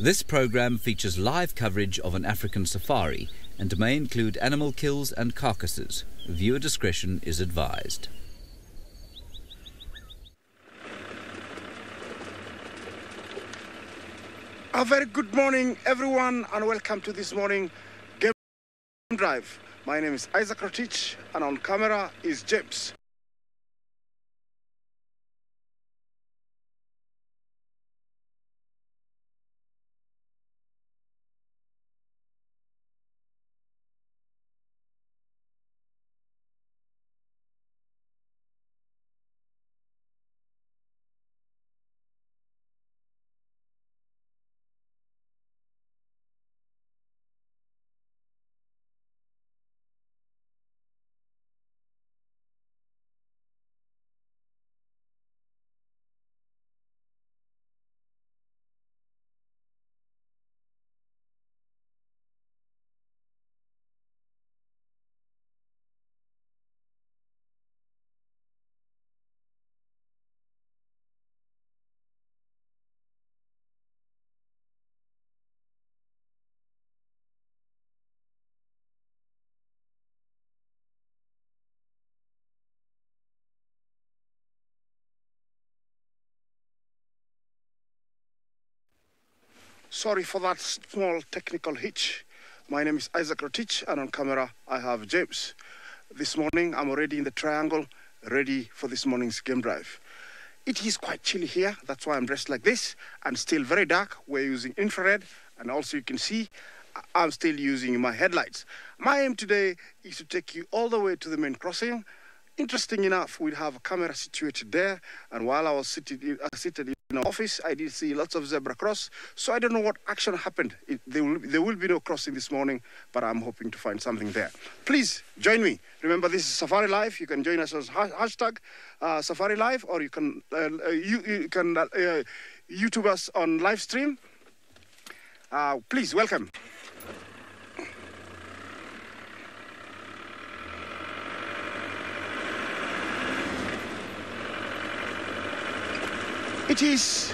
This program features live coverage of an African safari and may include animal kills and carcasses. Viewer discretion is advised. A very good morning, everyone, and welcome to this morning Game Drive. My name is Isaac Rotich, and on camera is James. Sorry for that small technical hitch. My name is Isaac Rotich, and on camera I have James. This morning I'm already in the triangle, ready for this morning's game drive. It is quite chilly here, that's why I'm dressed like this, and still very dark. We're using infrared, and also you can see I'm still using my headlights. My aim today is to take you all the way to the main crossing. Interesting enough, we have a camera situated there, and while I was seated in our office, I did see lots of zebra cross, so I don't know what action happened. There will be no crossing this morning, but I'm hoping to find something there. Please join me. Remember, this is Safari Live. You can join us as hashtag Safari Live, or you can YouTube us on live stream. Please welcome. It is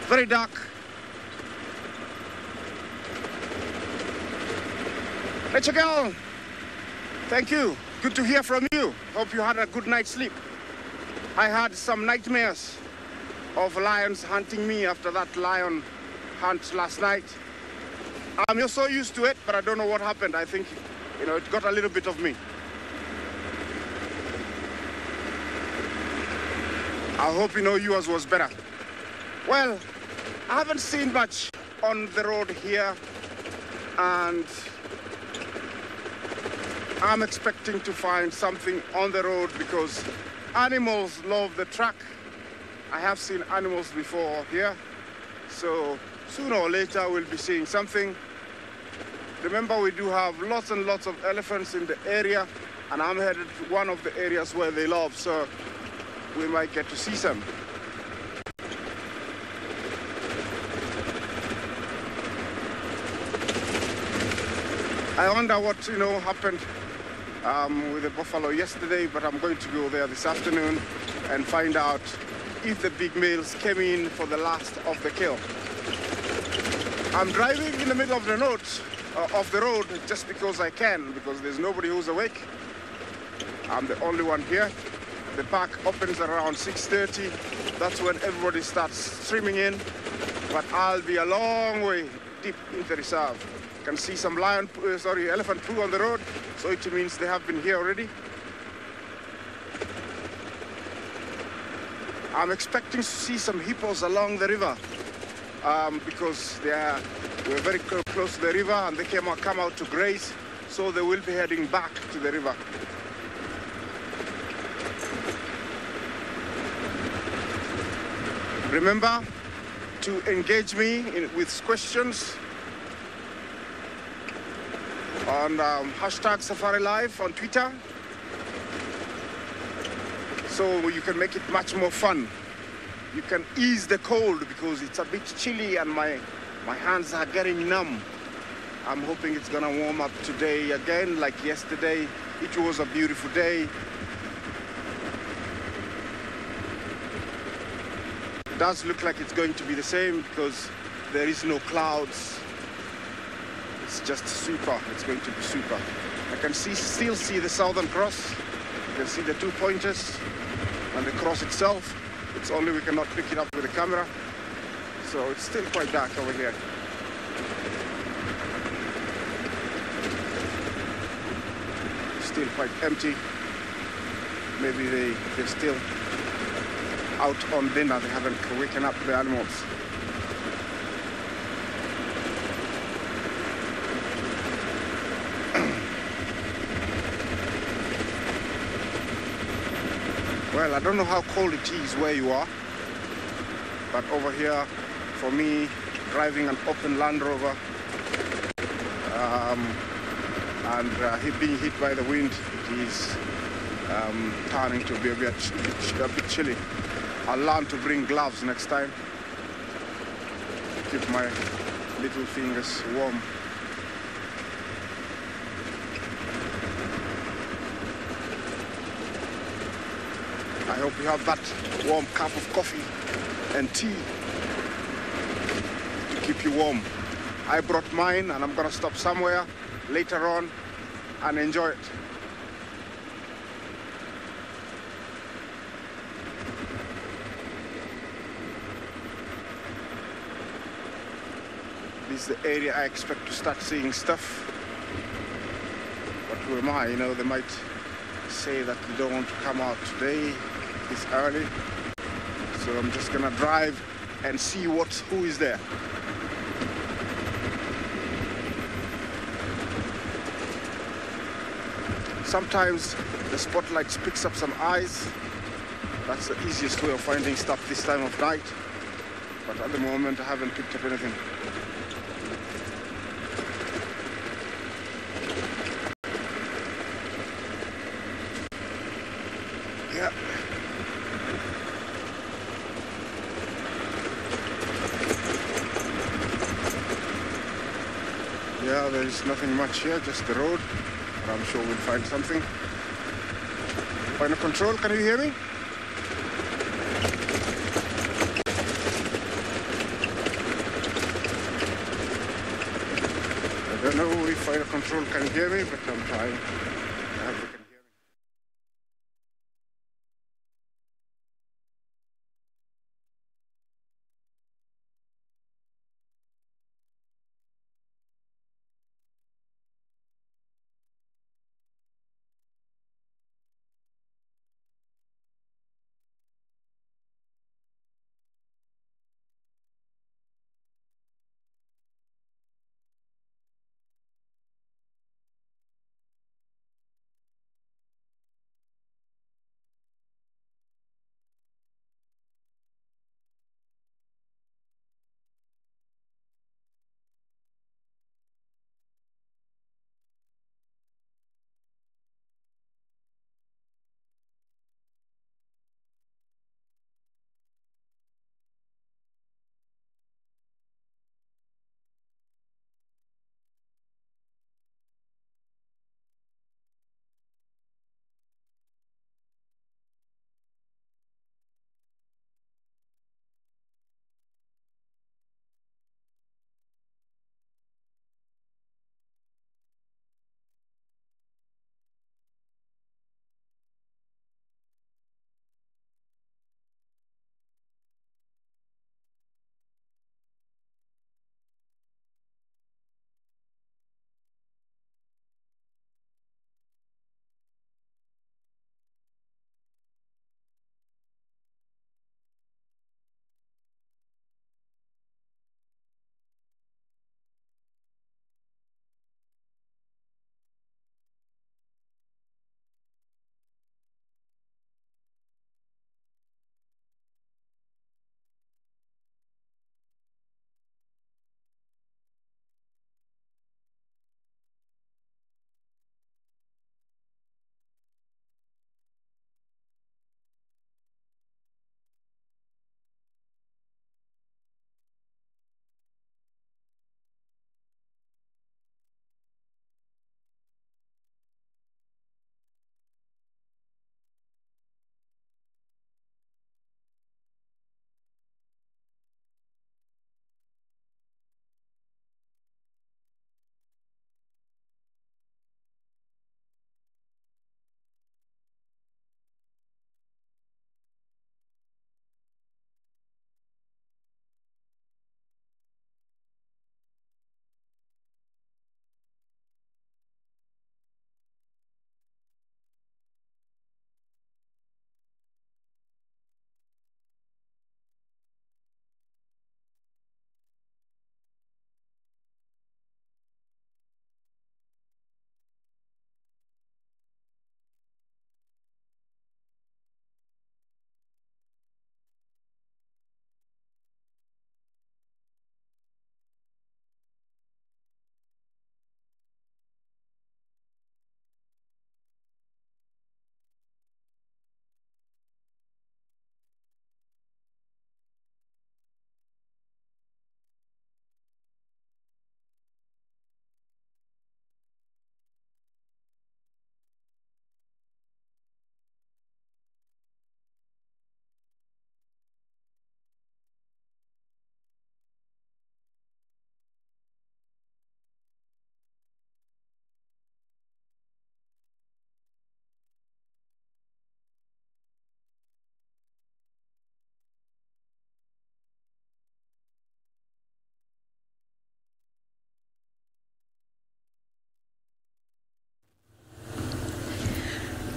very dark. Rachel girl, thank you. Good to hear from you. Hope you had a good night's sleep. I had some nightmares of lions hunting me after that lion hunt last night. I'm so used to it, but I don't know what happened. I think, it got a little bit of me. I hope yours was better. Well, I haven't seen much on the road here, and I'm expecting to find something on the road because animals love the track. I have seen animals before here, so sooner or later we'll be seeing something. Remember, we do have lots and lots of elephants in the area, and I'm headed to one of the areas where they love, so we might get to see some. I wonder what happened with the buffalo yesterday, but I'm going to go there this afternoon and find out if the big males came in for the last of the kill. I'm driving in the middle of the road just because I can, because there's nobody who's awake. I'm the only one here. The park opens around 6:30. That's when everybody starts streaming in. But I'll be a long way deep in the reserve. You can see some elephant poo on the road, so it means they have been here already. I'm expecting to see some hippos along the river because we're very close to the river, and they come out to graze, so they will be heading back to the river. Remember to engage me with questions on hashtag SafariLive on Twitter, so you can make it much more fun. You can ease the cold because it's a bit chilly and my hands are getting numb. I'm hoping it's gonna warm up today again like yesterday. It was a beautiful day. Does look like it's going to be the same because There is no clouds. It's just super. It's going to be super. I can still see the Southern Cross. You can see the 2 pointers and the cross itself. It's only we cannot pick it up with the camera. So it's still quite dark over here. Still quite empty. Maybe they're still out on dinner. They haven't waken up the animals. Well, I don't know how cold it is where you are, but over here, for me, driving an open Land Rover and being hit by the wind, it is turning to be a bit chilly. I'll learn to bring gloves next time to keep my little fingers warm. I hope you have that warm cup of coffee and tea to keep you warm. I brought mine and I'm gonna stop somewhere later on and enjoy it. This is the area I expect to start seeing stuff. But who am I? You know, they might say that they don't want to come out today. It's early, so I'm just gonna drive and see who is there. Sometimes the spotlight picks up some eyes. That's the easiest way of finding stuff this time of night. But at the moment, I haven't picked up anything. Yeah. Yeah, there is nothing much here, just the road. But I'm sure we'll find something. Final control, can you hear me? I don't know if final control can hear me, but I'm trying. I hope they can.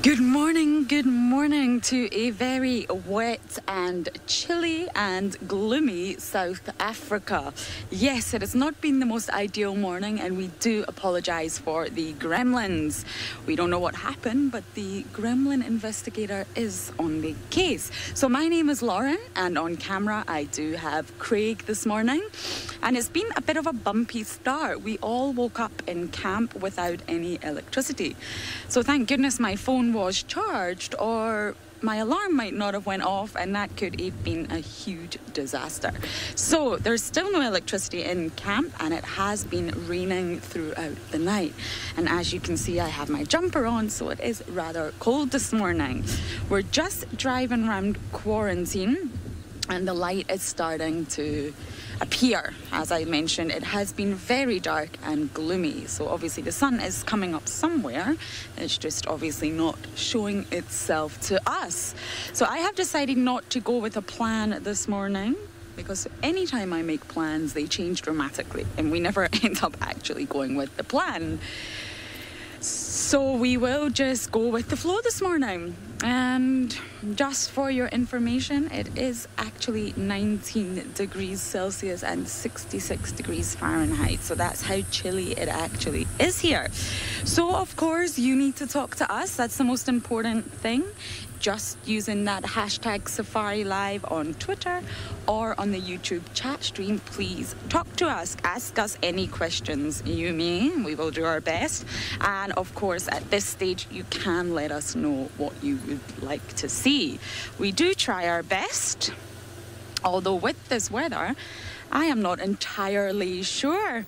Good morning to a very wet and chilly and gloomy South Africa. Yes, it has not been the most ideal morning, and we do apologise for the gremlins. We don't know what happened, but the gremlin investigator is on the case. So my name is Lauren, and on camera I do have Craig this morning. And it's been a bit of a bumpy start. We all woke up in camp without any electricity. So thank goodness my phone was charged, or my alarm might not have went off, and that could have been a huge disaster. So there's still no electricity in camp, and it has been raining throughout the night. And as you can see, I have my jumper on, so it is rather cold this morning. We're just driving around quarantine, and the light is starting to appear. As I mentioned, it has been very dark and gloomy, so obviously the sun is coming up somewhere. It's just obviously not showing itself to us. So I have decided not to go with a plan this morning, because anytime I make plans they change dramatically and we never end up actually going with the plan. So we will just go with the flow this morning. And just for your information, it is actually 19 degrees Celsius and 66 degrees Fahrenheit. So that's how chilly it actually is here. So of course you need to talk to us. That's the most important thing. Just using that hashtag SafariLive on Twitter or on the YouTube chat stream. Please talk to us, ask us any questions you may. We will do our best. And of course, at this stage, you can let us know what you would like to see. We do try our best, although with this weather, I am not entirely sure.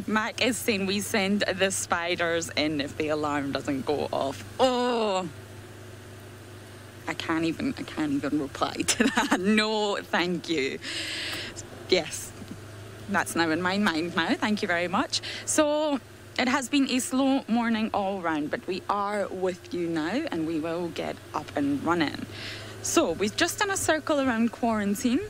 Mac is saying we send the spiders in if the alarm doesn't go off. Oh, I can't even reply to that. No, thank you. Yes, that's now in my mind now. Thank you very much. So it has been a slow morning all round, but we are with you now and we will get up and running. So we've just done a circle around quarantine,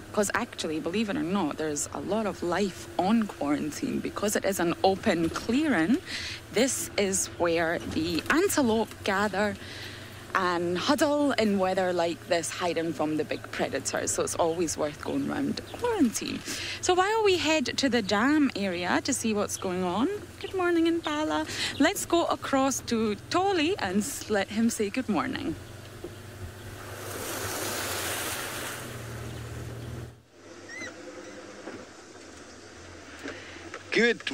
because actually, believe it or not, there's a lot of life on quarantine. Because it is an open clearing, this is where the antelope gather and huddle in weather like this, hiding from the big predators. So it's always worth going around quarantine. So while we head to the dam area to see what's going on, good morning Impala, let's go across to Tolly and let him say good morning. Good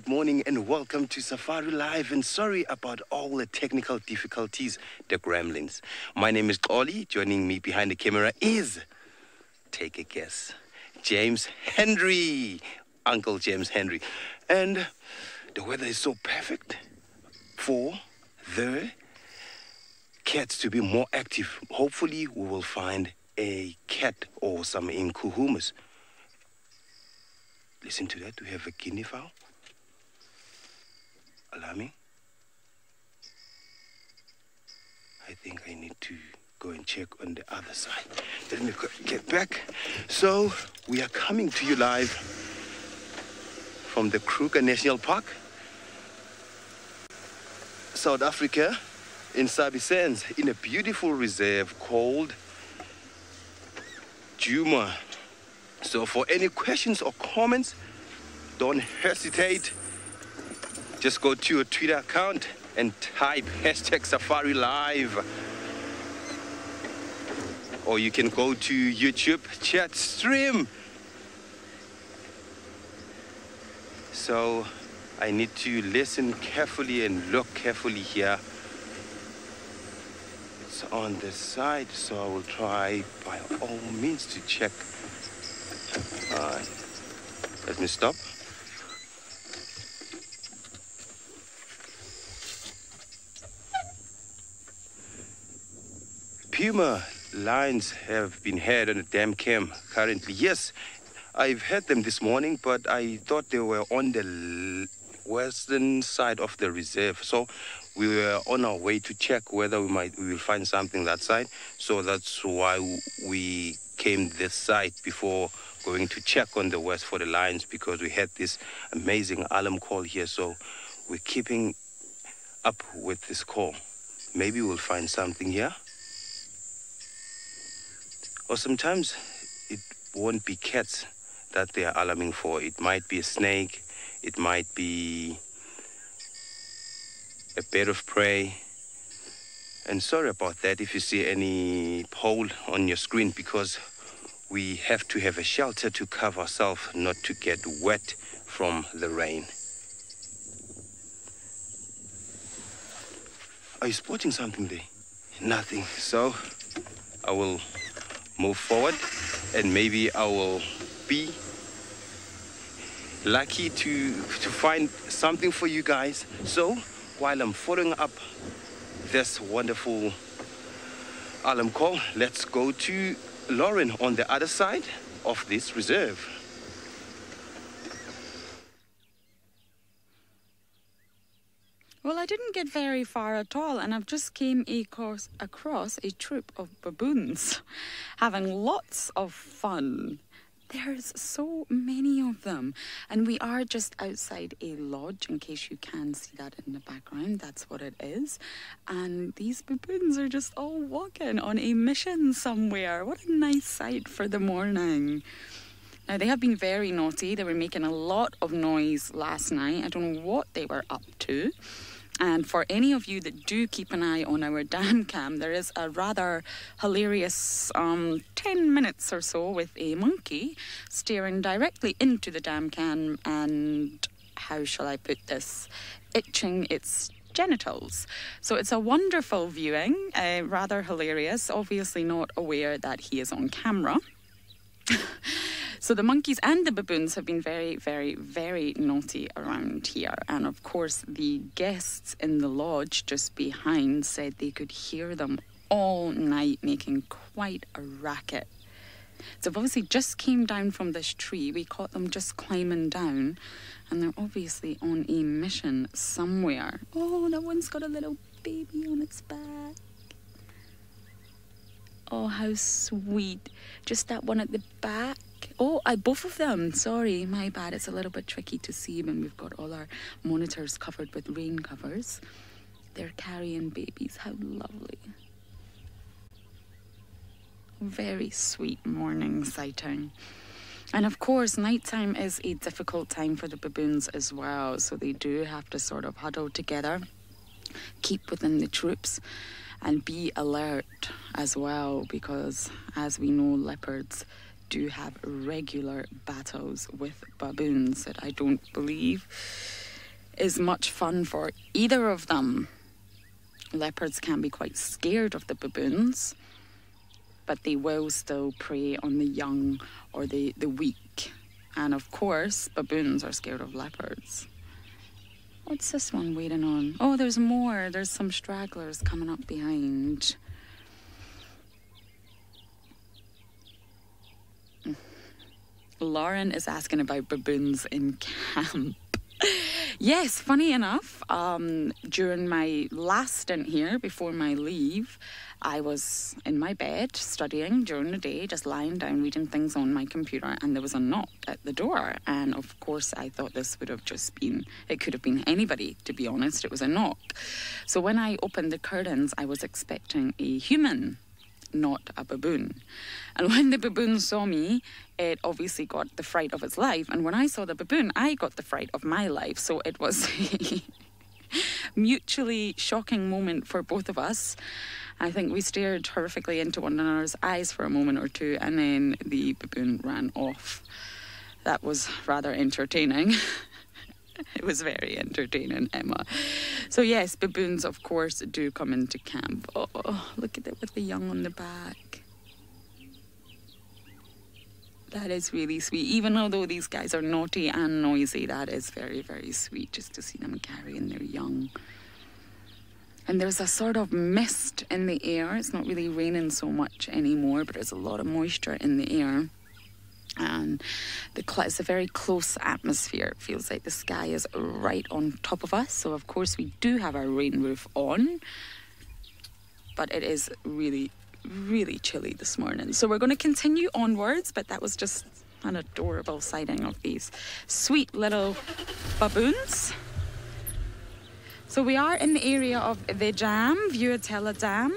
morning, and welcome to Safari Live. And sorry about all the technical difficulties, the gremlins. My name is Ollie. Joining me behind the camera is, take a guess, James Henry, Uncle James Henry. And the weather is so perfect for the cats to be more active. Hopefully, we will find a cat or some inkuhumas. Listen to that. We have a guinea fowl. Alarming. I think I need to go and check on the other side. Let me get back. So, we are coming to you live from the Kruger National Park, South Africa, in Sabi Sands, in a beautiful reserve called Djuma. So for any questions or comments, don't hesitate. Just go to your Twitter account and type #SafariLive. Or you can go to YouTube chat stream. So I need to listen carefully and look carefully here. It's on the side, so I will try by all means to check. Let me stop. Puma lions have been heard on the dam cam currently. Yes, I've heard them this morning, but I thought they were on the western side of the reserve. So we were on our way to check whether we will find something that side. So that's why we came this side before going to check on the west for the lions, because we had this amazing alarm call here. So we're keeping up with this call. Maybe we'll find something here. Or sometimes it won't be cats that they are alarming for. It might be a snake. It might be a bird of prey. And sorry about that if you see any pole on your screen, because we have to have a shelter to cover ourselves, not to get wet from the rain. Are you spotting something there? Nothing. So I will move forward, and maybe I will be lucky to find something for you guys. So while I'm following up this wonderful alarm call, let's go to Lauren on the other side of this reserve. Well, I didn't get very far at all, and I've just came across a troop of baboons having lots of fun. There's so many of them, and we are just outside a lodge, in case you can see that in the background. That's what it is. And these baboons are just all walking on a mission somewhere. What a nice sight for the morning. Now, they have been very naughty. They were making a lot of noise last night. I don't know what they were up to. And for any of you that do keep an eye on our dam cam, there is a rather hilarious 10 minutes or so with a monkey staring directly into the dam cam and, how shall I put this, itching its genitals. So it's a wonderful viewing, rather hilarious, obviously not aware that he is on camera. So the monkeys and the baboons have been very, very, very naughty around here. And of course, the guests in the lodge just behind said they could hear them all night making quite a racket. So they've obviously just came down from this tree. We caught them just climbing down, and they're obviously on a mission somewhere. Oh, that one's got a little baby on its back. Oh, how sweet. Just that one at the back. Oh, both of them. Sorry, my bad. It's a little bit tricky to see when we've got all our monitors covered with rain covers. They're carrying babies. How lovely. Very sweet morning sighting. And of course, nighttime is a difficult time for the baboons as well. So they do have to sort of huddle together, keep within the troops, and be alert as well, because as we know, leopards do have regular battles with baboons that I don't believe is much fun for either of them. Leopards can be quite scared of the baboons, but they will still prey on the young or the weak. And of course, baboons are scared of leopards. What's this one waiting on? Oh, there's more. There's some stragglers coming up behind. Lauren is asking about baboons in camp. Yes, funny enough, during my last stint here, before my leave, I was in my bed studying during the day, just lying down reading things on my computer, and there was a knock at the door. And of course, I thought this would have just been, it could have been anybody, to be honest. It was a knock. So when I opened the curtains, I was expecting a human, not a baboon. And when the baboon saw me, it obviously got the fright of its life. And when I saw the baboon, I got the fright of my life. So it was a mutually shocking moment for both of us. I think we stared horrifically into one another's eyes for a moment or two, and then the baboon ran off. That was rather entertaining. It was very entertaining, Emma. So yes, baboons, of course, do come into camp. Oh, look at it with the young on the back. That is really sweet. Even although these guys are naughty and noisy, that is very, very sweet just to see them carrying their young. And there's a sort of mist in the air. It's not really raining so much anymore, but there's a lot of moisture in the air. And it's a very close atmosphere. It feels like the sky is right on top of us. So, of course, we do have our rain roof on. But it is really really chilly this morning. So we're going to continue onwards, but that was just an adorable sighting of these sweet little baboons. So we are in the area of the dam, Vuatella Dam.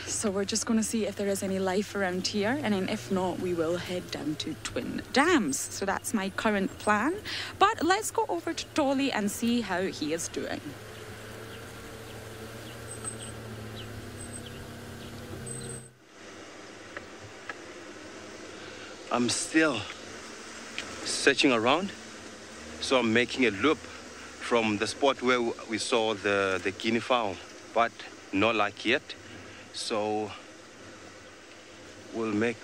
So we're just going to see if there is any life around here, and then if not, we will head down to Twin Dams. So that's my current plan. But let's go over to Dolly and see how he is doing. I'm still searching around, so I'm making a loop from the spot where we saw the guinea fowl, but not like yet. So we'll make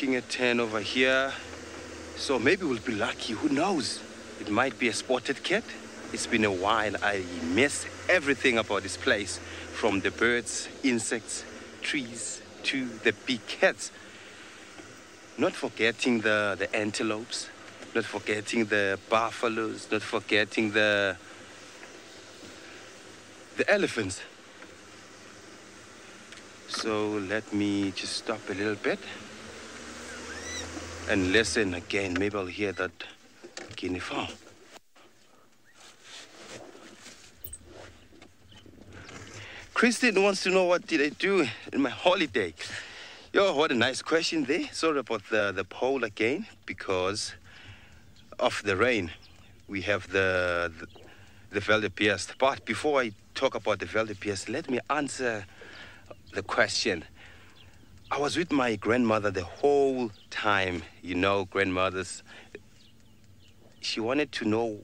a turn over here. So maybe we'll be lucky, who knows? It might be a spotted cat. It's been a while. I miss everything about this place, from the birds, insects, trees, to the big cats. Not forgetting the antelopes, not forgetting the buffaloes, not forgetting the elephants. So let me just stop a little bit and listen again. Maybe I'll hear that guinea fowl. Christine wants to know, what did I do in my holiday? Yo, what a nice question there. Sorry about the poll again, because of the rain. We have the wildebeest. But before I talk about the wildebeest, let me answer the question. I was with my grandmother the whole time. You know, grandmothers, she wanted to know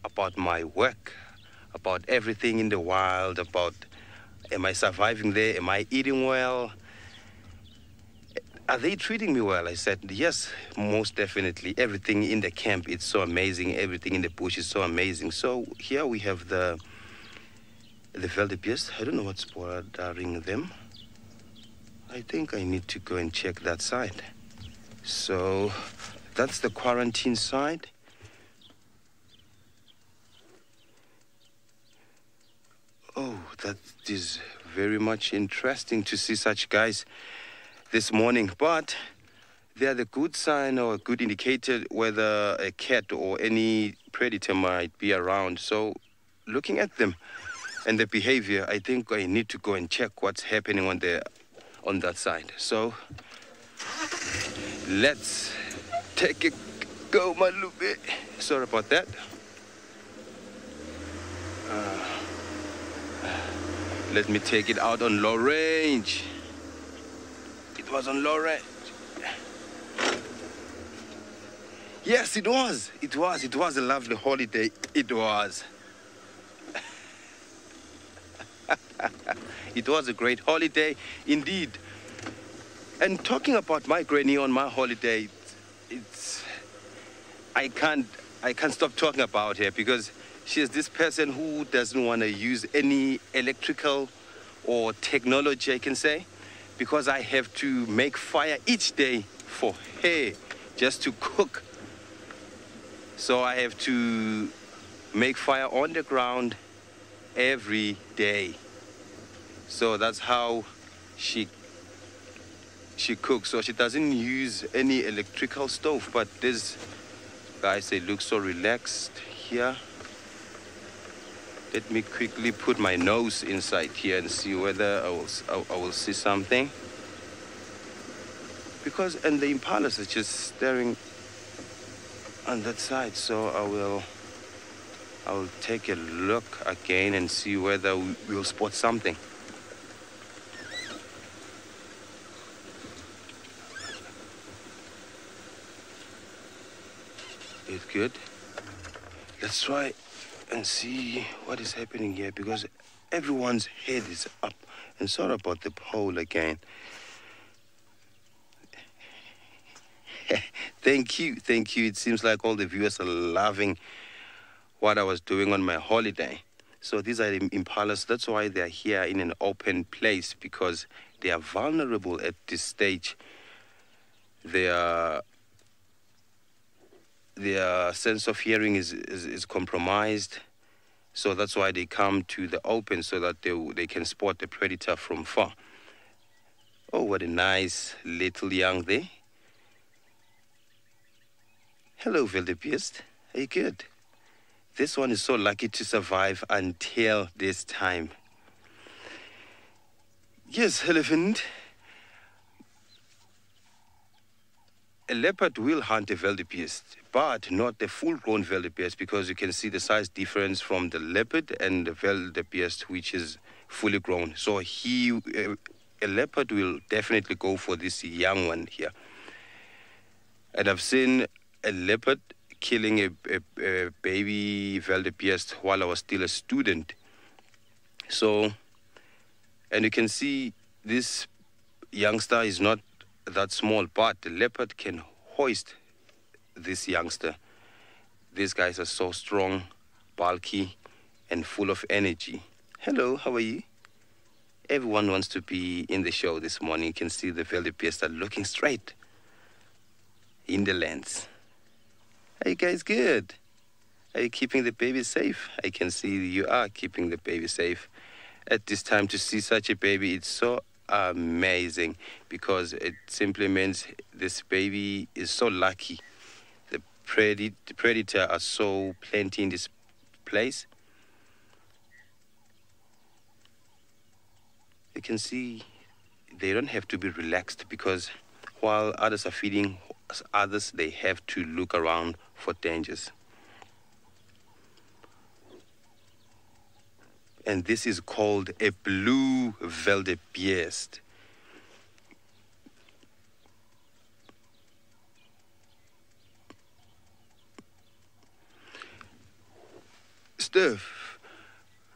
about my work, about everything in the wild, about, am I surviving there? Am I eating well? Are they treating me well? I said, yes, most definitely. Everything in the camp, it's so amazing. Everything in the bush is so amazing. So here we have the wildebeest. I don't know what's bothering them. I think I need to go and check that side. So that's the quarantine side. Oh, that is very much interesting to see such guys this morning, but they are the good sign or a good indicator whether a cat or any predator might be around. So looking at them and their behavior, I think I need to go and check what's happening on that side. So let's take a go, Malube. Sorry about that. Let me take it out on low range. It was on low range. Yes, it was. It was a lovely holiday. It was. It was a great holiday indeed. And talking about my granny on my holiday, I can't stop talking about her, because she is this person who doesn't want to use any electrical or technology, I can say, because I have to make fire each day for her just to cook. So I have to make fire on the ground every day. So that's how she cooks. So she doesn't use any electrical stove. But these guys, they look so relaxed here. Let me quickly put my nose inside here and see whether I will see something. And the impalas are just staring on that side. So I will take a look again and see whether we'll spot something. It's good. Let's try and see what is happening here, because everyone's head is up. And sorry about the poll again. Thank you. It seems like all the viewers are loving what I was doing on my holiday. So these are the impalas. That's why they're here in an open place, because they are vulnerable at this stage. Their sense of hearing is compromised. So that's why they come to the open, so that they can spot the predator from far. Oh, what a nice little young there. Hello, wildebeest. Are you good? This one is so lucky to survive until this time. Yes, elephant. A leopard will hunt a wildebeest, but not the full-grown wildebeest, because you can see the size difference from the leopard and the wildebeest, which is fully grown. So a leopard will definitely go for this young one here. And I've seen a leopard killing a baby wildebeest while I was still a student. So, and you can see this youngster is not that small, but the leopard can hoist this youngster. These guys are so strong, bulky, and full of energy. Hello, how are you? Everyone wants to be in the show this morning. You can see the wildebeest are looking straight in the lens. Are you guys good? Are you keeping the baby safe? I can see you are keeping the baby safe. At this time, to see such a baby, it's so amazing, because it simply means this baby is so lucky. The predator are so plenty in this place. You can see they don't have to be relaxed, because while others are feeding others, they have to look around for dangers. And this is called a blue wildebeest. Steph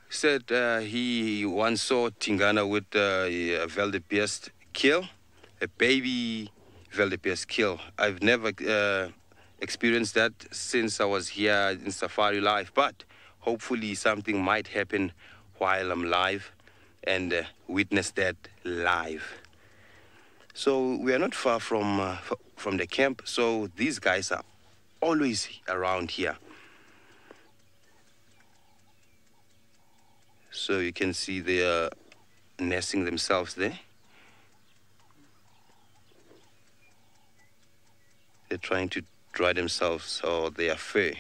said he once saw Tingana with a wildebeest kill, a baby wildebeest kill. I've never experienced that since I was here in SafariLive, but hopefully something might happen while I'm live and witness that live. So we are not far from the camp, so these guys are always around here. So you can see they are nesting themselves there. They're trying to dry themselves or their fur.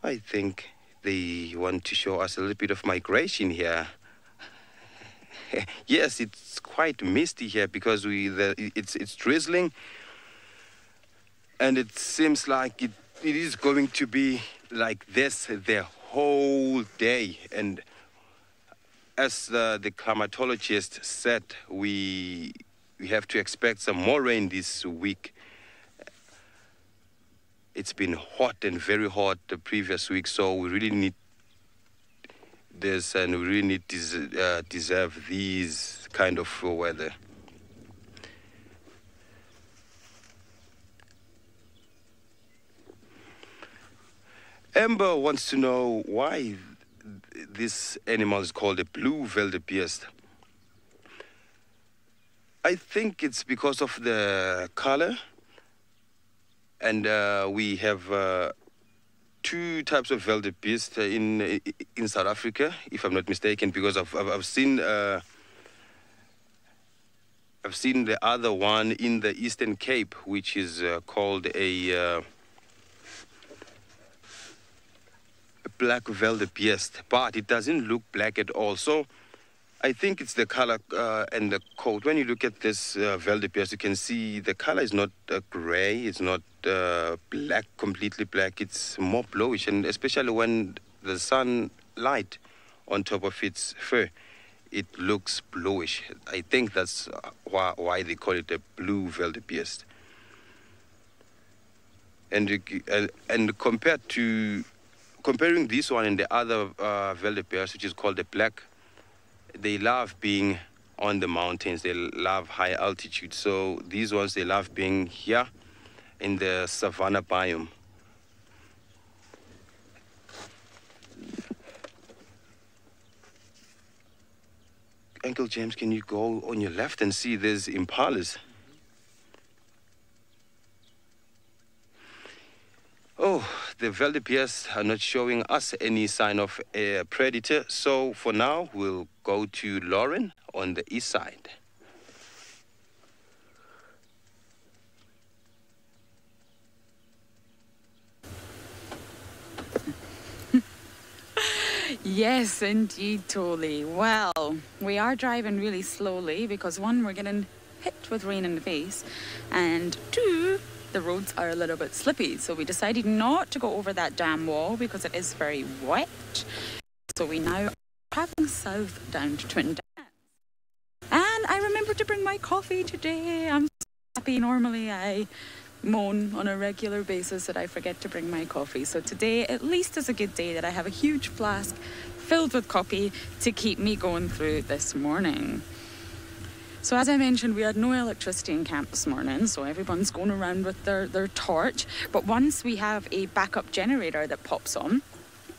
I think they want to show us a little bit of migration here. Yes, it's quite misty here because it's drizzling, and it seems like it is going to be like this the whole day. And as the climatologist said, we have to expect some more rain this week. It's been hot and very hot the previous week, so we really need this, and we really need deserve these kind of weather. Amber wants to know why this animal is called a blue wildebeest. I think it's because of the color. And we have two types of wildebeest in South Africa, if I'm not mistaken, because I've seen the other one in the Eastern Cape, which is called a black wildebeest, but it doesn't look black at all. So I think it's the color and the coat. When you look at this wildebeest, you can see the color is not gray, it's not black, completely black. It's more bluish, and especially when the sunlight on top of its fur, it looks bluish. I think that's why they call it a blue wildebeest. And comparing this one and the other wildebeest, which is called the black, they love being on the mountains. They love high altitude. So these ones, they love being here in the savanna biome. Uncle James, can you go on your left and see there's impalas? Oh, the wildebeest are not showing us any sign of a predator. So for now, we'll go to Lauren on the east side. Yes, indeed, Tolly. Well, we are driving really slowly because one, we're getting hit with rain in the face, and two, the roads are a little bit slippy. So we decided not to go over that dam wall because it is very wet. So we now are traveling south down to Twin Dams. And I remembered to bring my coffee today. I'm so happy. Normally I moan on a regular basis that I forget to bring my coffee. So today at least is a good day that I have a huge flask filled with coffee to keep me going through this morning. So as I mentioned, we had no electricity in camp this morning, so everyone's going around with their torch. But once we have a backup generator that pops on,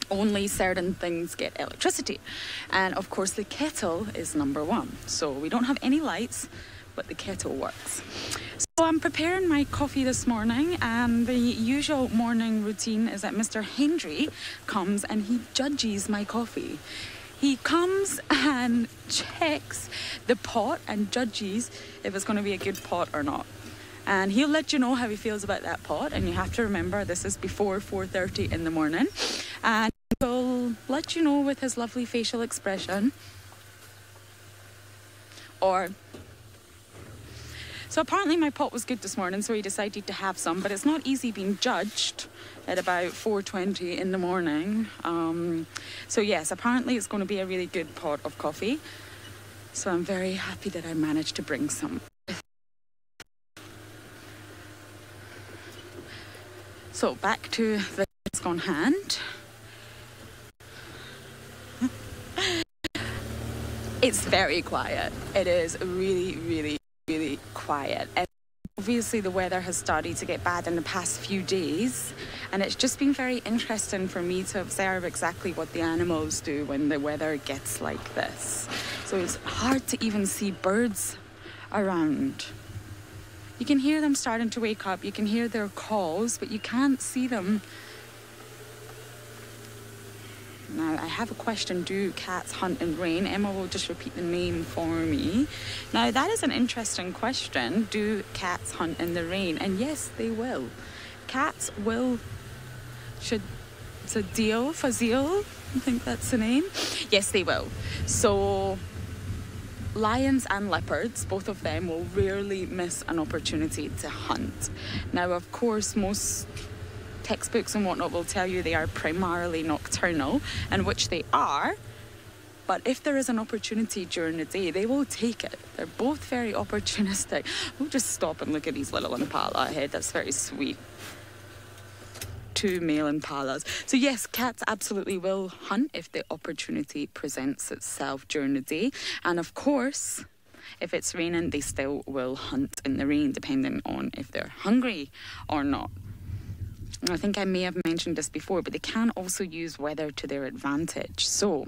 only certain things get electricity. And of course the kettle is number one. So we don't have any lights, but the kettle works. So I'm preparing my coffee this morning, and the usual morning routine is that Mr. Hendry comes and he judges my coffee. He comes and checks the pot and judges if it's going to be a good pot or not. And he'll let you know how he feels about that pot, and you have to remember this is before 4:30 in the morning. And he'll let you know with his lovely facial expression. So apparently my pot was good this morning, so he decided to have some, but it's not easy being judged at about 4:20 in the morning. So yes, apparently it's going to be a really good pot of coffee. So I'm very happy that I managed to bring some. So back to the task on hand. It's very quiet. It is really, really, really quiet. And obviously the weather has started to get bad in the past few days, and it's just been very interesting for me to observe exactly what the animals do when the weather gets like this. So it's hard to even see birds around. You can hear them starting to wake up, you can hear their calls, but you can't see them. Now, I have a question. Do cats hunt in rain? Emma will just repeat the name for me. Now, that is an interesting question. Do cats hunt in the rain? And yes, they will. Cats will. Fazil, I think that's the name. Yes, they will. So, lions and leopards, both of them, will rarely miss an opportunity to hunt. Now, of course, most textbooks and whatnot will tell you they are primarily nocturnal, and which they are, but if there is an opportunity during the day, they will take it. They're both very opportunistic. We'll just stop and look at these little impala ahead. That's very sweet. 2 male impalas. So yes, cats absolutely will hunt if the opportunity presents itself during the day, and of course if it's raining, they still will hunt in the rain, depending on if they're hungry or not. I think I may have mentioned this before, but they can also use weather to their advantage. So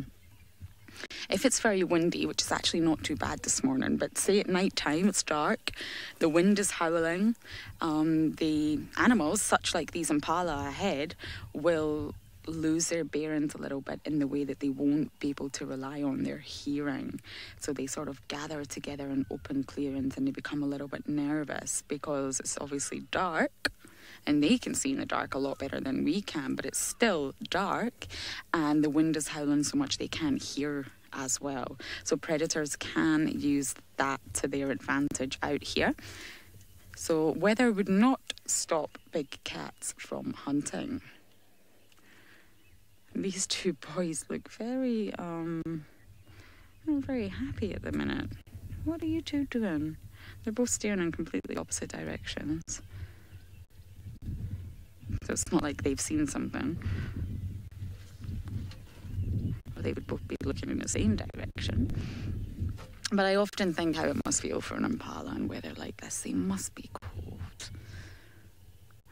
if it's very windy, which is actually not too bad this morning, but say at night time, it's dark, the wind is howling, the animals, such like these impala ahead, will lose their bearings a little bit in the way that they won't be able to rely on their hearing. So they sort of gather together in open clearings, and they become a little bit nervous because it's obviously dark. And they can see in the dark a lot better than we can, but it's still dark, and the wind is howling so much they can't hear as well. So predators can use that to their advantage out here. So weather would not stop big cats from hunting. These two boys look very happy at the minute. What are you two doing? They're both staring in completely opposite directions. So it's not like they've seen something. Or they would both be looking in the same direction. But I often think how it must feel for an impala in weather like this. They must be cold.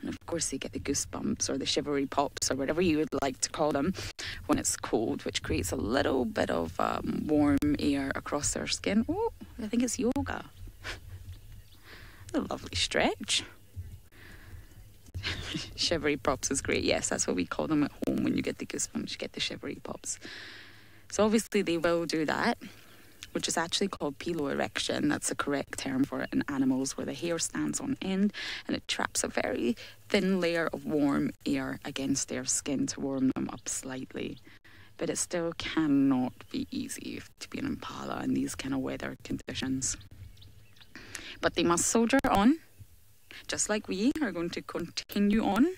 And of course they get the goosebumps or the shivery pops or whatever you would like to call them when it's cold, which creates a little bit of warm air across their skin. Oh, I think it's yoga. A lovely stretch. Shivery pops is great. Yes, that's what we call them at home when you get the goosebumps. You get the shivery pops. So obviously they will do that, which is actually called piloerection. That's the correct term for it in animals, where the hair stands on end and it traps a very thin layer of warm air against their skin to warm them up slightly. But it still cannot be easy to be an impala in these kind of weather conditions. But they must soldier on, just like we are going to continue on.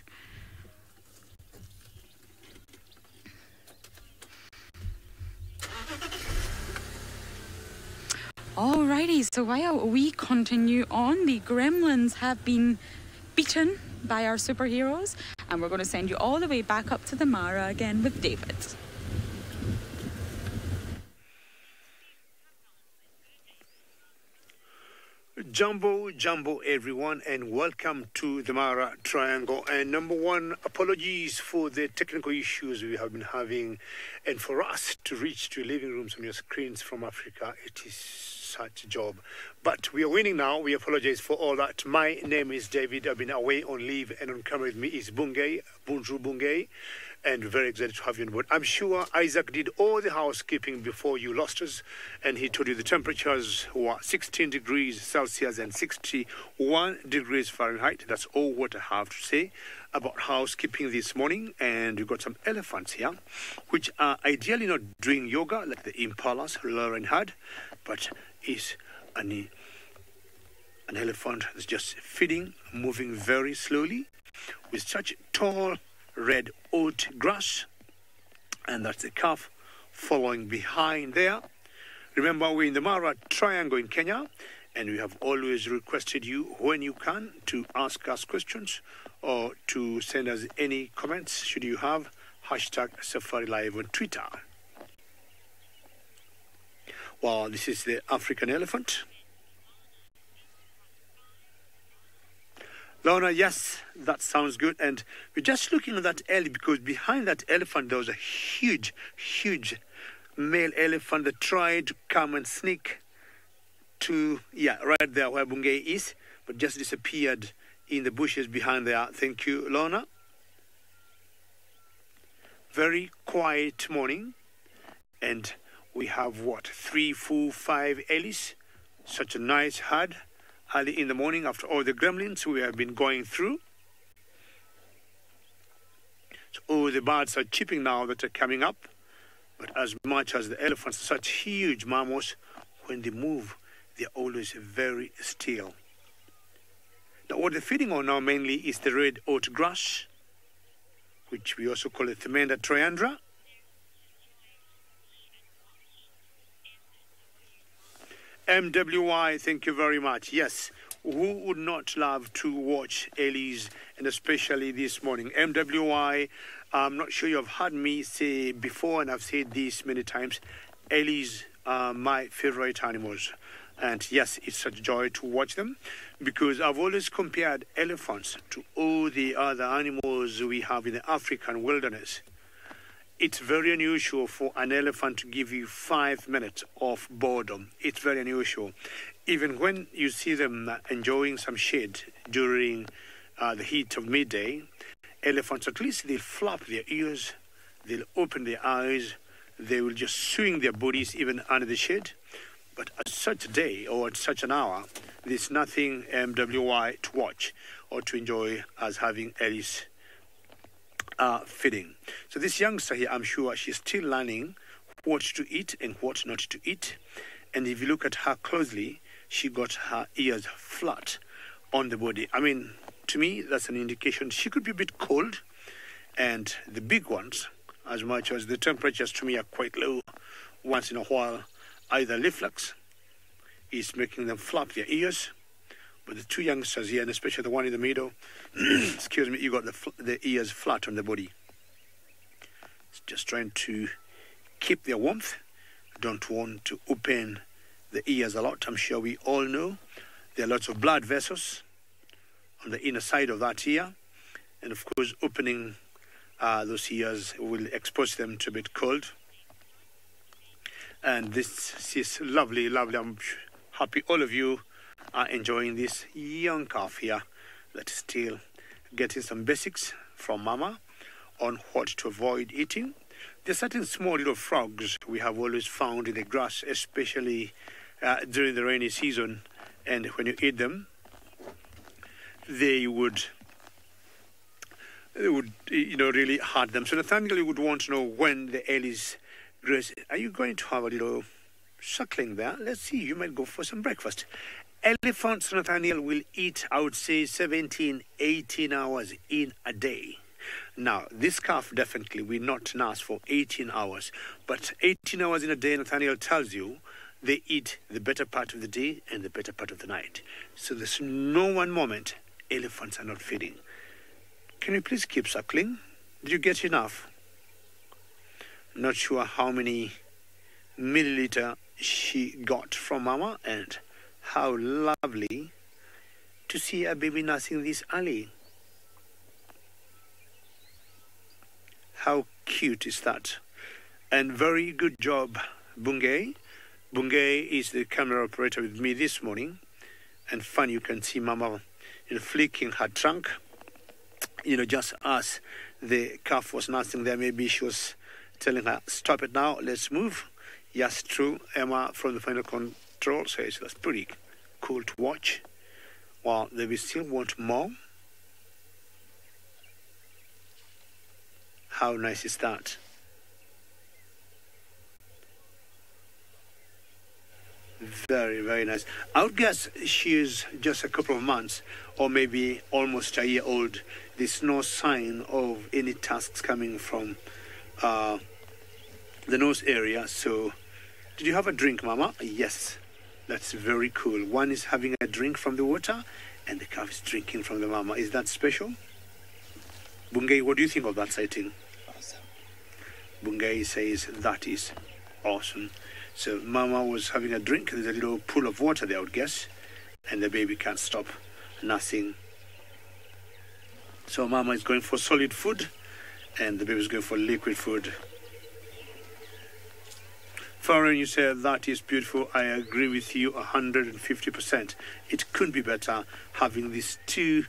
Alrighty, so while we continue on, the gremlins have been beaten by our superheroes, and we're going to send you all the way back up to the Mara again with David. Jumbo everyone, and welcome to the Mara Triangle. And number one, apologies for the technical issues we have been having, and for us to reach to living rooms on your screens from Africa, it is such a job. But we are winning now. We apologize for all that. My name is David. I've been away on leave, and on camera with me is Bungay. Bonjour Bungay. And very excited to have you on board. I'm sure Isaac did all the housekeeping before you lost us, and he told you the temperatures were 16 degrees Celsius and 61 degrees Fahrenheit. That's all what I have to say about housekeeping this morning. And we've got some elephants here, which are ideally not doing yoga like the impalas Lauren had, but is an elephant that's just feeding, moving very slowly with such tall red oat grass, and that's the calf following behind there. Remember, we're in the Mara Triangle in Kenya, and we have always requested you, when you can, to ask us questions or to send us any comments should you have. #SafariLive on Twitter. Well, this is the African elephant. Lorna, yes, that sounds good. And we're just looking at that elephant because behind that elephant there was a huge male elephant that tried to come and sneak to, right there where Bungay is, but just disappeared in the bushes behind there. Thank you, Lorna. Very quiet morning. And we have, 3, 4, 5 Ellis. Such a nice herd. Early in the morning after all the gremlins we have been going through. So all the birds are chirping now that are coming up. But as much as the elephants are such huge mammals, when they move, they're always very still. Now what they're feeding on now mainly is the red oat grass, which we also call it Themenda triandra. MWI, thank you very much. Yes, who would not love to watch Ellis, and especially this morning? MWI, I'm not sure you have heard me say before, and I've said this many times, Ellis are my favorite animals. And yes, it's such a joy to watch them, because I've always compared elephants to all the other animals we have in the African wilderness. It's very unusual for an elephant to give you 5 minutes of boredom. It's very unusual. Even when you see them enjoying some shade during the heat of midday, elephants, at least they'll flap their ears, they'll open their eyes, they will just swing their bodies even under the shade. But at such a day or at such an hour, there's nothing MWI to watch or to enjoy as having Ellis feeding. So this youngster here, I'm sure she's still learning what to eat and what not to eat. And if you look at her closely, she got her ears flat on the body. I mean, to me, that's an indication she could be a bit cold. And the big ones, as much as the temperatures to me are quite low, once in a while, either reflux is making them flap their ears. But the two youngsters here, and especially the one in the middle, excuse me, you got the ears flat on the body. It's just trying to keep their warmth. Don't want to open the ears a lot. I'm sure we all know there are lots of blood vessels on the inner side of that ear. And of course, opening those ears will expose them to a bit cold. And this is lovely, lovely. I'm happy all of you are enjoying this young calf here that is still getting some basics from Mama on what to avoid eating. There are certain small little frogs we have always found in the grass, especially during the rainy season, and when you eat them, they would really hurt them. So Nathaniel, you would want to know when the Ellis graze. Are you going to have a little suckling there? Let's see, you might go for some breakfast. Elephants, Nathaniel, will eat, I would say, 17, 18 hours in a day. Now, this calf definitely will not nurse for 18 hours, but 18 hours in a day, Nathaniel tells you, they eat the better part of the day and the better part of the night. So there's no one moment elephants are not feeding. Can you please keep suckling? Did you get enough? Not sure how many milliliter she got from Mama, and how lovely to see a baby nursing this early. How cute is that? And very good job, Bungay. Bungay is the camera operator with me this morning. And fun, you can see Mama flicking her trunk. Just as the calf was nursing there, maybe she was telling her, stop it now, let's move. Yes, true. Emma from the final control says that's pretty cool to watch. Well, they will still want more. How nice is that? Very, very nice. I would guess she is just a couple of months or maybe almost a year old. There's no sign of any tusks coming from the nose area. So, did you have a drink, Mama? Yes. That's very cool. One is having a drink from the water and the calf is drinking from the Mama. Is that special? Bungay, what do you think of that sighting? Awesome. Bungay says that is awesome. So Mama was having a drink. There's a little pool of water there, I would guess. And the baby can't stop nursing. So Mama is going for solid food and the baby is going for liquid food. Farron, you said that is beautiful. I agree with you 150%. It couldn't be better having these two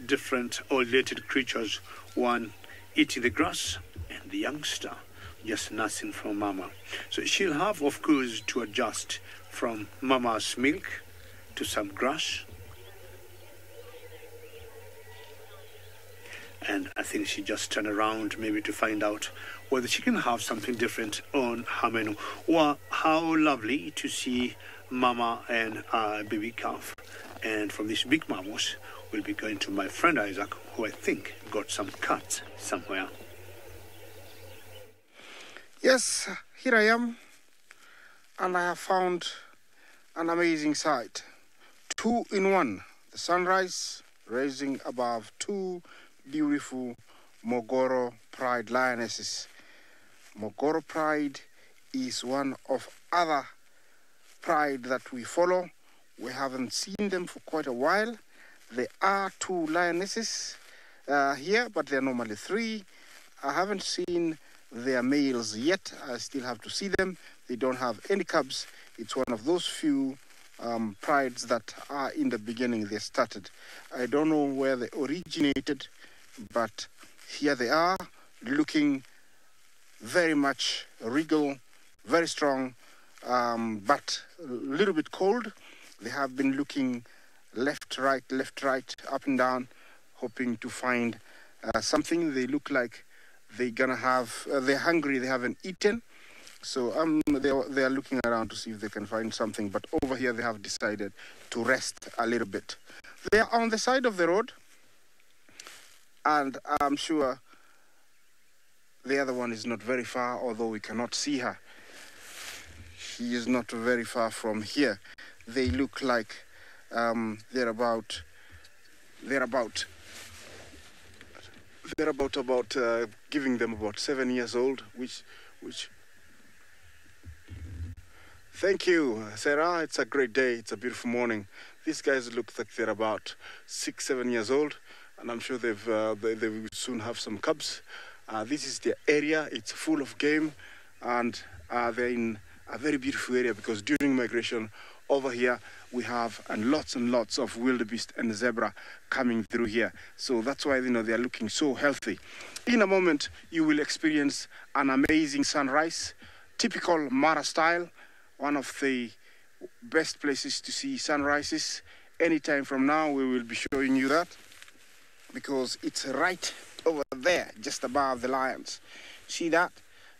different or related creatures. One eating the grass and the youngster just nursing from Mama. So she'll have, of course, to adjust from Mama's milk to some grass. And I think she just turned around maybe to find out whether she can have something different on her menu. Well, how lovely to see Mama and baby calf. And from this big mammoth, we'll be going to my friend Isaac, who I think got some cuts somewhere. Yes, here I am, and I have found an amazing sight. 2 in 1. The sunrise rising above 2 beautiful Mogoro Pride lionesses. Mogoro Pride is one of other pride that we follow. We haven't seen them for quite a while. There are 2 lionesses here, but there are normally 3. I haven't seen their males yet. I still have to see them. They don't have any cubs. It's one of those few prides that are in the beginning. They started. I don't know where they originated, but here they are, looking very much regal, very strong, but a little bit cold. They have been looking left, right, up and down, hoping to find something. They look like they're gonna have, they're hungry, they haven't eaten. So they are looking around to see if they can find something. But over here they have decided to rest a little bit. They are on the side of the road. And I'm sure the other one is not very far, although we cannot see her. She is not very far from here. They look like they're about giving them about 7 years old, which thank you, Sarah. It's a great day. It's a beautiful morning. These guys look like they're about 6-7 years old, and I'm sure they will soon have some cubs. This is their area. It's full of game, and they're in a very beautiful area because during migration over here, we have and lots of wildebeest and zebra coming through here. So that's why, you know, they are looking so healthy. In a moment, you will experience an amazing sunrise, typical Mara style, one of the best places to see sunrises. Anytime from now, we will be showing you that, because it's right over there, just above the lions. See that?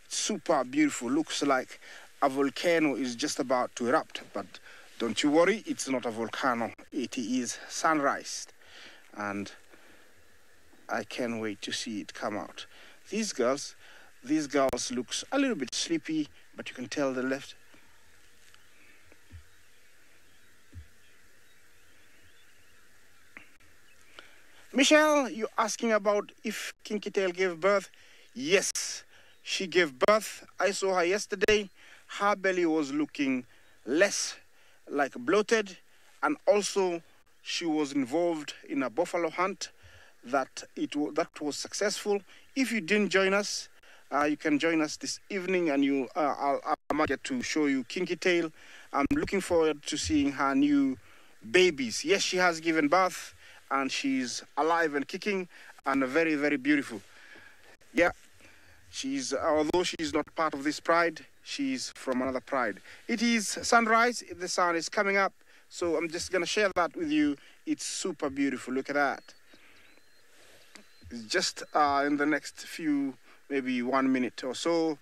Super beautiful. Looks like a volcano is just about to erupt, but don't you worry, it's not a volcano. It is sunrise, and I can't wait to see it come out. These girls looks a little bit sleepy, but you can tell they left. Michelle, you're asking about if Kinky Tail gave birth. Yes, she gave birth. I saw her yesterday. Her belly was looking less like bloated, and also she was involved in a buffalo hunt that was successful. If you didn't join us, you can join us this evening, and I might get to show you Kinky Tail. I'm looking forward to seeing her new babies. Yes, she has given birth, and she's alive and kicking, and very, very beautiful. Yeah, although she's not part of this pride, she's from another pride. It is sunrise, the sun is coming up, so I'm just gonna share that with you. It's super beautiful, look at that. It's just in the next few, maybe 1 minute or so,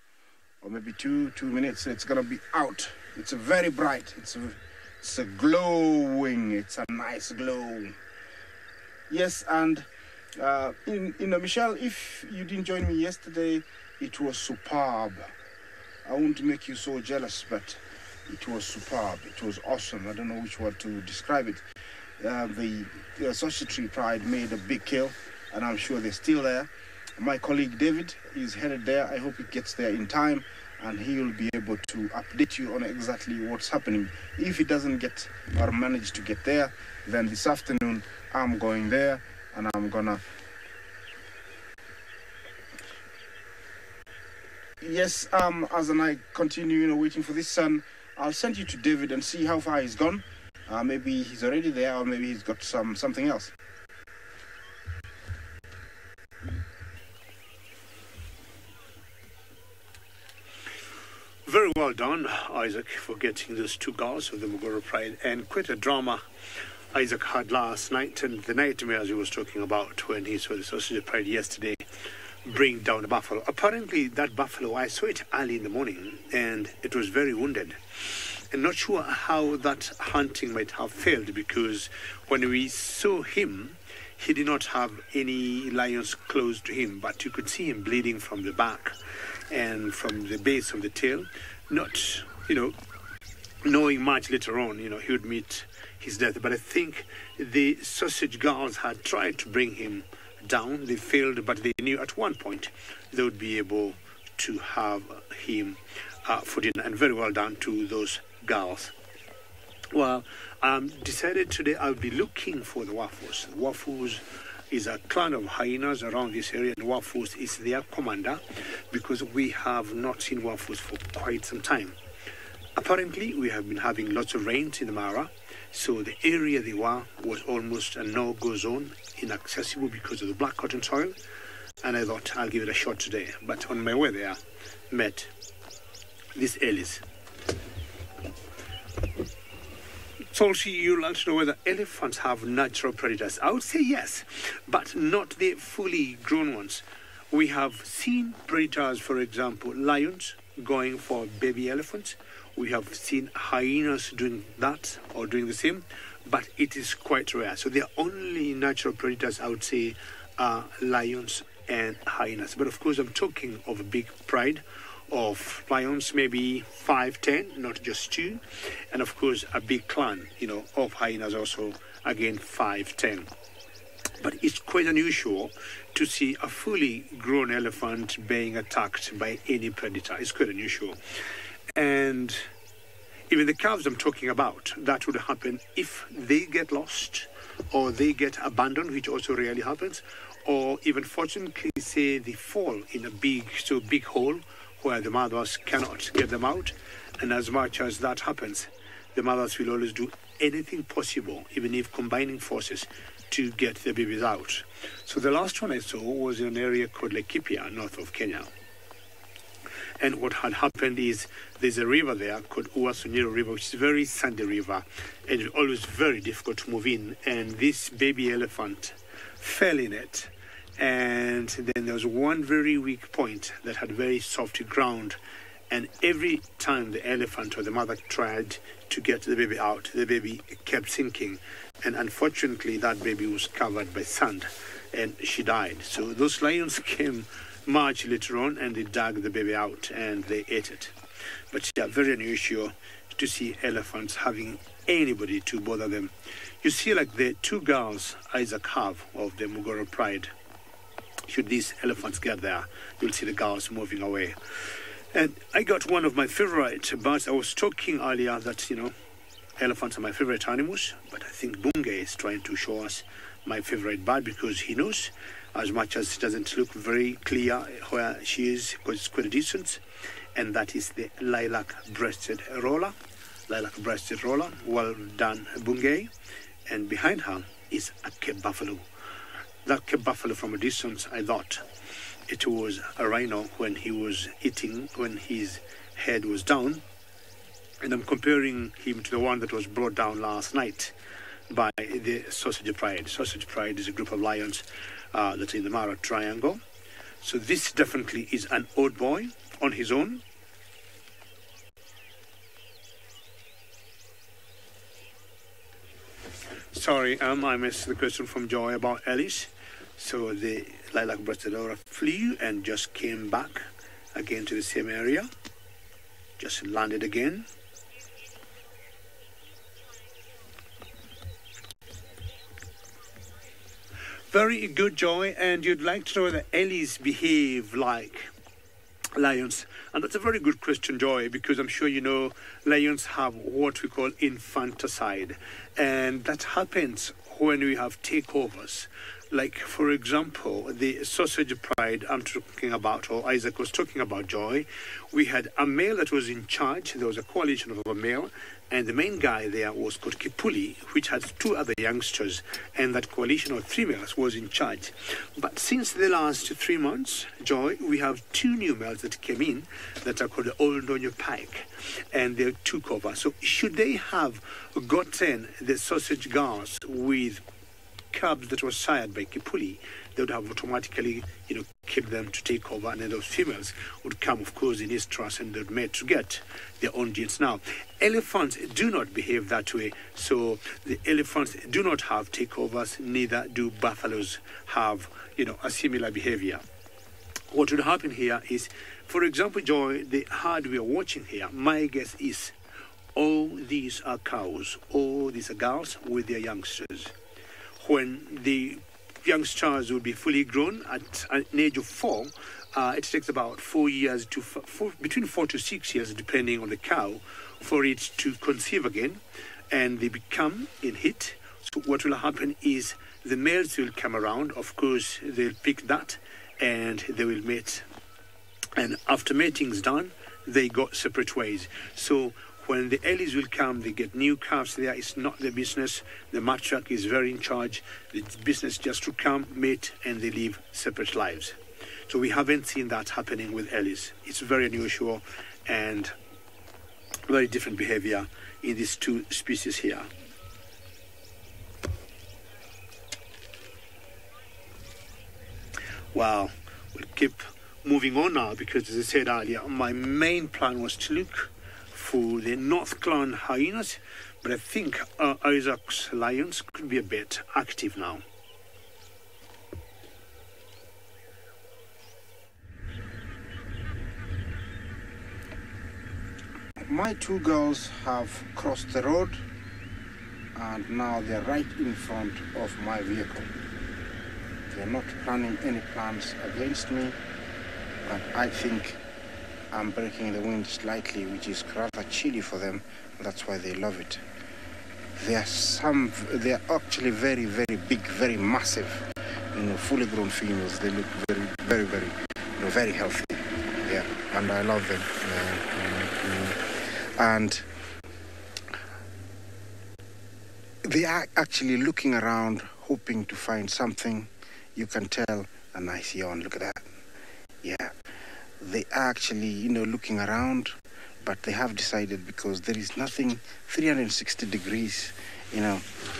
or maybe two minutes, it's gonna be out. It's very bright, it's a glowing, it's a nice glow. Yes, and Michelle, if you didn't join me yesterday, it was superb. I won't make you so jealous, but it was superb. It was awesome. I don't know which word to describe it. The Sausage Tree Pride made a big kill, and I'm sure they're still there. My colleague David is headed there. I hope he gets there in time, and he will be able to update you on exactly what's happening. If he doesn't get or manage to get there, then this afternoon I'm going there, and I'm gonna... Yes, as I continue, waiting for this sun, I'll send you to David and see how far he's gone. Maybe he's already there, or maybe he's got something else. Very well done, Isaac, for getting those two girls of the Mugoro Pride, and quite a drama Isaac had last night, and the nightmares he was talking about when he saw the Sausage Pride yesterday bring down the buffalo. Apparently that buffalo, I saw it early in the morning, and it was very wounded. I'm not sure how that hunting might have failed, because when we saw him, he did not have any lions close to him, but you could see him bleeding from the back and from the base of the tail. Not, knowing much later on, he would meet his death. But I think the sausage girls had tried to bring him down. They failed, but they knew at one point they would be able to have him for dinner. And very well done to those girls. Well, decided today I'll be looking for the Wafus. The Wafus is a clan of hyenas around this area, and Wafus is their commander, because we have not seen Wafus for quite some time. Apparently, we have been having lots of rains in the Mara, so the area they were was almost a no-go zone, inaccessible because of the black cotton soil, and I thought I'll give it a shot today. But on my way there, met these Ellis. Solsi, you'd like to know whether elephants have natural predators. I would say yes, but not the fully grown ones. We have seen predators, for example, lions going for baby elephants. We have seen hyenas doing that or doing the same, but it is quite rare. So the only natural predators, I would say, are lions and hyenas. But of course, I'm talking of a big pride of lions, maybe 5, 10, not just 2. And of course, a big clan, of hyenas also, again, 5, 10. But it's quite unusual to see a fully grown elephant being attacked by any predator. It's quite unusual. And even the calves I'm talking about, that would happen if they get lost or they get abandoned, which also rarely happens, or even fortunately, say they fall in a big hole where the mothers cannot get them out. And as much as that happens, the mothers will always do anything possible, even if combining forces, to get the babies out. So the last one I saw was in an area called Laikipia, north of Kenya. And what had happened is there's a river there called Uwasonyiro River, which is a very sandy river, and it's always very difficult to move in. And this baby elephant fell in it. And then there was one very weak point that had very soft ground. And every time the elephant or the mother tried to get the baby out, the baby kept sinking. And unfortunately, that baby was covered by sand and she died. So those lions came much later on and they dug the baby out and they ate it. But yeah, very unusual to see elephants having anybody to bother them. You see, like the two girls Isaac have of the Mugoro Pride. Should these elephants get there, you'll see the girls moving away. And I got one of my favorite birds. I was talking earlier that, you know, elephants are my favorite animals, but I think Bunge is trying to show us my favorite bird because he knows, as much as it doesn't look very clear where she is, because it's quite a distance, and that is the lilac-breasted roller. Lilac-breasted roller, well done, Bunge. And behind her is a Cape buffalo. That Cape buffalo from a distance, I thought it was a rhino when he was eating, when his head was down. And I'm comparing him to the one that was brought down last night by the Sausage Pride. Sausage Pride is a group of lions that's in the Mara Triangle. So this definitely is an old boy on his own. Sorry, I missed the question from Joy about Alice. So the lilac-breasted roller flew and just came back again to the same area. Just landed again. Very good, Joy. And you'd like to know that Ellies behave like lions. And that's a very good question, Joy, because I'm sure you know lions have what we call infanticide. And that happens when we have takeovers. Like, for example, the Sausage Pride I'm talking about, or Isaac was talking about, Joy, we had a male that was in charge. There was a coalition of a male, and the main guy there was called Kipuli, which had two other youngsters, and that coalition of three males was in charge. But since the last 3 months, Joy, we have two new males that came in that are called the Old Donyo Pike, and they took over. So should they have gotten the sausage girls with cubs that were sired by Kipuli, they would have automatically, kept them to take over, and then those females would come, of course, in his trust, and they'd mate to get their own genes. Now, elephants do not behave that way, so the elephants do not have takeovers, neither do buffaloes have, a similar behavior. What would happen here is, for example, Joy, the herd we are watching here, my guess is all these are cows, all these are girls with their youngsters. When the youngsters will be fully grown at an age of 4, it takes about 4 years between 4 to 6 years, depending on the cow, for it to conceive again, and they become in heat. So what will happen is the males will come around. Of course, they'll pick that, and they will mate. And after mating is done, they go separate ways. So when the Ellies will come, they get new calves there. It's not their business. The matriarch is very in charge. The business just to come, mate, and they live separate lives. So we haven't seen that happening with Ellies. It's very unusual and very different behavior in these two species here. Wow, we'll keep moving on now because, as I said earlier, my main plan was to look for the Northland hyenas, but I think Isaac's lions could be a bit active now. My two girls have crossed the road and now they're right in front of my vehicle. They're not planning any plans against me, but I think I'm breaking the wind slightly, which is rather chilly for them. That's why they love it. They're actually very, very big, very massive, fully grown females. They look very, very, very, very healthy. Yeah, and I love them. They are actually looking around, hoping to find something. You can tell a nice yawn. Look at that. Yeah, they are actually, looking around, but they have decided, because there is nothing 360 degrees,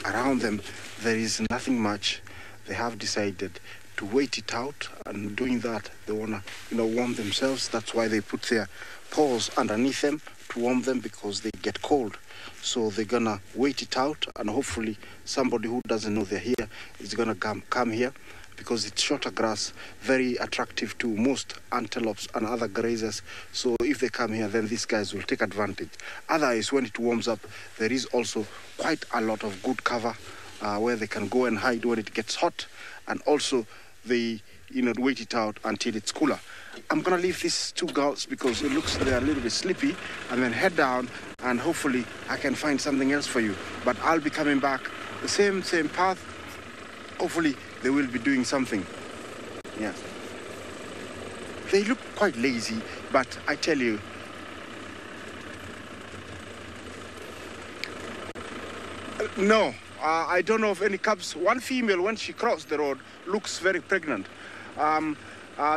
around them. There is nothing much. They have decided to wait it out, and doing that, they want to, warm themselves. That's why they put their paws underneath them to warm them, because they get cold. So they're gonna wait it out, and hopefully somebody who doesn't know they're here is gonna come here, because it's shorter grass, very attractive to most antelopes and other grazers. So if they come here, then these guys will take advantage. Otherwise, when it warms up, there is also quite a lot of good cover where they can go and hide when it gets hot, and also they wait it out until it's cooler. I'm gonna leave these two girls because it looks they're a little bit sleepy, and then head down, and hopefully I can find something else for you. But I'll be coming back the same path. Hopefully they will be doing something. Yeah. They look quite lazy, but I tell you, no, I don't know of any cubs. One female, when she crossed the road, looks very pregnant.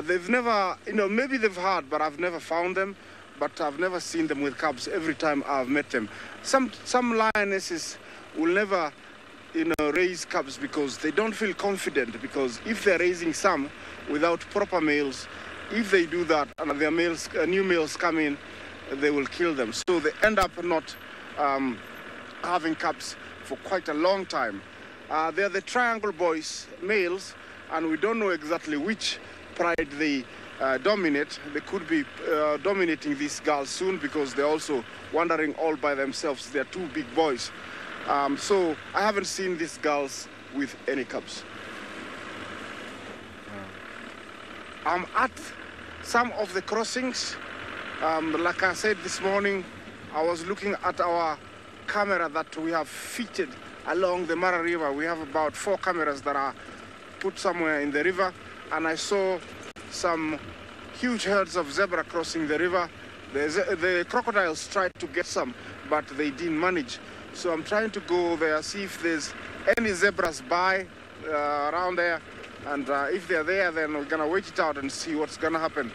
They've never, maybe they've had, but I've never found them. But I've never seen them with cubs every time I've met them. Some lionesses will never, raise cubs because they don't feel confident, because if they're raising some without proper males, if they do that and their males, new males come in, they will kill them. So they end up not having cubs for quite a long time. They're the triangle boys, males, and we don't know exactly which pride they dominate. They could be dominating these girls soon, because they're also wandering all by themselves. They're two big boys. So I haven't seen these girls with any cubs. I'm at some of the crossings. Like I said this morning, I was looking at our camera that we have fitted along the Mara River. We have about 4 cameras that are put somewhere in the river, and I saw some huge herds of zebra crossing the river. The crocodiles tried to get some, but they didn't manage. So I'm trying to go there, see if there's any zebras by around there, and if they're there, then we're gonna wait it out and see what's gonna happen.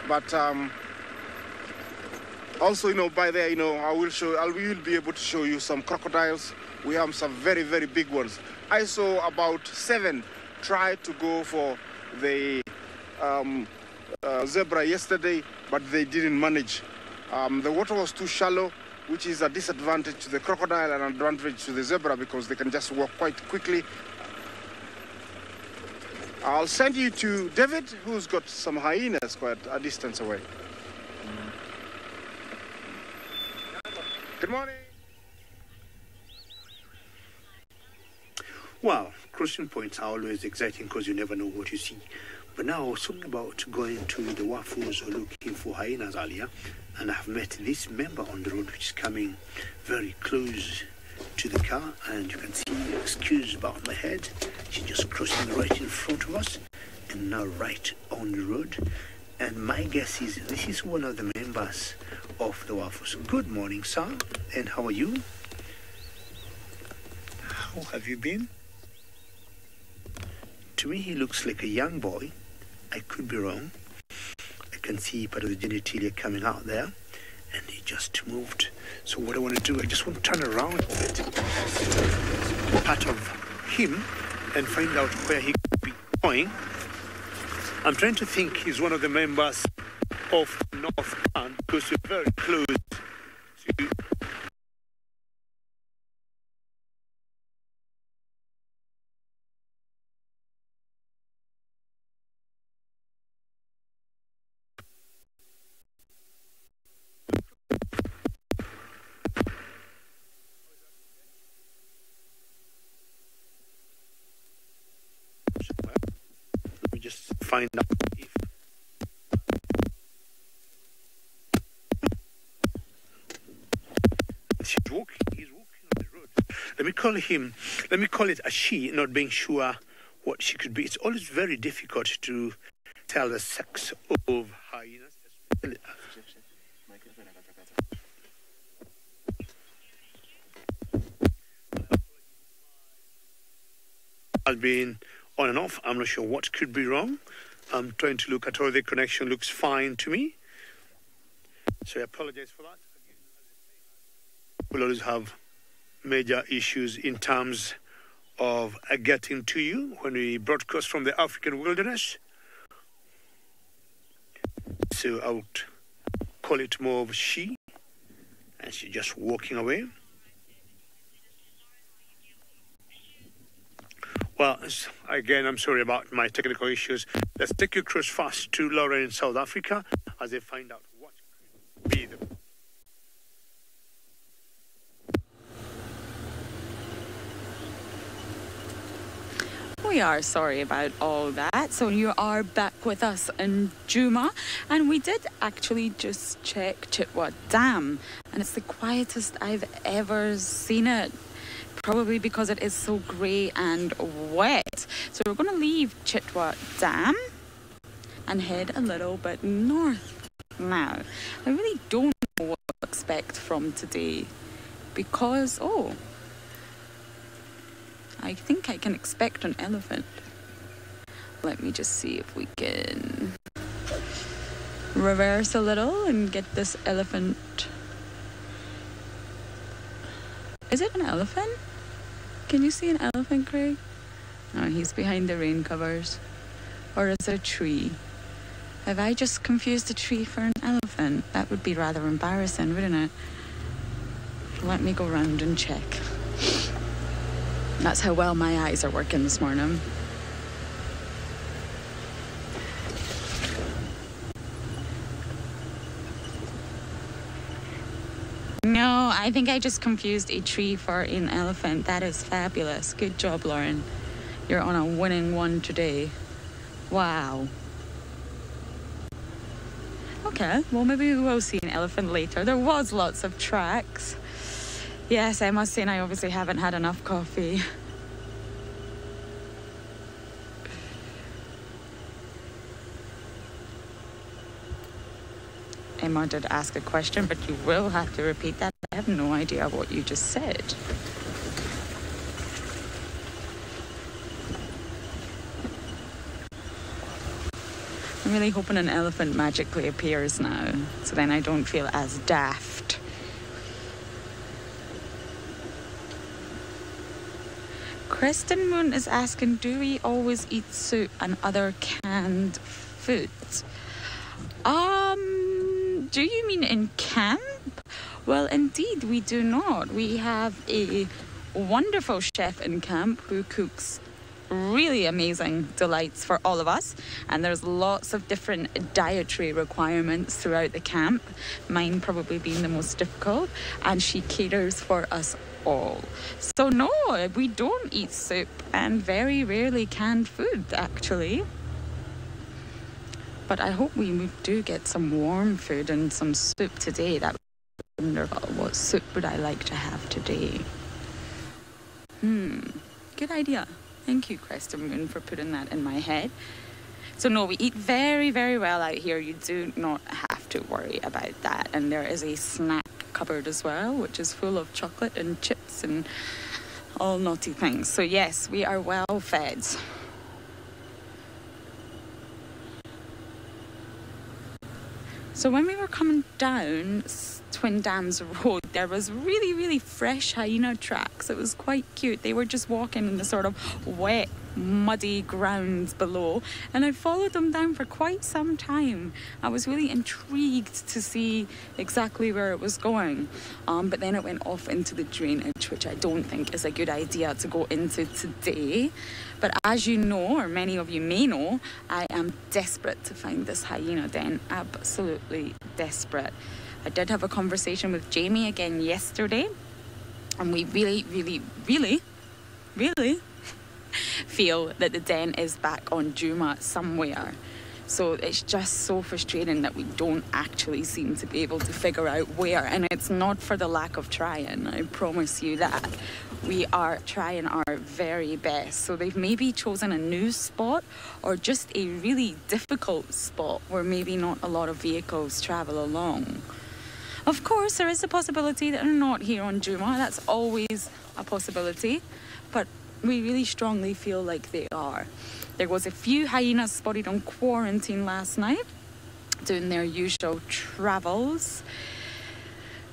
But also, by there, I will be able to show you some crocodiles. We have some very, very big ones. I saw about 7 try to go for the zebra yesterday, but they didn't manage. The water was too shallow, which is a disadvantage to the crocodile and an advantage to the zebra, because they can just walk quite quickly. I'll send you to David, who's got some hyenas quite a distance away. Good morning. Well, crossing points are always exciting because you never know what you see. But now I was talking about going to the waffles or looking for hyenas earlier, and I've met this member on the road which is coming very close to the car, and you can see, excuse about my head, she's just crossing right in front of us and now right on the road. And my guess is this is one of the members of the waffles. Good morning, sir, and how are you? How have you been? To me, he looks like a young boy. I could be wrong. I can see part of the genitalia coming out there, and he just moved. So what I want to do, I just want to turn around a bit, part of him, and find out where he could be going. I'm trying to think he's one of the members of North Clan, because we're very close to just find out if he's walking on the road. Let me call it a she, not being sure what she could be. It's always very difficult to tell the sex of hyenas. has been on and off. I'm not sure what could be wrong. I'm trying to look at all the connection. Looks fine to me. So I apologize for that. We'll always have major issues in terms of getting to you when we broadcast from the African wilderness. So I would call it more of she, and she's just walking away. Well, again, I'm sorry about my technical issues. Let's take you across fast to Laura in South Africa as they find out what could be the... We are sorry about all that. So you are back with us in Juma, and we did actually just check Chitwa Dam, and it's the quietest I've ever seen it, probably because it is so grey and wet. So we're going to leave Chitwa Dam and head a little bit north now. I really don't know what to expect from today because, I think I can expect an elephant. Let me just see if we can reverse a little and get this elephant. Is it an elephant? Can you see an elephant, Craig? Oh, he's behind the rain covers. Or is it a tree? Have I just confused a tree for an elephant? That would be rather embarrassing, wouldn't it? Let me go round and check. That's how well my eyes are working this morning. No, I think I just confused a tree for an elephant. That is fabulous. Good job, Lauren. You're on a winning one today. Wow. Okay, well, maybe we will see an elephant later. There was lots of tracks. Yes, I must say I obviously haven't had enough coffee. Emma did ask a question, but you will have to repeat that. I have no idea what you just said. I'm really hoping an elephant magically appears now, so then I don't feel as daft. Kristen Moon is asking, do we always eat soup and other canned foods? Do you mean in camp? Well, indeed, we do not. We have a wonderful chef in camp who cooks really amazing delights for all of us, and there's lots of different dietary requirements throughout the camp, mine probably being the most difficult, and she caters for us all. So no, we don't eat soup and very rarely canned food, actually. But I hope we do get some warm food and some soup today. That would be wonderful. What soup would I like to have today? Good idea. Thank you, Kristen Moon, for putting that in my head. So no, we eat very, very well out here. You do not have to worry about that. And there is a snack cupboard as well, which is full of chocolate and chips and all naughty things. So yes, we are well fed. So when we were coming down Twin Dams Road, there was really, really fresh hyena tracks. It was quite cute. They were just walking in the sort of wet, muddy grounds below, and I followed them down for quite some time. I was really intrigued to see exactly where it was going, but then it went off into the drainage, which I don't think is a good idea to go into today. But as you know, or many of you may know, I am desperate to find this hyena den. Absolutely desperate. I did have a conversation with Jamie again yesterday, and we really, really, really, really feel that the den is back on Juma somewhere. So it's just so frustrating that we don't actually seem to be able to figure out where, and it's not for the lack of trying, I promise you that. We are trying our very best. So they've maybe chosen a new spot or just a really difficult spot where maybe not a lot of vehicles travel along. Of course, there is a possibility that they're not here on Juma. That's always a possibility. But we really strongly feel like they are. There was a few hyenas spotted on quarantine last night, doing their usual travels.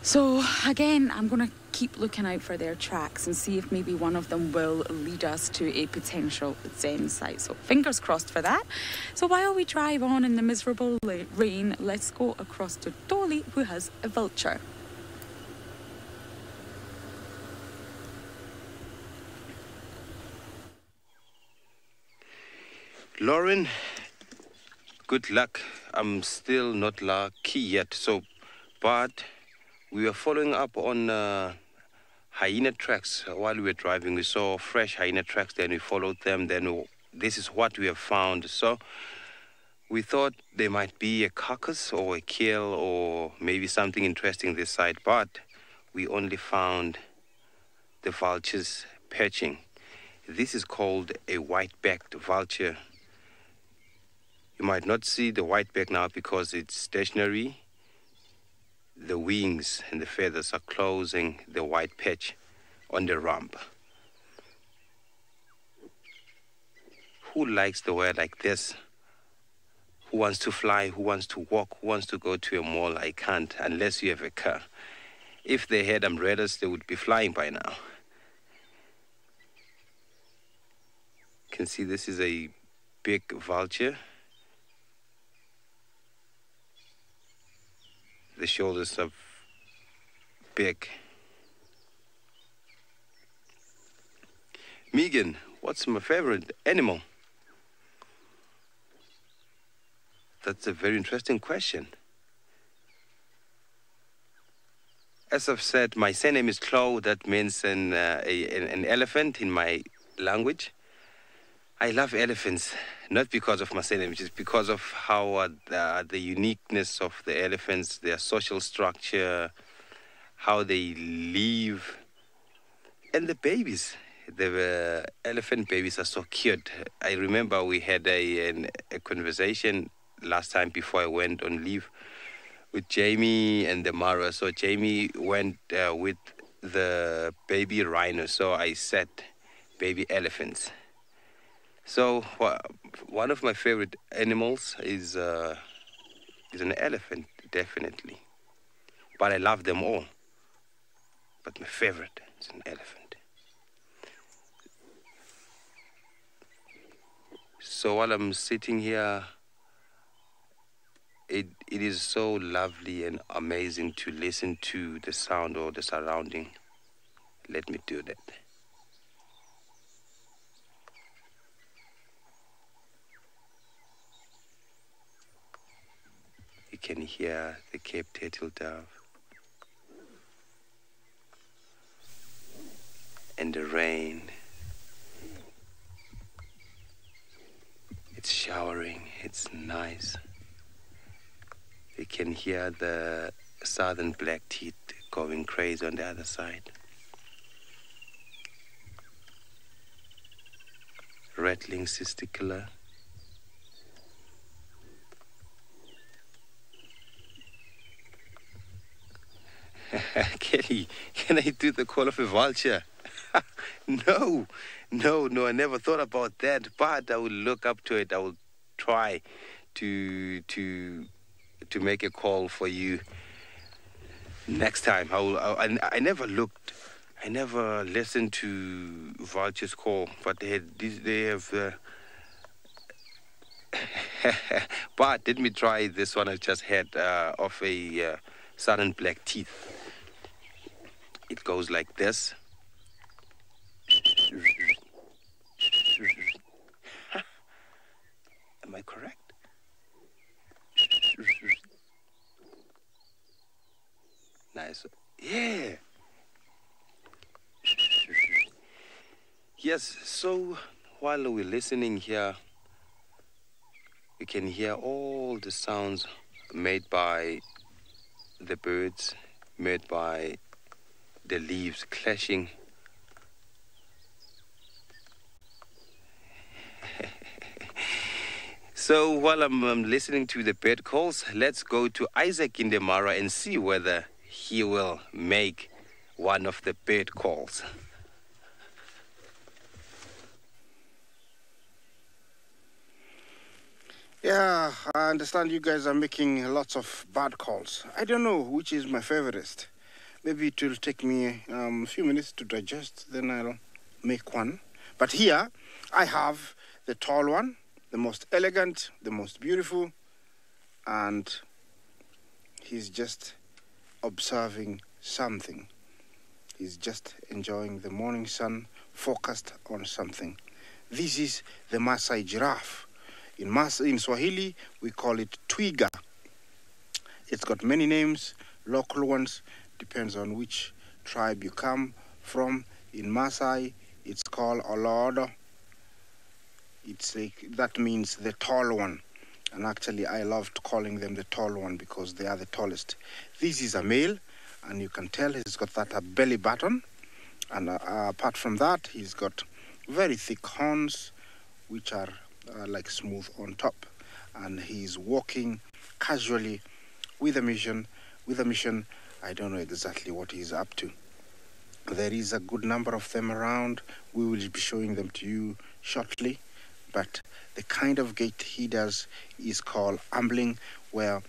So again, I'm going to keep looking out for their tracks and see if maybe one of them will lead us to a potential zen site. So fingers crossed for that. So while we drive on in the miserable rain, let's go across to Dolly, who has a vulture. Lauren, good luck. I'm still not lucky yet. But we were following up on hyena tracks while we were driving. We saw fresh hyena tracks, then we followed them. Then this is what we have found. So we thought there might be a carcass or a kill or maybe something interesting this side, but we only found the vultures perching. This is called a white-backed vulture. You might not see the white-back now because it's stationary. The wings and the feathers are closing the white patch on the rump. Who likes the weather like this? Who wants to fly? Who wants to walk? Who wants to go to a mall? I can't unless you have a car. If they had umbrellas, they would be flying by now. You can see this is a big vulture. The shoulders are big. Megan, what's my favorite animal? That's a very interesting question. As I've said, my surname is Chloe. That means an elephant in my language. I love elephants, not because of my surname, just because of how the uniqueness of the elephants, their social structure, how they live, and the babies. The elephant babies are so cute. I remember we had a conversation last time before I went on leave with Jamie and the Mara. So Jamie went with the baby rhino, so I said baby elephants. So one of my favorite animals is an elephant, definitely. But I love them all. But my favorite is an elephant. So while I'm sitting here, it is so lovely and amazing to listen to the sound or the surrounding. Let me do that. You can hear the Cape turtle dove and the rain. It's showering, it's nice. You can hear the southern black teeth going crazy on the other side. Rattling cisticola. Kelly, can I do the call of a vulture? No, I never thought about that, but I will look up to it. I will try to make a call for you next time. I never listened to vultures call, but they have but let me try this one I just had of a southern black teeth. It goes like this. Am I correct? Nice. Yeah. Yes, so while we're listening here, you can hear all the sounds made by the birds, made by the leaves clashing. So while I'm listening to the bird calls, let's go to Isaac in the Mara and see whether he will make one of the bird calls. Yeah, I understand you guys are making lots of bad calls. I don't know which is my favorite. Maybe it will take me a few minutes to digest, then I'll make one. But here, I have the tall one, the most elegant, the most beautiful, and he's just observing something. He's just enjoying the morning sun, focused on something. This is the Maasai giraffe. In Swahili, we call it twiga. It's got many names, local ones, depends on which tribe you come from. In Maasai, it's called Olodo. That means the tall one. And actually, I loved calling them the tall one because they are the tallest. This is a male, and you can tell he's got that belly button. And apart from that, he's got very thick horns, which are like smooth on top. And he's walking casually with a mission. I don't know exactly what he's up to. There is a good number of them around. We will be showing them to you shortly. But the kind of gait he does is called ambling, where,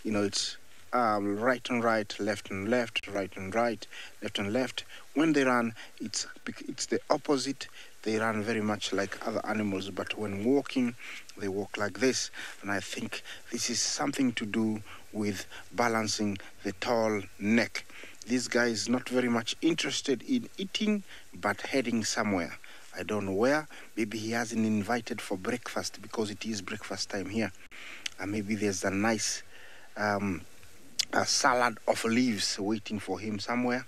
it's right and right, left and left, right and right, left and left. When they run, it's the opposite. They run very much like other animals, but when walking, they walk like this. And I think this is something to do with balancing the tall neck. This guy is not very much interested in eating, but heading somewhere. I don't know where. Maybe he hasn't invited for breakfast because it is breakfast time here. And maybe there's a nice a salad of leaves waiting for him somewhere.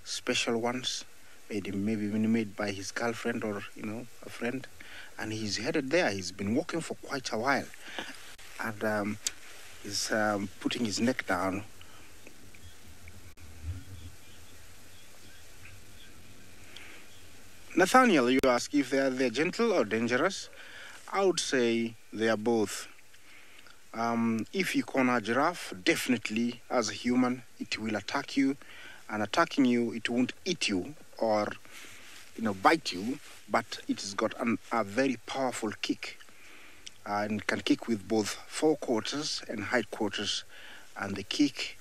Special ones. Maybe made by his girlfriend or, a friend. And he's headed there. He's been walking for quite a while. And he's putting his neck down. Nathaniel, you ask if they're gentle or dangerous. I would say they are both. If you corner a giraffe, definitely as a human, it will attack you. And attacking you, it won't eat you or, bite you, but it has got a very powerful kick. And can kick with both forequarters and hindquarters. And the kick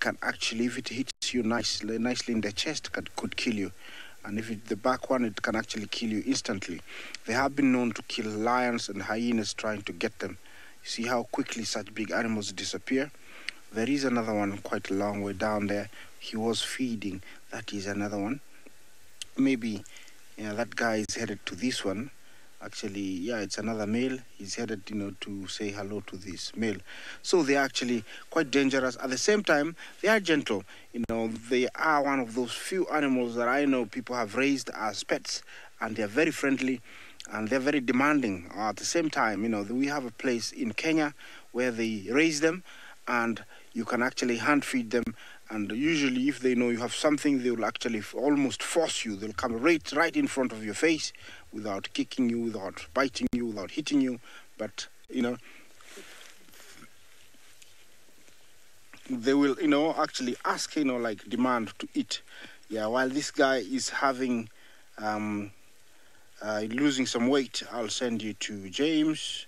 can actually, if it hits you nicely in the chest, could kill you. And if it's the back one, it can actually kill you instantly. They have been known to kill lions and hyenas trying to get them. You see how quickly such big animals disappear? There is another one quite a long way down there. He was feeding. That is another one. Maybe that guy is headed to this one. Actually, yeah, it's another male. He's headed, to say hello to this male. So they're actually quite dangerous. At the same time, they are gentle. They are one of those few animals that I know people have raised as pets, and they're very friendly, and they're very demanding. At the same time, we have a place in Kenya where they raise them, and you can actually hand feed them. And usually, if they know you have something, they will actually almost force you. They'll come right in front of your face without kicking you, without biting you, without hitting you. But, they will, actually ask, demand to eat. Yeah, while this guy is having, losing some weight, I'll send you to James,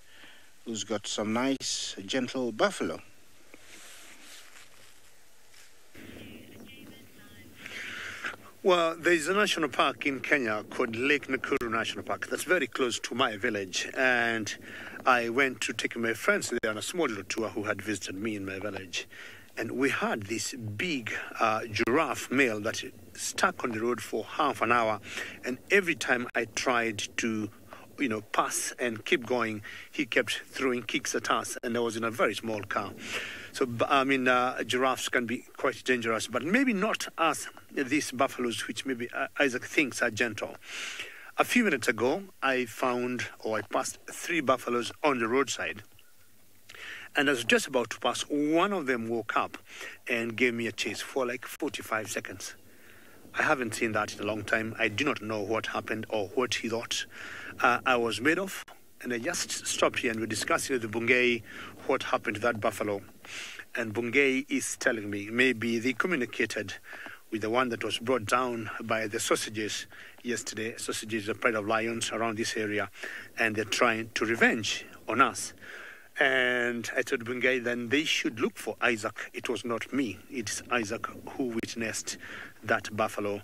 who's got some nice, gentle buffalo. Well, there's a national park in Kenya called Lake Nakuru National Park. That's very close to my village. And I went to take my friends there on a small little tour who had visited me in my village. And we had this big giraffe male that stuck on the road for half an hour. And every time I tried to, pass and keep going, he kept throwing kicks at us. And I was in a very small car. So, giraffes can be quite dangerous, but maybe not as these buffaloes, which maybe Isaac thinks are gentle. A few minutes ago, I passed 3 buffaloes on the roadside. And I was just about to pass, one of them woke up and gave me a chase for like 45 seconds. I haven't seen that in a long time. I do not know what happened or what he thought I was made of. And I just stopped here and we're discussing with the Bungei what happened to that buffalo. And Bungei is telling me maybe they communicated with the one that was brought down by the sausages yesterday. Sausages are pride of lions around this area, and they're trying to revenge on us. And I told Bungay then they should look for Isaac. It was not me. It's Isaac who witnessed that buffalo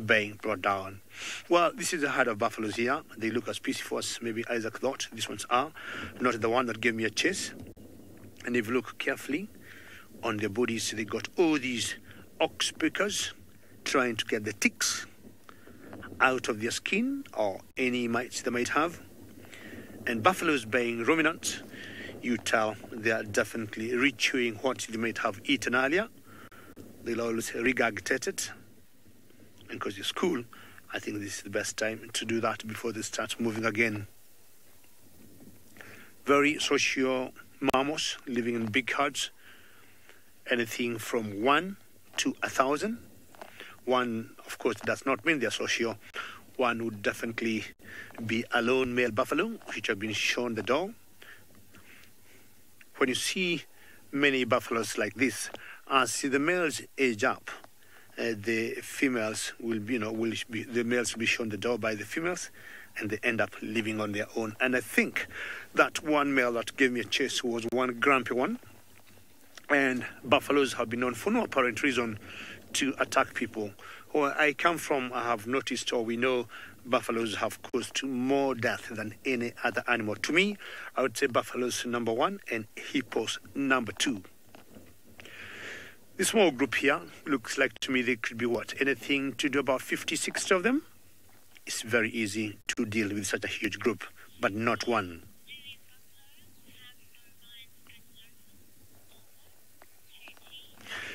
being brought down. Well, this is the herd of buffaloes here. They look as peaceful as maybe Isaac thought. These ones are not the one that gave me a chase. And if you look carefully on their bodies, they got all these ox pickers trying to get the ticks out of their skin or any mites they might have. And buffaloes being ruminants, you tell they are definitely rechewing what they might have eaten earlier. They'll always regurgitate it. And because it's cool, I think this is the best time to do that before they start moving again. Very social mammals living in big herds. Anything from 1 to 1,000. One, of course, does not mean they're social. One would definitely be a lone male buffalo, which have been shown the door. When you see many buffaloes like this, as the males age up, the females will be, the males will be shown the door by the females, and they end up living on their own. And I think that one male that gave me a chase was one grumpy one. And buffaloes have been known for no apparent reason to attack people. Where I come from, I have noticed, or we know, buffaloes have caused more death than any other animal. To me, I would say buffaloes number 1 and hippos number 2. This small group here looks like to me they could be what? Anything to do about 50, 60 of them? It's very easy to deal with such a huge group, but not one.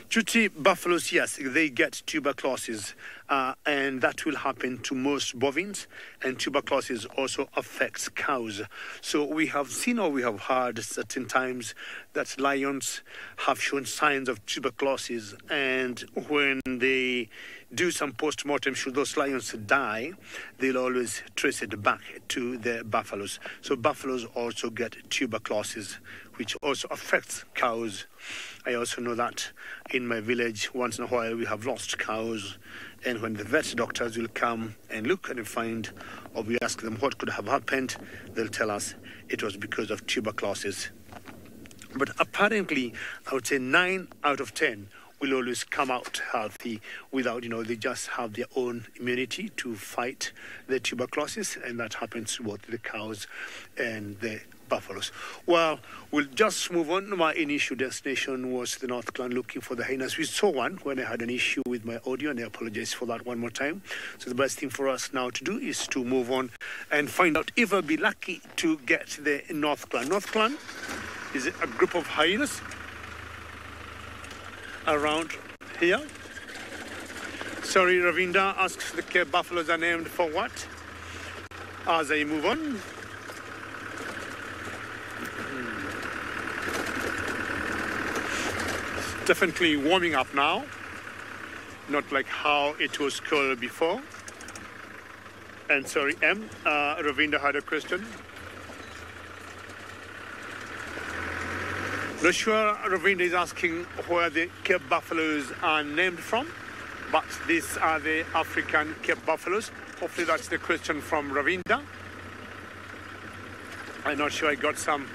Chuti buffaloes, yes, they get tuberculosis, and that will happen to most bovines, and tuberculosis also affects cows. So we have seen or we have heard certain times that lions have shown signs of tuberculosis, and when they do some post-mortem, should those lions die, they'll always trace it back to the buffaloes. So buffaloes also get tuberculosis, which also affects cows. I also know that in my village, once in a while, we have lost cows. And when the vet doctors will come and look and find, or we ask them what could have happened, they'll tell us it was because of tuberculosis. But apparently, I would say 9 out of 10 will always come out healthy without, they just have their own immunity to fight the tuberculosis. And that happens to both the cows and the buffaloes. Well, we'll just move on. My initial destination was the North Clan looking for the hyenas. We saw one when I had an issue with my audio, and I apologize for that one more time. So the best thing for us now to do is to move on and find out if I'll be lucky to get the North Clan. North Clan is a group of hyenas around here. Sorry, Ravinda asks the Cape buffaloes are named for what? As I move on. Definitely warming up now, not like how it was cold before. And sorry, Ravinda had a question. Not sure Ravinda is asking where the Cape buffaloes are named from, but these are the African Cape buffaloes. Hopefully that's the question from Ravinda. I'm not sure I got some.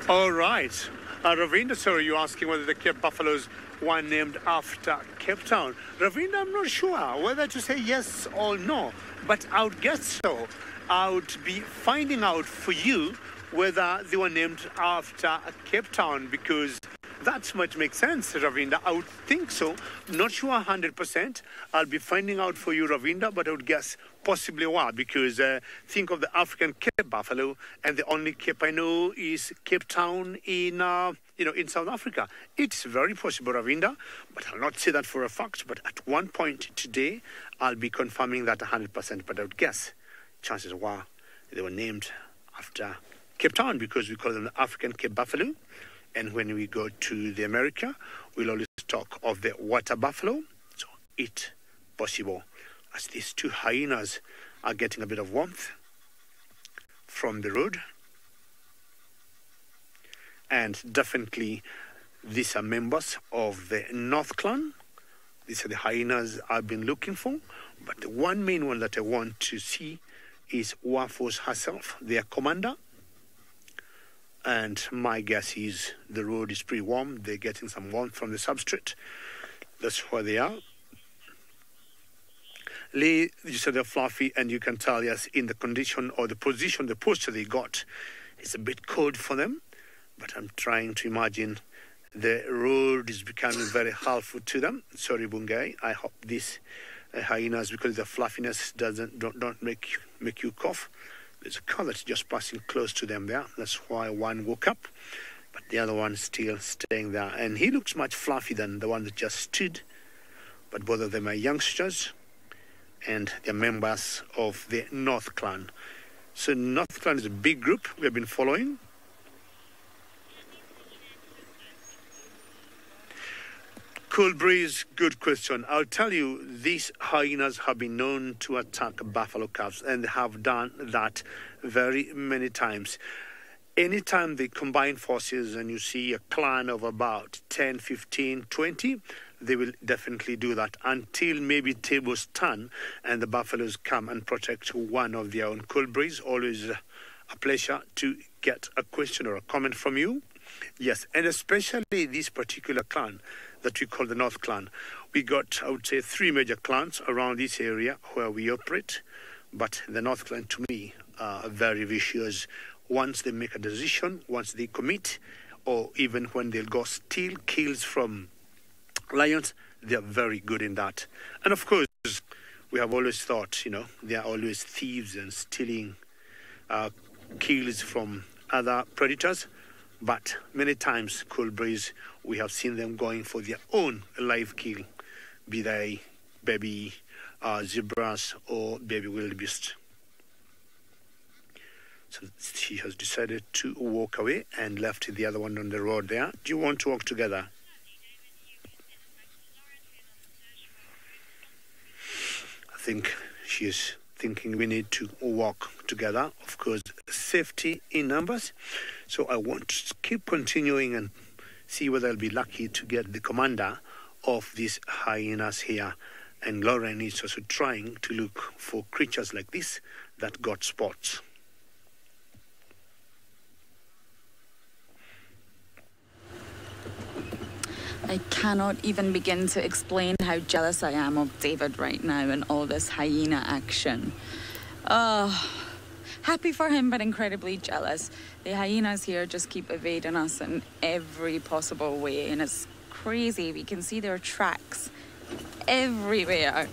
All right. Ravinda, sorry, you're asking whether the Cape buffaloes were named after Cape Town. Ravinda, I'm not sure whether to say yes or no, but I would guess so. I would be finding out for you whether they were named after Cape Town, because that might make sense, Ravinda. I would think so. Not sure 100%. I'll be finding out for you, Ravinda, but I would guess possibly why, because think of the African Cape buffalo, and the only Cape I know is Cape Town in South Africa. It's very possible, Ravinda, but I'll not say that for a fact. But at one point today, I'll be confirming that 100%. But I would guess chances were they were named after Cape Town, because we call them the African Cape buffalo. And when we go to the America, we'll always talk of the water buffalo. So it's possible, as these two hyenas are getting a bit of warmth from the road. And definitely these are members of the North Clan. These are the hyenas I've been looking for. But the one main one that I want to see is Waforce herself, their commander. And my guess is the road is pretty warm. They're getting some warmth from the substrate. That's where they are. Lee, you said they're fluffy, and you can tell, yes, in the condition or the position, the posture they got, it's a bit cold for them. But I'm trying to imagine the road is becoming very helpful to them. Sorry, Bungay. I hope these hyenas, because the fluffiness don't make you cough. There's a car that's just passing close to them there. That's why one woke up, but the other one still staying there. And he looks much fluffy than the one that just stood. But both of them are youngsters, and they're members of the North Clan. So North Clan is a big group we have been following. Cool breeze, good question. I'll tell you, these hyenas have been known to attack buffalo calves, and they have done that very many times. Anytime they combine forces and you see a clan of about 10, 15, 20, they will definitely do that until maybe tables turn and the buffaloes come and protect one of their own. Cool breeze, always a pleasure to get a question or a comment from you. Yes, and especially this particular clan that we call the North Clan. We got, I would say, 3 major clans around this area where we operate, but the North Clan, to me, are very vicious. Once they make a decision, once they commit, or even when they'll go steal kills from lions, they're very good in that. And of course, we have always thought, they are always thieves and stealing kills from other predators. But many times, Cool Breeze, we have seen them going for their own live kill, be they baby zebras or baby wildebeest. So she has decided to walk away and left the other one on the road there. Do you want to walk together? I think she is thinking we need to walk together. Of course, safety in numbers. So I want to keep continuing and see whether I'll be lucky to get the commander of these hyenas here. And Lauren is also trying to look for creatures like this that got spots. I cannot even begin to explain how jealous I am of David right now and all this hyena action. Happy for him, but incredibly jealous. The hyenas here just keep evading us in every possible way, and it's crazy. We can see their tracks everywhere.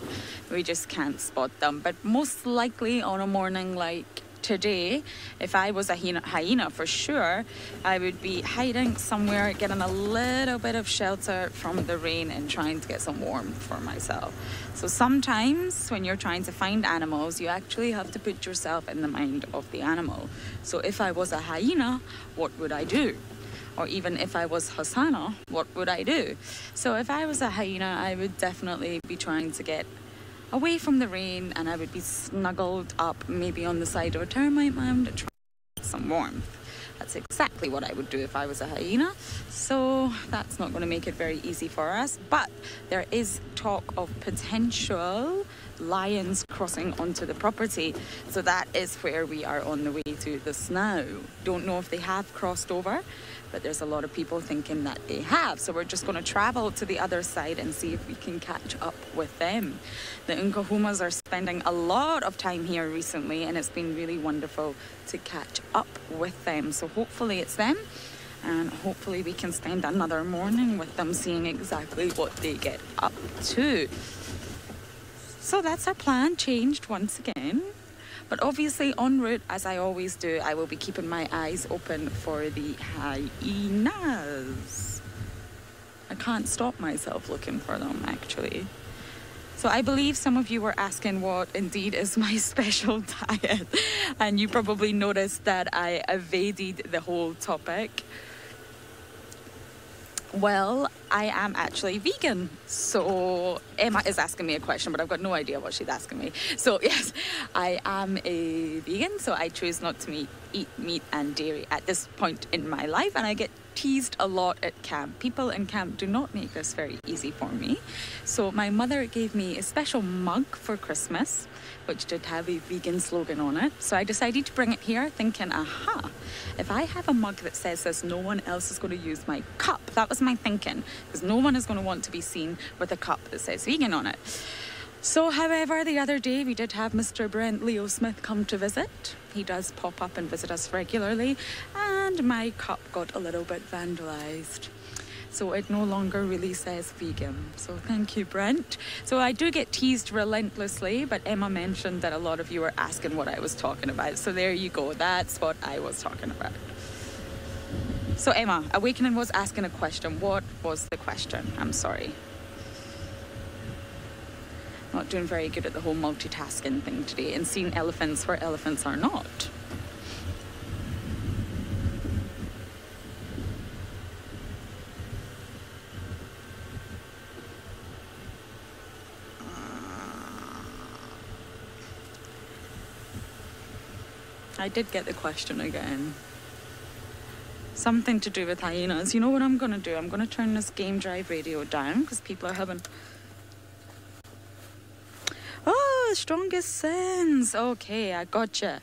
We just can't spot them. But most likely on a morning like today, if I was a hyena for sure, I would be hiding somewhere, getting a little bit of shelter from the rain and trying to get some warmth for myself. So sometimes when you're trying to find animals, you actually have to put yourself in the mind of the animal. So if I was a hyena, what would I do? Or even if I was Hosanna, what would I do? So if I was a hyena, I would definitely be trying to get away from the rain, and I would be snuggled up maybe on the side of a termite mound to try to get some warmth. That's exactly what I would do if I was a hyena. So that's not going to make it very easy for us. But there is talk of potential lions crossing onto the property. So that is where we are on the way to this now. Don't know if they have crossed over, but there's a lot of people thinking that they have. So we're just going to travel to the other side and see if we can catch up with them. The Nkahumas are spending a lot of time here recently, and it's been really wonderful to catch up with them. So hopefully it's them, and hopefully we can spend another morning with them, seeing exactly what they get up to. So that's our plan, changed once again. But obviously en route, as I always do, I will be keeping my eyes open for the hyenas. I can't stop myself looking for them, actually. So I believe some of you were asking what indeed is my special diet. And you probably noticed that I evaded the whole topic. Well, I am actually vegan. So Emma is asking me a question, but I've got no idea what she's asking me. So yes, I am a vegan. So I choose not to eat meat and dairy at this point in my life. And I get teased a lot at camp. People in camp do not make this very easy for me. So my mother gave me a special mug for Christmas, which did have a vegan slogan on it. So I decided to bring it here thinking, aha, if I have a mug that says this, no one else is going to use my cup. That was my thinking, because no one is going to want to be seen with a cup that says vegan on it. So, however, the other day we did have Mr. Brent Leo Smith come to visit. He does pop up and visit us regularly, and my cup got a little bit vandalised. So it no longer really says vegan. So thank you, Brent. So I do get teased relentlessly, but Emma mentioned that a lot of you were asking what I was talking about. So there you go. That's what I was talking about. So Emma, Awakening was asking a question. What was the question? I'm sorry. Not doing very good at the whole multitasking thing today and seeing elephants where elephants are not. I did get the question again. Something to do with hyenas. You know what I'm going to do? I'm going to turn this Game Drive radio down because people are having... Oh, strongest sense. Okay, I gotcha.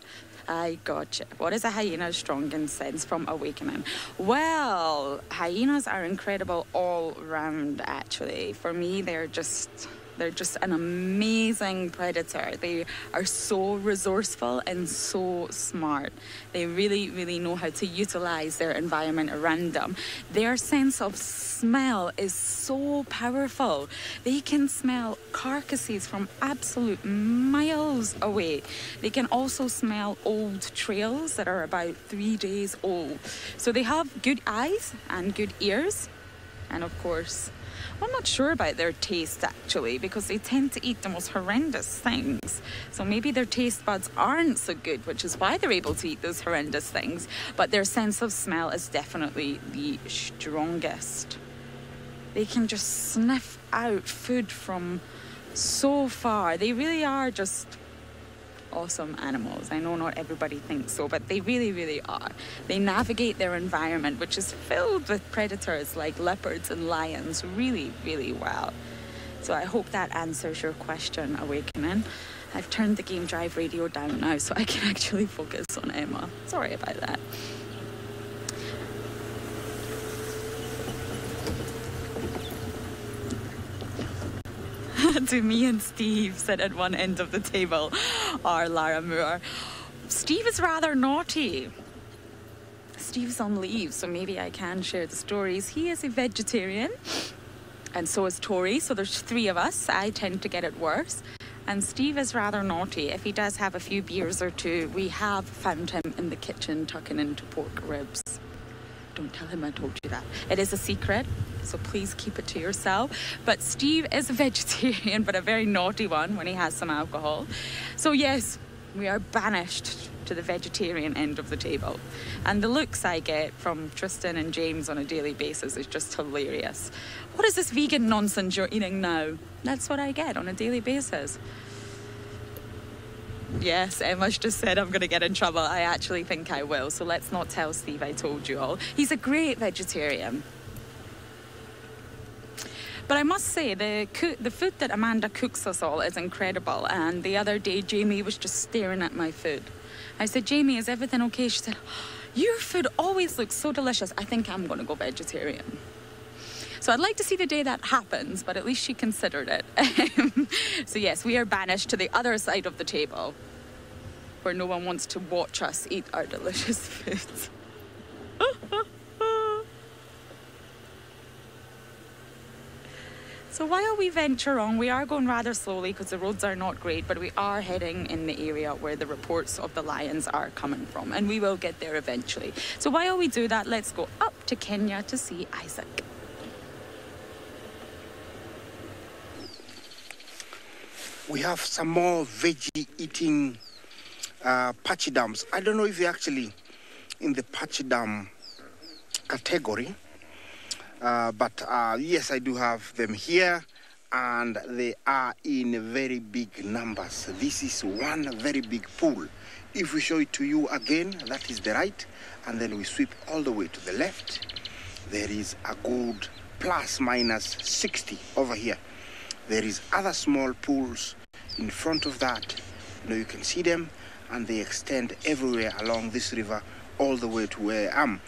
What is a hyena's strongest sense from Awakening? Well, hyenas are incredible all round, actually. For me, they're just an amazing predator. They are so resourceful and so smart. They really, really know how to utilize their environment around them. Their sense of smell is so powerful. They can smell carcasses from absolute miles away. They can also smell old trails that are about 3 days old. So they have good eyes and good ears. And of course, I'm not sure about their taste actually, because they tend to eat the most horrendous things. So maybe their taste buds aren't so good, which is why they're able to eat those horrendous things. But their sense of smell is definitely the strongest. They can just sniff out food from so far. They really are just awesome animals. I know not everybody thinks so, but they really, really are. They navigate their environment, which is filled with predators like leopards and lions, really, really well. So I hope that answers your question, Awakening. I've turned the Game Drive radio down now so I can actually focus on Emma. Sorry about that. To me and Steve sit at one end of the table are Lara Moore. Steve is rather naughty. Steve's on leave, so maybe I can share the stories. He is a vegetarian, and so is Tori, so there's 3 of us. I tend to get it worse. And Steve is rather naughty. If he does have a few beers or 2, we have found him in the kitchen tucking into pork ribs. Don't tell him I told you that. It is a secret, so please keep it to yourself. But Steve is a vegetarian, but a very naughty one when he has some alcohol. So yes, we are banished to the vegetarian end of the table. And the looks I get from Tristan and James on a daily basis is just hilarious. What is this vegan nonsense you're eating now? That's what I get on a daily basis. Yes, Emma's just said I'm going to get in trouble. I actually think I will, so let's not tell Steve I told you all. He's a great vegetarian. But I must say, the food that Amanda cooks us all is incredible. And the other day, Jamie was just staring at my food. I said, Jamie, is everything okay? She said, your food always looks so delicious. I think I'm going to go vegetarian. So I'd like to see the day that happens, but at least she considered it. So yes, we are banished to the other side of the table, where no one wants to watch us eat our delicious food. So while we venture on, we are going rather slowly because the roads are not great, but we are heading in the area where the reports of the lions are coming from, and we will get there eventually. So while we do that, let's go up to Kenya to see Isaac. We have some more veggie eating pachyderms. I don't know if they're actually in the pachyderm category, but yes, I do have them here, and they are in very big numbers. This is one very big pool. If we show it to you again, that is the right, and then we sweep all the way to the left. there is a good plus minus 60 over here. There is other small pools in front of that. You can see them, and they extend everywhere along this river all the way to where I am.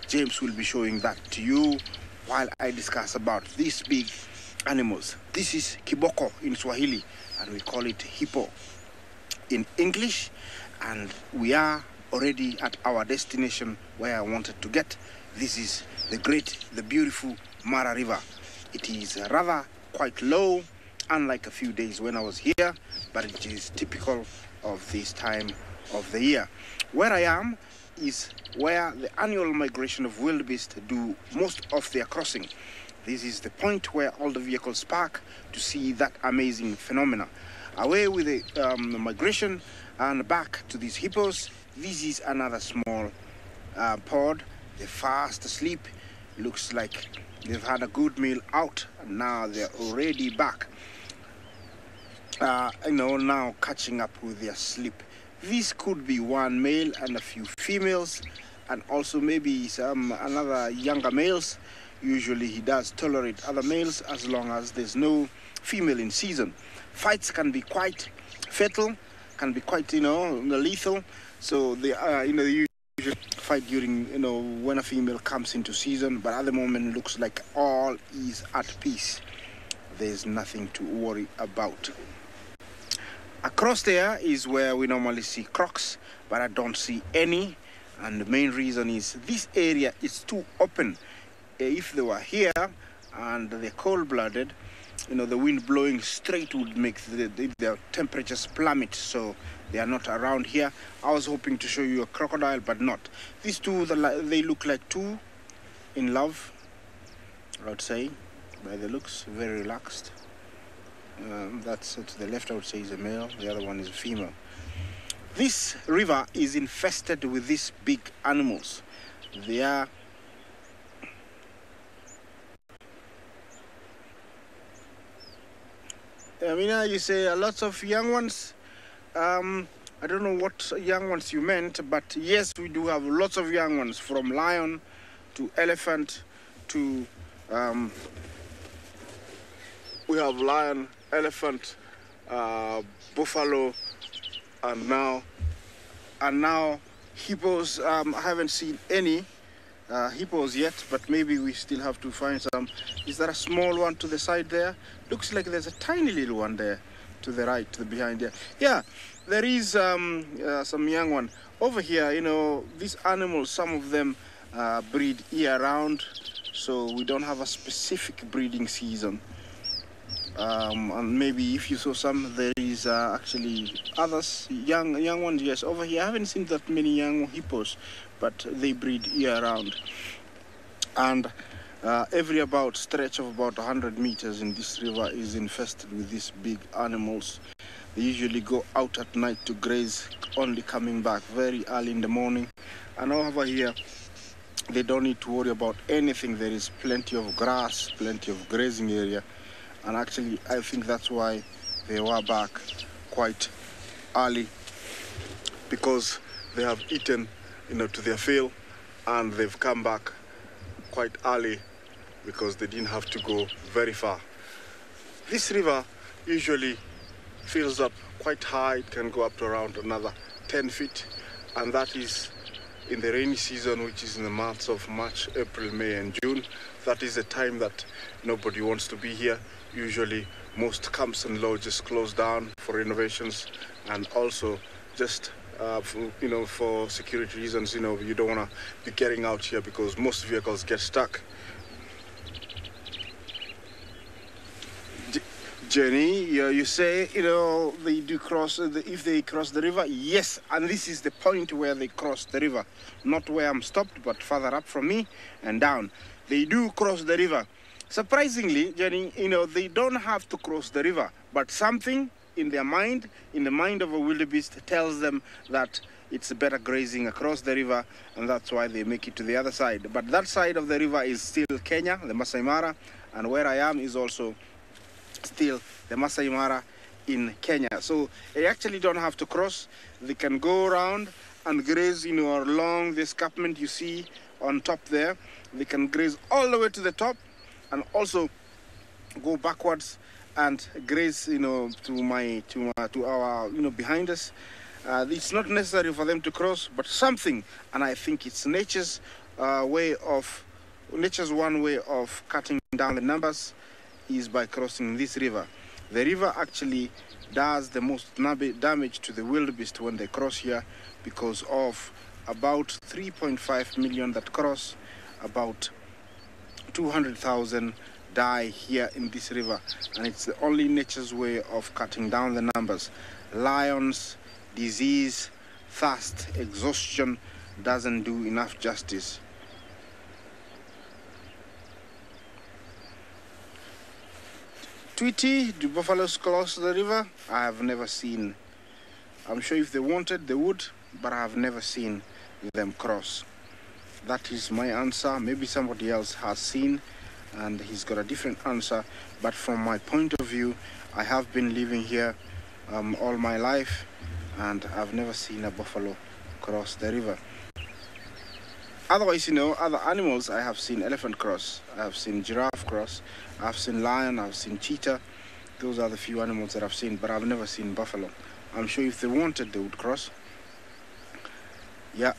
James will be showing that to you while I discuss about these big animals. This is kiboko in Swahili, and we call it hippo in English, and we are already at our destination where I wanted to get. This is the beautiful Mara River. It is rather quite low, unlike a few days when I was here, but it is typical of this time of the year. Where I am is where the annual migration of wildebeest do most of their crossing. This is the point where all the vehicles park to see that amazing phenomena. Away with the migration and back to these hippos. This is another small pod. They're fast asleep. Looks like they've had a good meal out, and now they're already back. Now catching up with their sleep. This could be one male and a few females, and also maybe some another younger males. Usually he does tolerate other males as long as there's no female in season. Fights can be quite fatal, can be quite lethal. So they they usually fight during when a female comes into season. But at the moment, it looks like all is at peace. There's nothing to worry about. Across there is where we normally see crocs, but I don't see any, and the main reason is this area is too open. If they were here and they're cold-blooded, the wind blowing straight would make the temperatures plummet, so they are not around here. I was hoping to show you a crocodile, but not. These two, they look like two in love, I would say, by the looks, very relaxed. That's to the left, I would say, is a male. The other one is a female. This river is infested with these big animals. They are you say lots of young ones. I don't know what young ones you meant, but yes, we do have lots of young ones, from lion to elephant to we have lion, elephant, buffalo, and now hippos. I haven't seen any hippos yet, but maybe we still have to find some. Is there a small one to the side there? Looks like there's a tiny little one there to the right, to the behind there. Yeah, there is some young one over here. These animals, some of them breed year-round, so we don't have a specific breeding season. And maybe if you saw some, there is actually others, young ones. Yes, over here I haven't seen that many young hippos, but they breed year-round. And every stretch of about 100 meters in this river is infested with these big animals. They usually go out at night to graze, only coming back very early in the morning. And over here, they don't need to worry about anything. There is plenty of grass, plenty of grazing area. And actually, I think that's why they were back quite early, because they have eaten, to their fill, and they've come back quite early because they didn't have to go very far. This river usually fills up quite high. It can go up to around another 10 feet, and that is in the rainy season, which is in the months of March, April, May, and June. That is the time that nobody wants to be here. Usually, most camps and lodges close down for renovations, and also just for security reasons. You don't want to be getting out here because most vehicles get stuck. Jenny, you say, they do cross, if they cross the river, yes, and this is the point where they cross the river, not where I'm stopped, but further up from me and down. They do cross the river. Surprisingly, Jenny, they don't have to cross the river, but something in their mind, in the mind of a wildebeest, tells them that it's better grazing across the river, and that's why they make it to the other side. But that side of the river is still Kenya, the Masai Mara, and where I am is also still the Masai Mara in Kenya. So they actually don't have to cross. They can go around and graze, along the escarpment you see on top there. They can graze all the way to the top and also go backwards and graze, to our, behind us. It's not necessary for them to cross, but something, and I think it's nature's one way of cutting down the numbers is by crossing this river. The river actually does the most damage to the wildebeest when they cross here, because of about 3.5 million that cross, about 200,000 die here in this river, and it's the only nature's way of cutting down the numbers. Lions, disease, thirst, exhaustion doesn't do enough justice. Tweety, do buffaloes cross the river? I have never seen. I'm sure if they wanted, they would, but I have never seen them cross. That is my answer. Maybe somebody else has seen and he's got a different answer, but from my point of view, I have been living here all my life, and I've never seen a buffalo cross the river. Otherwise, other animals, I have seen elephant cross, I have seen giraffe cross, I've seen lion, I've seen cheetah. Those are the few animals that I've seen, but I've never seen buffalo. I'm sure if they wanted, they would cross. Yeah,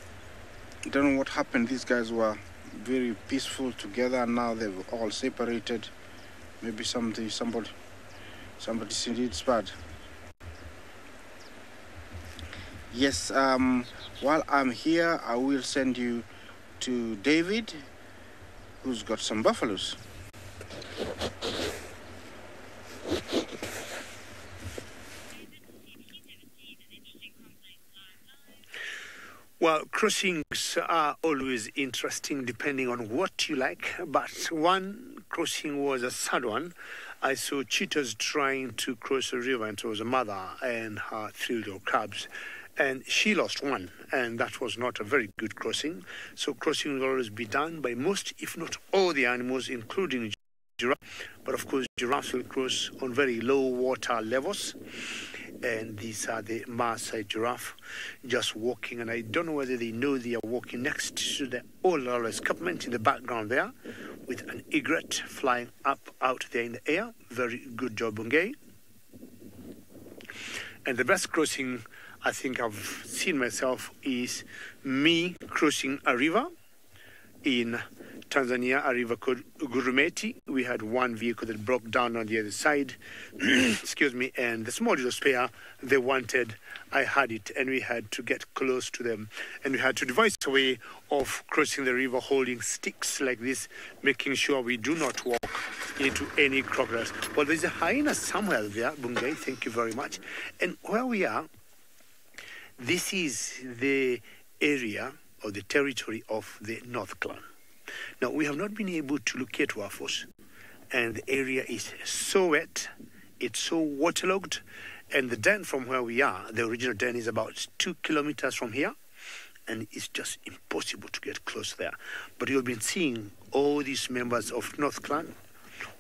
I don't know what happened. These guys were very peaceful together, and now they've all separated. Maybe somebody did bad. Yes, while I'm here, I will send you to David, who's got some buffaloes. Well, crossings are always interesting depending on what you like, but one crossing was a sad one. I saw cheetahs trying to cross a river, and it was a mother and her 3 little cubs, and she lost one, and that was not a very good crossing. So crossing will always be done by most, if not all, the animals, including giraffe. But of course, giraffes will cross on very low water levels. And these are the Maasai giraffe just walking, and I don't know whether they know they are walking next to the old escarpment in the background there, with an egret flying up out there in the air. Very good job, Bungay. And the best crossing I think I've seen myself is me crossing a river in Tanzania, a river called Gurumeti. We had one vehicle that broke down on the other side, excuse me, and the small little spare they wanted, I had it, and we had to get close to them. And we had to devise a way of crossing the river holding sticks like this, making sure we do not walk into any crocodiles. Well, there's a hyena somewhere there, Bungay, thank you very much. And where we are, this is the area or the territory of the North Clan. Now, we have not been able to locate Wafos, and the area is so wet, it's so waterlogged, and the den from where we are, the original den, is about 2 kilometers from here, and it's just impossible to get close there. But you've been seeing all these members of North Clan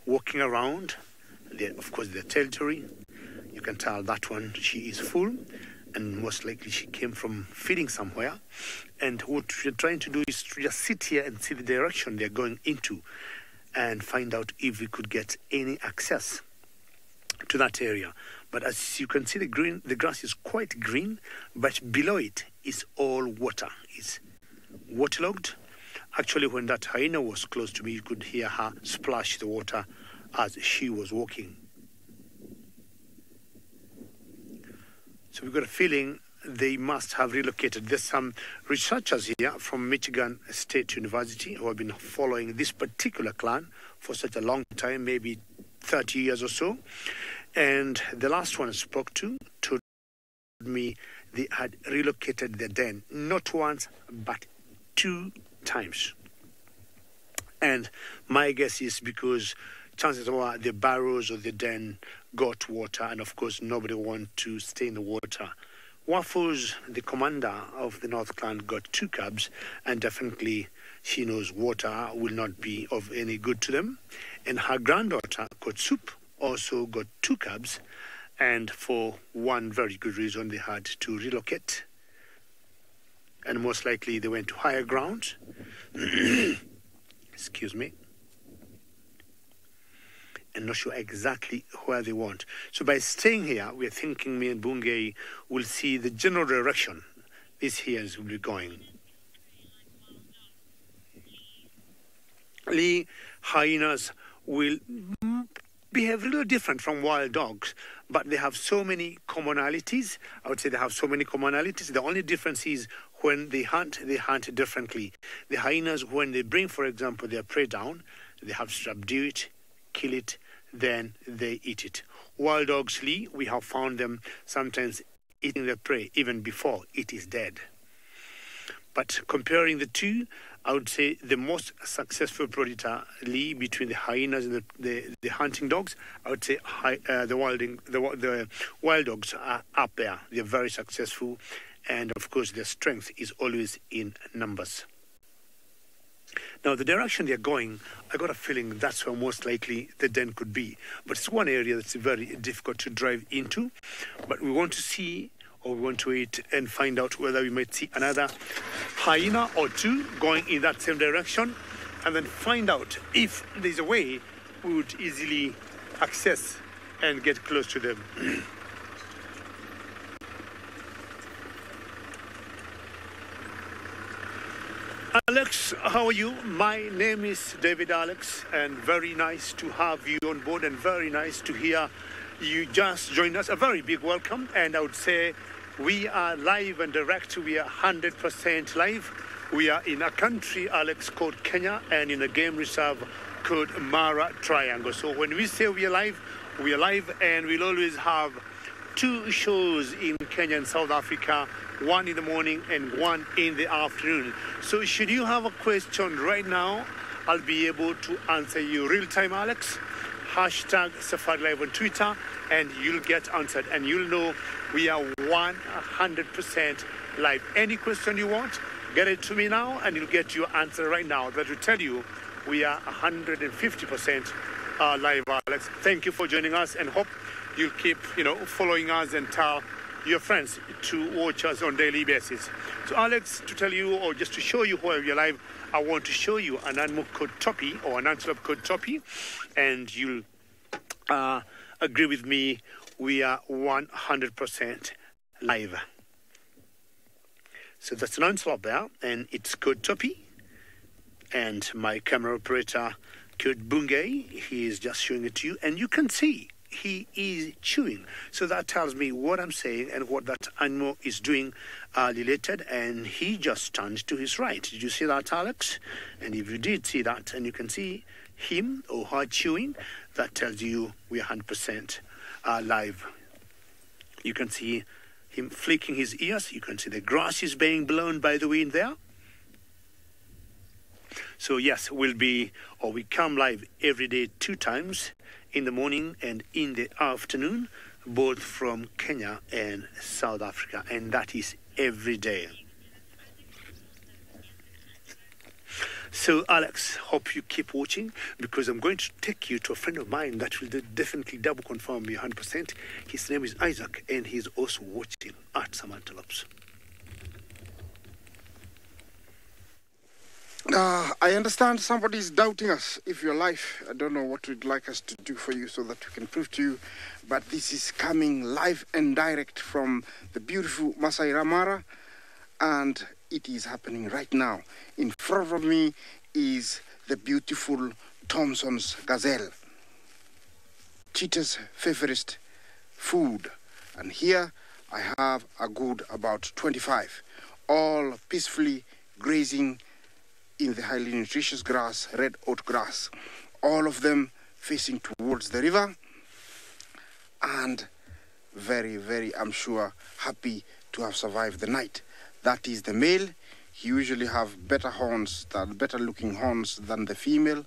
walking around, of course, their territory. You can tell that one, she is full, and most likely she came from feeding somewhere. And what we're trying to do is to just sit here and see the direction they're going into and find out if we could get any access to that area. But as you can see, the grass is quite green, but below it is all water. It's waterlogged. Actually, when that hyena was close to me, you could hear her splash the water as she was walking. So we've got a feeling they must have relocated. There's some researchers here from Michigan State University who have been following this particular clan for such a long time, maybe 30 years or so. And the last one I spoke to told me they had relocated their den, not once, but 2 times. And my guess is because chances are the barrows of the den got water, and of course nobody wanted to stay in the water. Wafos, the commander of the North Clan, got 2 cubs, and definitely she knows water will not be of any good to them. And her granddaughter, got Soup, also got 2 cubs, and for one very good reason, they had to relocate. And most likely they went to higher ground. excuse me, and not sure exactly where they want. So by staying here, we're thinking me and Bungay will see the general direction these hares will be going. Hyenas will behave a little different from wild dogs, but they have so many commonalities. I would say they have so many commonalities. The only difference is when they hunt differently. The hyenas, when they bring, for example, their prey down, they have to subdue it, kill it, then they eat it. Wild dogs, we have found them sometimes eating their prey even before it is dead. But comparing the two, I would say the most successful predator, between the hyenas and the hunting dogs, I would say the wild dogs are up there. They're very successful, and of course their strength is always in numbers. Now, the direction they're going, I got a feeling that's where most likely the den could be. But it's one area that's very difficult to drive into. But we want to see, or we want to wait and find out whether we might see another hyena or two going in that same direction, and then find out if there's a way we would easily access and get close to them. Alex, how are you? My name is David Alex, and very nice to have you on board, and very nice to hear you just joined us. A very big welcome, and I would say we are live and direct. We are 100% live. We are in a country, Alex, called Kenya, and in a game reserve called Mara Triangle. So when we say we are live, and we'll always have two shows in Kenya and South Africa, one in the morning and one in the afternoon. So should you have a question right now, I'll be able to answer you real time, Alex. Hashtag SafariLive on Twitter, and you'll get answered, and you'll know we are 100% live. Any question you want, get it to me now, and you'll get your answer right now. That will tell you we are 150% live, Alex. Thank you for joining us, and hope you'll keep, following us and tell your friends to watch us on a daily basis. So, Alex, to tell you, or just to show you where we're live, I want to show you an animal called Toppy, or an antelope called Toppy, and you'll agree with me, we are 100% live. So that's an antelope there, and it's called Toppy, and my camera operator called Bungay, he is just showing it to you, and you can see he is chewing. So that tells me what I'm saying and what that animal is doing related, and he just turned to his right. Did you see that, Alex? And if you did see that, and you can see him or her chewing, that tells you we're 100% live. You can see him flicking his ears. You can see the grass is being blown by the wind there. So yes, we come live every day 2 times, in the morning and in the afternoon, both from Kenya and South Africa, and that is every day. So, Alex, hope you keep watching, because I'm going to take you to a friend of mine that will definitely double confirm me 100%. His name is Isaac, and he's also watching at some antelopes. I understand somebody's doubting us. If you're live, I don't know what we'd like us to do for you so that we can prove to you. But this is coming live and direct from the beautiful Masai Mara, and it is happening right now. In front of me is the beautiful Thompson's gazelle, cheetah's favorite food. And here I have a good about 25, all peacefully grazing in the highly nutritious grass, red oat grass, all of them facing towards the river, and very, very, I'm sure, happy to have survived the night. That is the male. He usually have better looking horns than the female.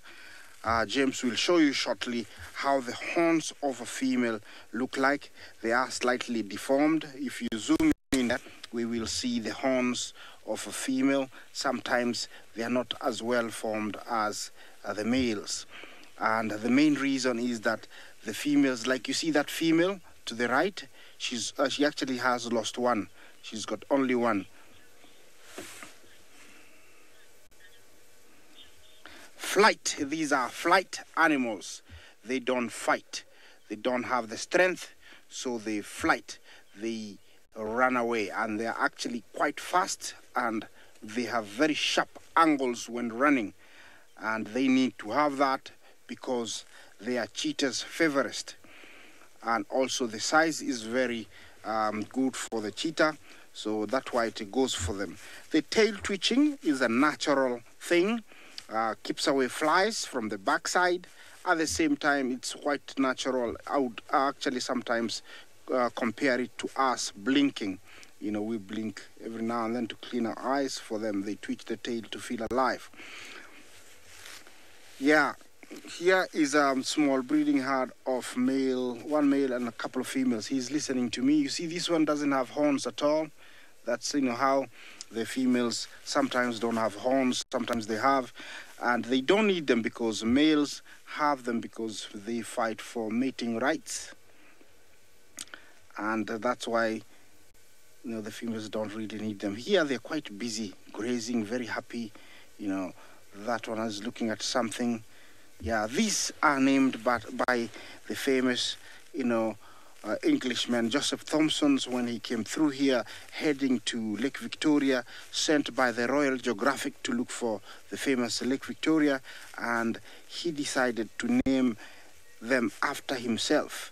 James will show you shortly how the horns of a female look like. They are slightly deformed. If you zoom in, we will see the horns of a female. Sometimes they are not as well formed as the males. And the main reason is that the females, like you see that female to the right, she actually has lost one. She's got only one. flight. These are flight animals. They don't fight. They don't have the strength, so they flight. They run away, and they are actually quite fast, and they have very sharp angles when running, and they need to have that because they are cheetah's favorite. And also the size is very good for the cheetah, so that's why it goes for them. The tail twitching is a natural thing, keeps away flies from the backside. At the same time, it's quite natural. I would actually sometimes compare it to us blinking. You know, we blink every now and then to clean our eyes. For them, they twitch the tail to feel alive. Yeah, here is a small breeding herd of one male and a couple of females. He's listening to me. You see, this one doesn't have horns at all. That's, you know, how the females sometimes don't have horns, sometimes they have. And they don't need them because males have them because they fight for mating rights. And that's why, you know, the females don't really need them. Here they're quite busy, grazing, very happy. You know, that one is looking at something. Yeah, these are named by the famous, you know, Englishman Joseph Thomson, when he came through here heading to Lake Victoria, sent by the Royal Geographic to look for the famous Lake Victoria, and he decided to name them after himself.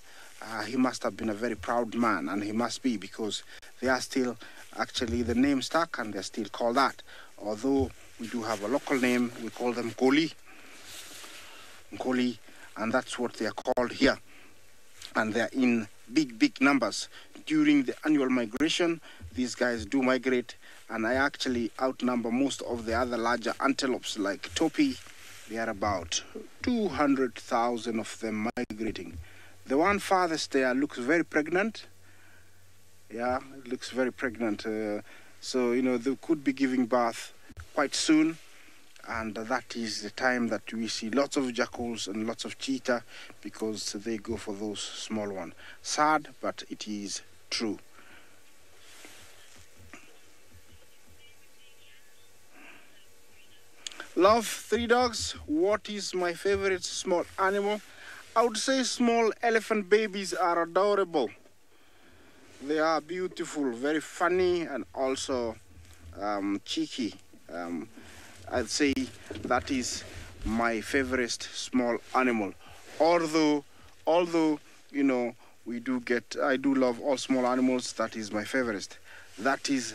He must have been a very proud man, and he must be, because they are still actually the name stuck and they're still called that. Although we do have a local name, we call them Nkoli, and that's what they are called here. And they're in big numbers. During the annual migration, these guys do migrate, and I actually outnumber most of the other larger antelopes like Topi. There are about 200,000 of them migrating. The one farthest there looks very pregnant. Yeah, it looks very pregnant. So, you know, they could be giving birth quite soon. And that is the time that we see lots of jackals and lots of cheetah, because they go for those small ones. Sad, but it is true. Love, three dogs. What is my favorite small animal? I would say small elephant babies are adorable. They are beautiful, very funny, and also cheeky. I'd say that is my favorite small animal. Although, you know, I do love all small animals. That is my favorite. That is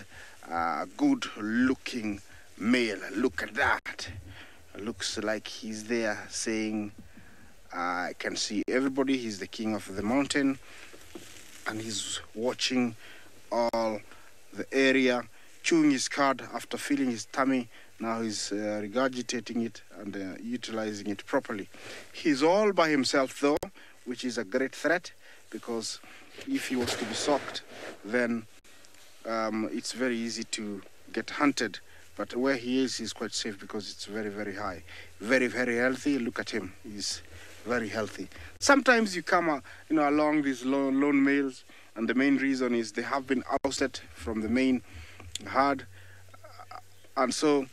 a good looking male. Look at that. Looks like he's there saying, I can see everybody. He's the king of the mountain, and he's watching all the area, chewing his cud after filling his tummy. Now he's regurgitating it and utilizing it properly. He's all by himself though, which is a great threat, because if he was to be socked, then it's very easy to get hunted. But where he is, he's quite safe because it's very high. Very healthy. Look at him. He's very healthy. Sometimes you come along these lone males, and the main reason is they have been ousted from the main herd, and so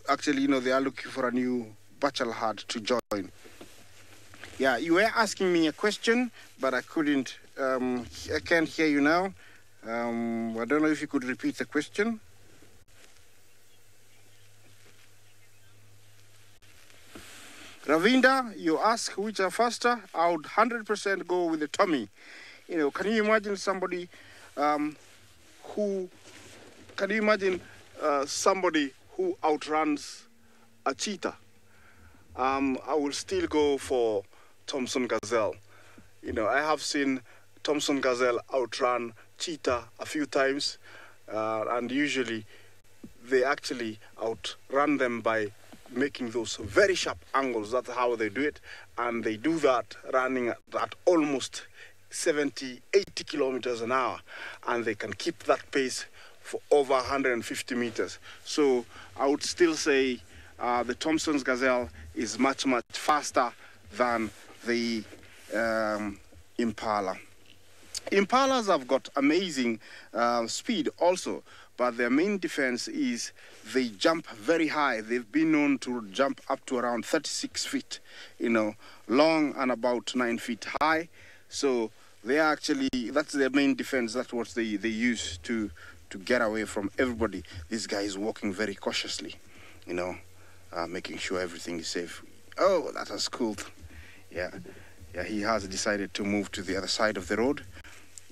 actually, you know, they are looking for a new bachelor herd to join. Yeah, you were asking me a question, but I couldn't. I can't hear you now. I don't know if you could repeat the question. Ravinda, you ask which are faster. I would 100% go with the Tommy. You know, can you imagine somebody somebody who outruns a cheetah? I will still go for Thomson Gazelle. You know, I have seen Thomson Gazelle outrun cheetah a few times, and usually they actually outrun them by making those very sharp angles. That's how they do it, and they do that running at almost 70, 80 kilometers an hour, and they can keep that pace for over 150 meters. So I would still say the Thomson's Gazelle is much faster than the Impala. Impalas have got amazing speed also, but their main defense is they jump very high. They've been known to jump up to around 36 feet, long and about 9 feet high. So they are actually, that's their main defense. That's what they use to get away from everybody. This guy is walking very cautiously, making sure everything is safe. Oh, that was cool. Yeah, he has decided to move to the other side of the road.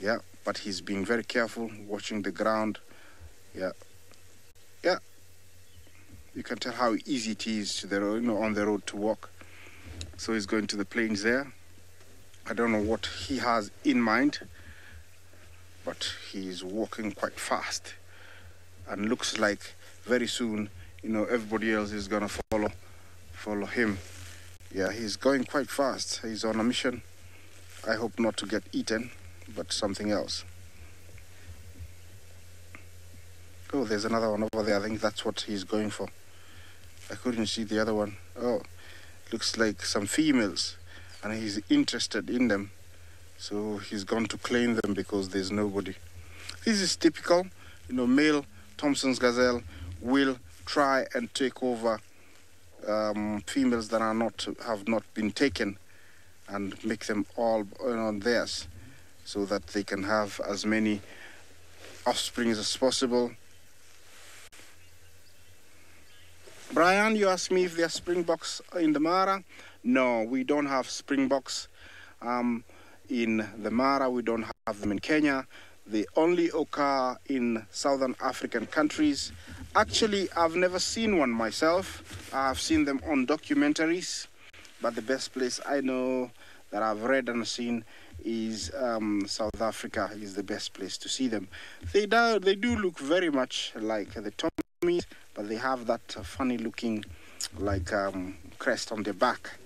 Yeah, but he's being very careful, watching the ground. Yeah. You can tell how easy it is to the road, on the road to walk. So he's going to the plains there. I don't know what he has in mind, but he's walking quite fast, and looks like very soon, everybody else is gonna follow him. Yeah, he's going quite fast. He's on a mission. I hope not to get eaten, but something else. Oh, there's another one over there. I think that's what he's going for. I couldn't see the other one. Oh, looks like some females, and he's interested in them. So he's gone to claim them because there's nobody. This is typical. Male Thompson's gazelle will try and take over females that have not been taken, and make them all theirs, so that they can have as many offspring as possible. Brian, you asked me if there are springboks in the Mara. No, we don't have springboks in the Mara. We don't have them in Kenya. They only occur in southern African countries. Actually, I've never seen one myself. I've seen them on documentaries, but the best place I know that I've read and seen is South Africa is the best place to see them. They do look very much like the Tommies, but they have that funny looking crest on their back.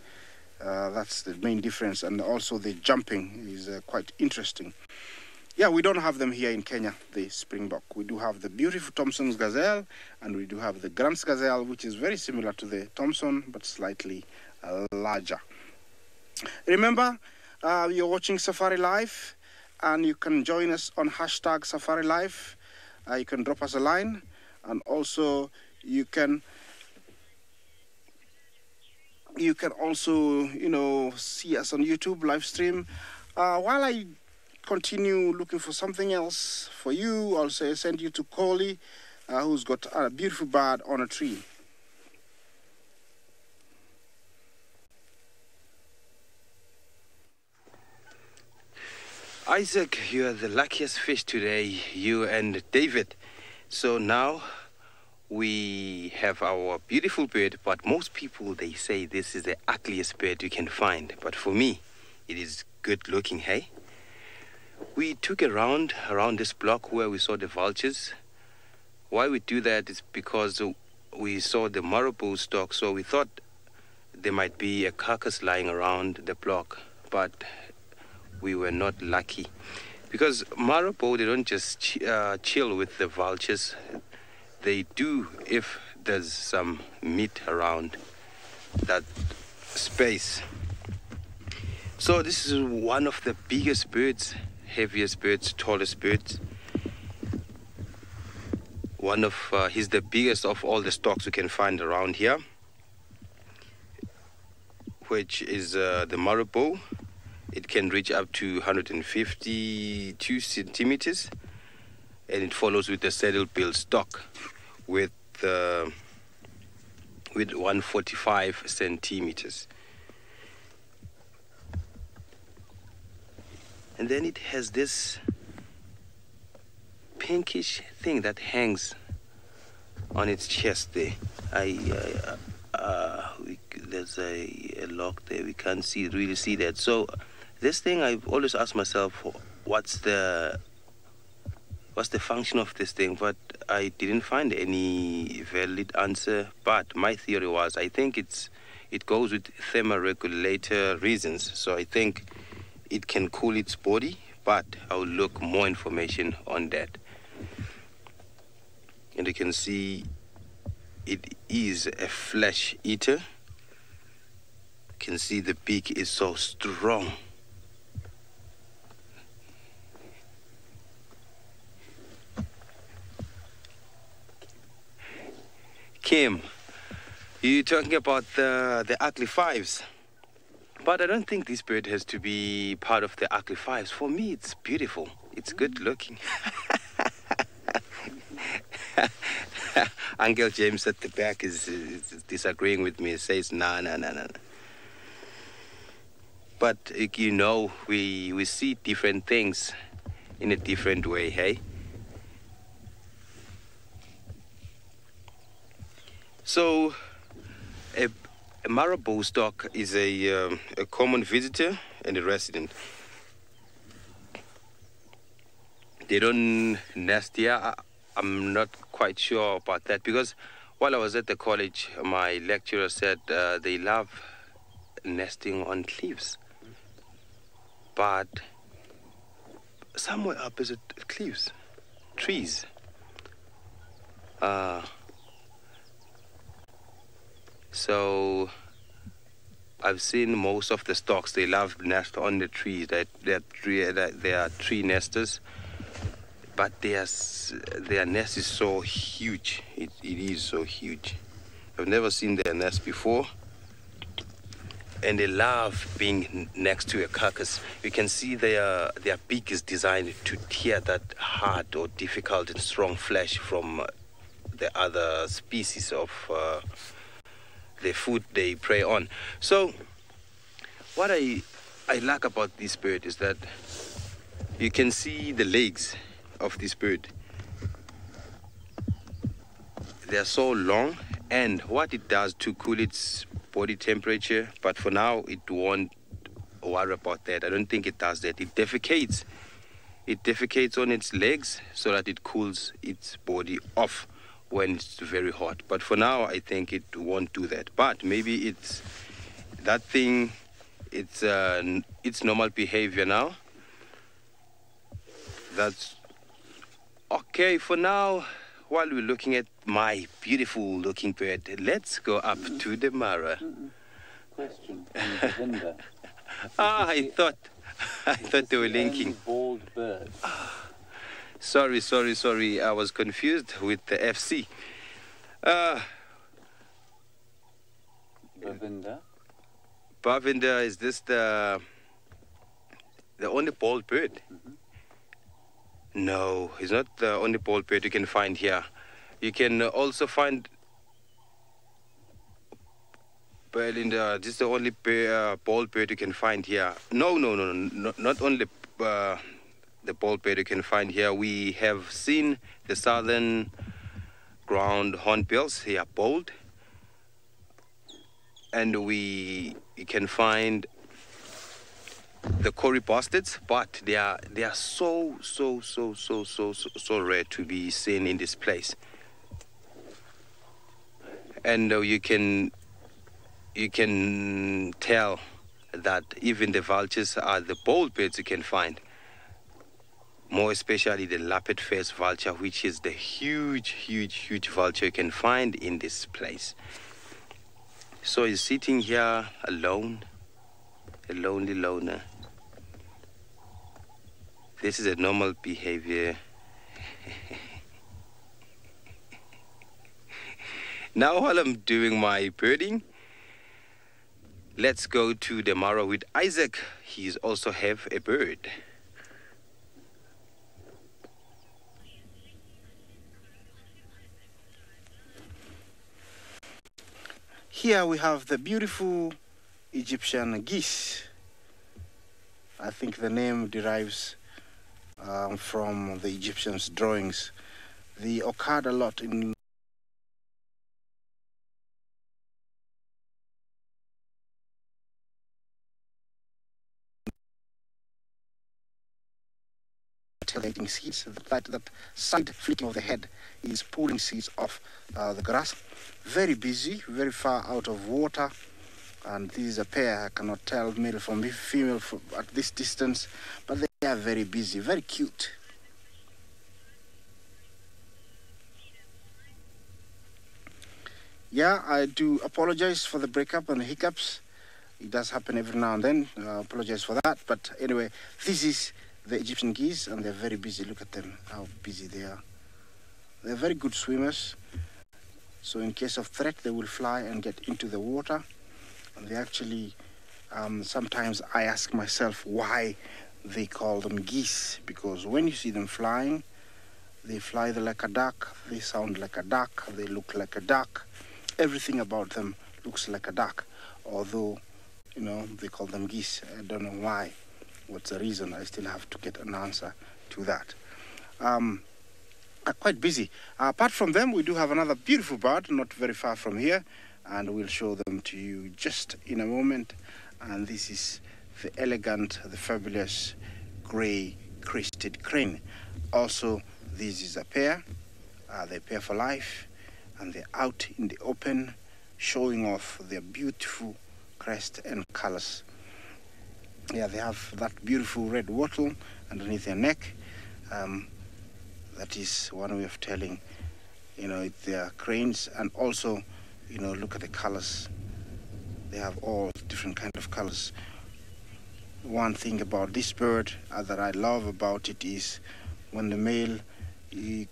That's the main difference, and also the jumping is quite interesting. Yeah, we don't have them here in Kenya, the springbok. We do have the beautiful Thompson's gazelle, and we do have the Grant's gazelle, which is very similar to the Thompson, but slightly larger. Remember, you're watching Safari Live, and you can join us on hashtag Safari Live. You can drop us a line, and also you can also, see us on YouTube live stream. While I continue looking for something else for you, I'll send you to Coley, who's got a beautiful bird on a tree. Isaac, you are the luckiest fish today, you and David. So now we have our beautiful bird, but most people, they say this is the ugliest bird you can find. But for me, it is good looking, hey? We took a round around this block where we saw the vultures. Why we do that is because we saw the marabou stock, so we thought there might be a carcass lying around the block, but we were not lucky. Because marabou, they don't just chill with the vultures. They do if there's some meat around that space. So this is one of the biggest birds, heaviest birds, tallest birds. He's the biggest of all the stocks we can find around here, which is the marabou. It can reach up to 152 centimeters, and it follows with the saddle-bill stock with 145 centimeters. And then it has this pinkish thing that hangs on its chest there. There's a lock there. We can't really see that. So this thing, I've always asked myself, what's the function of this thing? But I didn't find any valid answer. But my theory was, I think it goes with thermoregulator reasons. So I think it can cool its body, but I'll look more information on that. And you can see it is a flesh eater. You can see the beak is so strong. Kim, you're talking about the ugly fives. But I don't think this bird has to be part of the ugly fives. For me, it's beautiful. It's good looking. Uncle James at the back is disagreeing with me. He says, no. But, you know, we see different things in a different way, hey? So, a marabou stock is a common visitor and a resident. They don't nest here. I'm not quite sure about that because while I was at the college, my lecturer said they love nesting on cliffs. But somewhere up is it cliffs, trees. So I've seen most of the stocks, they love to nest on the trees. They are tree nesters. But their nest is so huge. It is so huge. I've never seen their nest before. And they love being next to a carcass. You can see their beak is designed to tear that hard or difficult and strong flesh from the other species of the food they prey on. So what I like about this bird is that you can see the legs of this bird. They are so long, and what it does to cool its body temperature, but for now it won't worry about that. I don't think it does that. It defecates. It defecates on its legs so that it cools its body off when it's very hot. But for now, I think it won't do that. But maybe it's that thing, it's normal behavior now. That's okay. For now, while we're looking at my beautiful looking bird, let's go up to the Mara. Question from Vinda. I thought they were linking. Bald bird. Sorry. I was confused with the FC. Bavinda, is this the only bald bird? Mm-hmm. No, it's not the only bald bird you can find here. You can also find Belinda. This is the only bald bird you can find here. No, not only the bald bird you can find here. We have seen the southern ground hornbills. They are bald, and you can find the Cory bastards, but they are so rare to be seen in this place. And you can tell that even the vultures are the bold birds you can find. More especially the lappet-faced vulture, which is the huge vulture you can find in this place. So he's sitting here alone, a lonely loner. This is a normal behavior. Now while I'm doing my birding, let's go to the Mara with Isaac. He's also have a bird. Here we have the beautiful Egyptian geese. I think the name derives from the Egyptians' drawings. They occurred a lot in taking seeds. That side flicking of the head is pulling seeds off the grass. Very busy, very far out of water. And this is a pair. I cannot tell male from female at this distance, but they are very busy, very cute. Yeah, I do apologize for the breakup and the hiccups. It does happen every now and then. I apologize for that. But anyway, this is the Egyptian geese, and they're very busy. Look at them, how busy they are. They're very good swimmers. So in case of threat, they will fly and get into the water. And they actually, sometimes I ask myself why they call them geese, because when you see them flying, they fly like a duck, they sound like a duck, they look like a duck. Everything about them looks like a duck, although, you know, they call them geese. I don't know why. What's the reason? I still have to get an answer to that. Are quite busy. Apart from them, we do have another beautiful bird not very far from here, and we'll show them to you just in a moment. And this is the elegant, the fabulous gray crested crane. Also, this is a pair. They pair for life, and they're out in the open, showing off their beautiful crest and colors. Yeah, they have that beautiful red wattle underneath their neck. That is one way of telling, you know, they are cranes. And also, you know, look at the colors. They have all different kind of colors. One thing about this bird that I love about it is when the male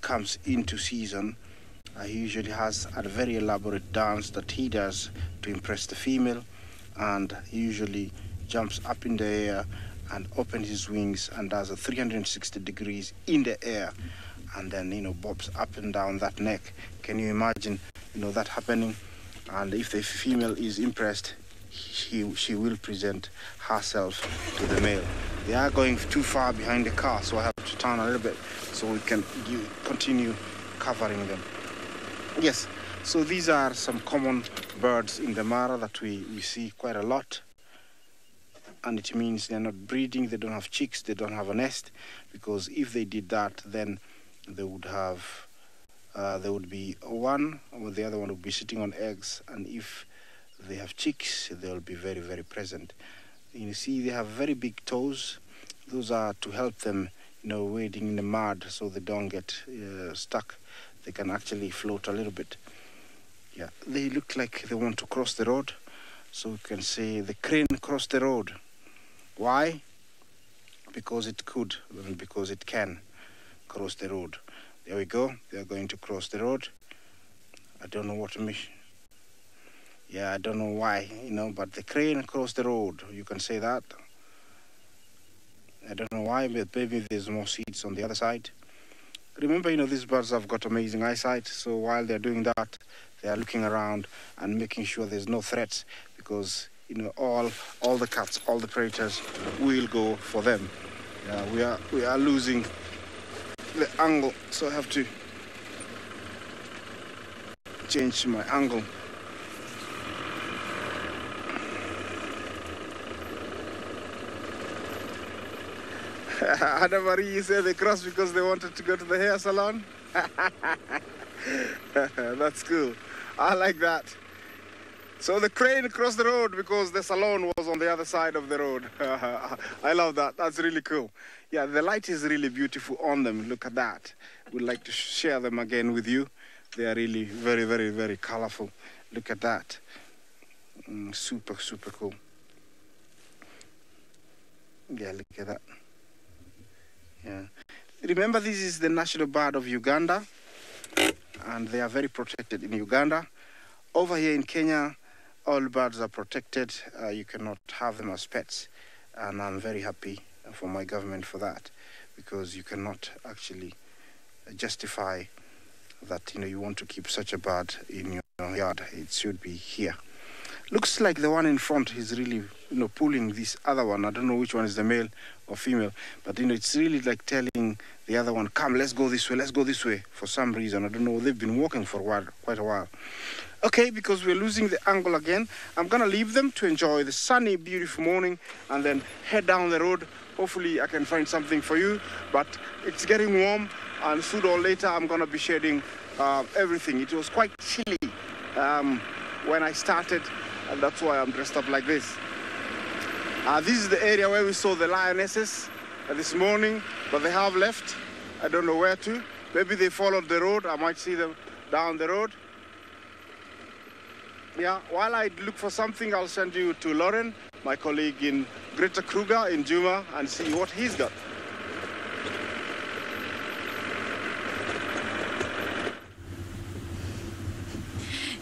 comes into season, he usually has a very elaborate dance that he does to impress the female, and he usually jumps up in the air and opens his wings and does a 360 degrees in the air, and then, you know, bobs up and down that neck. Can you imagine, you know, that happening? And if the female is impressed, she will present herself to the male. They are going too far behind the car, so I have to turn a little bit so we can continue covering them. Yes, so these are some common birds in the Mara that we see quite a lot. And it means they're not breeding, they don't have chicks, they don't have a nest, because if they did that, then they would have, there would be one, or the other one would be sitting on eggs, and if they have chicks, they'll be very, very present. You see, they have very big toes. Those are to help them, you know, wading in the mud so they don't get stuck. They can actually float a little bit. Yeah, they look like they want to cross the road. So we can say the crane crossed the road. Why? Because it could, and because it can cross the road. There we go. They are going to cross the road. I don't know what mission. Yeah, I don't know why, you know, but the crane crossed the road. You can say that. I don't know why, but maybe there's more seats on the other side. Remember, you know, these birds have got amazing eyesight, so while they're doing that, they are looking around and making sure there's no threats, because, you know, all the cats, all the predators will go for them. We are losing the angle, so I have to change my angle. Anna Marie said they crossed because they wanted to go to the hair salon. That's cool. I like that. So the crane crossed the road because the salon was on the other side of the road. I love that. That's really cool. Yeah, the light is really beautiful on them. Look at that. We'd like to share them again with you. They are really very, very, very colorful. Look at that. Super, super cool. Yeah, look at that. Yeah. Remember, this is the national bird of Uganda, and they are very protected in Uganda. Over here in Kenya, all birds are protected. You cannot have them as pets, and I'm very happy for my government for that, because you cannot actually justify that, you know, you want to keep such a bird in your yard. It should be here. Looks like the one in front is really, you know, pulling this other one. I don't know which one is the male or female, but, you know, it's really like telling the other one, come, let's go this way, let's go this way. For some reason, I don't know, they've been walking for quite a while. Okay, because we're losing the angle again, I'm gonna leave them to enjoy the sunny, beautiful morning and then head down the road. Hopefully I can find something for you, but it's getting warm, and sooner or later I'm gonna be shedding everything. It was quite chilly when I started, and that's why I'm dressed up like this. This is the area where we saw the lionesses this morning, but they have left. I don't know where to. Maybe they followed the road. I might see them down the road. Yeah, while I look for something, I'll send you to Lauren, my colleague in Greater Kruger in Juma, and see what he's got.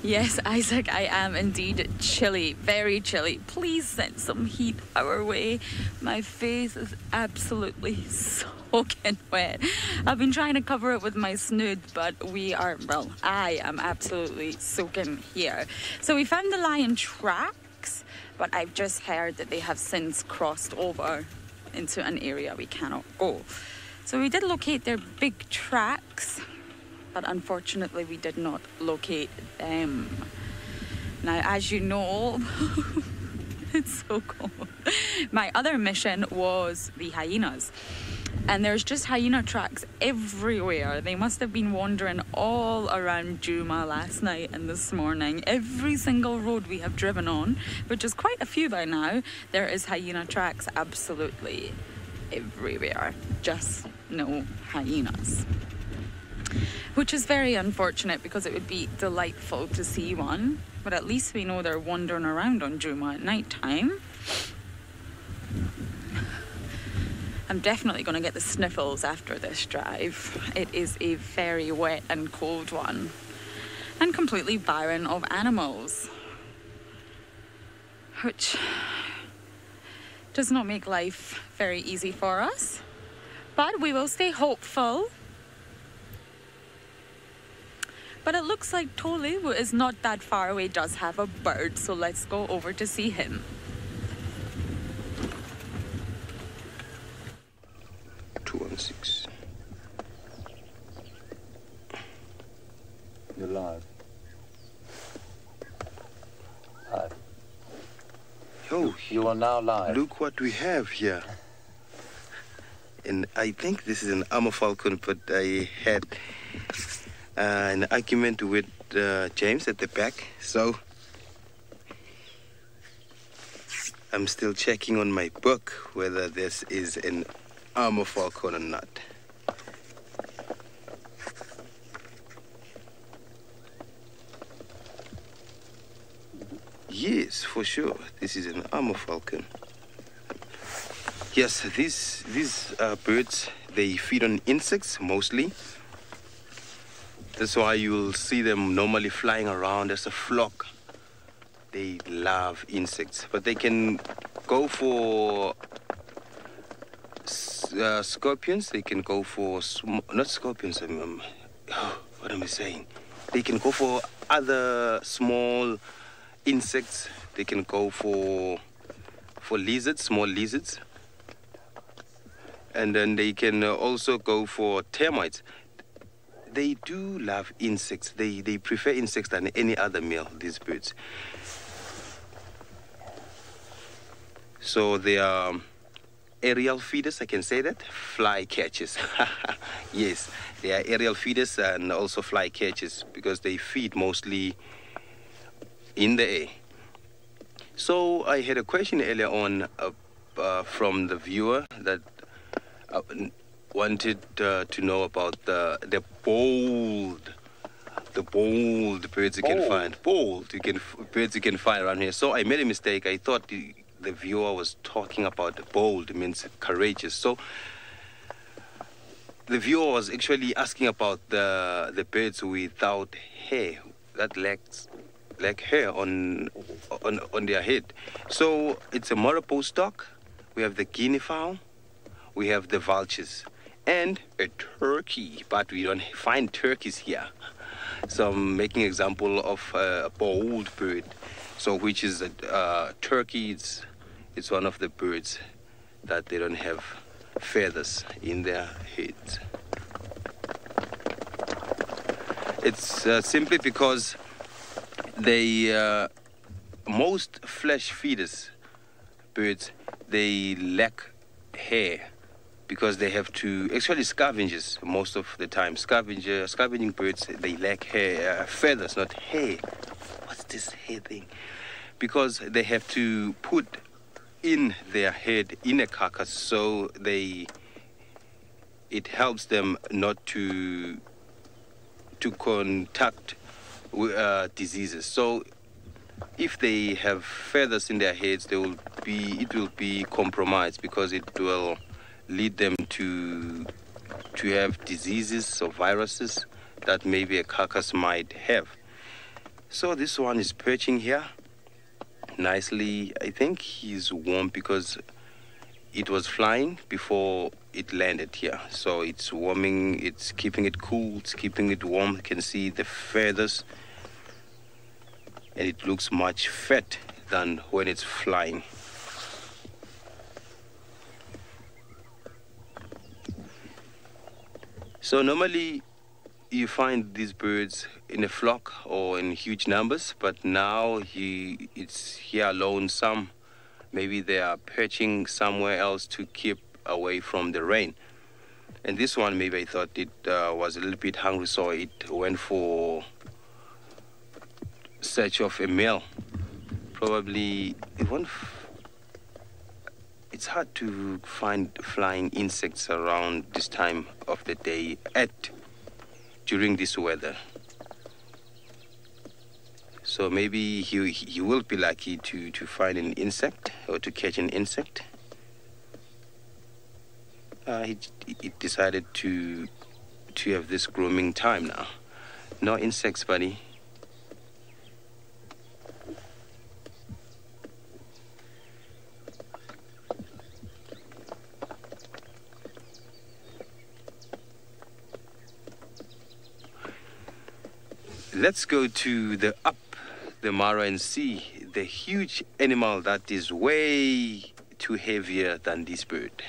Yes, Isaac, I am indeed chilly, very chilly. Please send some heat our way. My face is absolutely soaking wet. I've been trying to cover it with my snood, but I am absolutely soaking here. So we found the lion tracks, but I've just heard that they have since crossed over into an area we cannot go. So we did locate their big tracks, but unfortunately we did not locate them. Now, as you know, it's so cold. My other mission was the hyenas. And there's just hyena tracks everywhere. They must have been wandering all around Juma last night and this morning. Every single road we have driven on, which is quite a few by now, there is hyena tracks absolutely everywhere. Just no hyenas. Which is very unfortunate because it would be delightful to see one. But at least we know they're wandering around on Juma at night time. I'm definitely going to get the sniffles after this drive. It is a very wet and cold one. And completely barren of animals. Which does not make life very easy for us. But we will stay hopeful. But it looks like Tole, who is not that far away, does have a bird. So let's go over to see him. 216. You're live. Hi. Yo, You are now live. look what we have here. And I think this is an armor falcon, but I had an argument with James at the back, so I'm still checking on my book whether this is an armor falcon or not. Yes, for sure, this is an armor falcon. Yes, these birds, they feed on insects mostly. That's why you'll see them normally flying around as a flock. They love insects, but they can go for scorpions. They can go for not scorpions. What am I saying? They can go for other small insects. They can go for lizards, small lizards, and then they can also go for termites. They do love insects. They prefer insects than any other male, these birds. So they are aerial feeders, I can say that. Fly catchers. Yes, they are aerial feeders and also fly catchers because they feed mostly in the air. So I had a question earlier on from the viewer that wanted to know about the bold birds you can find. Birds you can find around here. So I made a mistake. I thought the viewer was talking about bold means courageous. So the viewer was actually asking about the birds without hair, that lack hair on their head. So it's a Marabout stock. We have the guinea fowl. We have the vultures. And a turkey, but we don't find turkeys here. So I'm making an example of a bold bird. So which is a turkey. It's one of the birds that they don't have feathers in their heads. It's simply because they most flesh feeders birds, they lack hair. Because they have to, actually scavengers most of the time. Scavenging birds, they lack hair, feathers, not hair. What's this hair thing? Because they have to put in their head in a carcass, so it helps them not to contact diseases. So if they have feathers in their heads, it will be compromised because it will lead them to have diseases or viruses that maybe a carcass might have. So this one is perching here nicely. I think he's warm because it was flying before it landed here. So it's warming, it's keeping it cool, it's keeping it warm. You can see the feathers, and it looks much fat than when it's flying. So normally you find these birds in a flock or in huge numbers, but now it's here alone. Some maybe they are perching somewhere else to keep away from the rain. And this one, maybe I thought it was a little bit hungry, so it went for search of a meal. Probably it won't. It's hard to find flying insects around this time of the day during this weather. So maybe he will be lucky to find an insect or to catch an insect. He decided to have this grooming time now. No insects, buddy. Let's go to the Mara and see the huge animal that is way too heavier than this bird.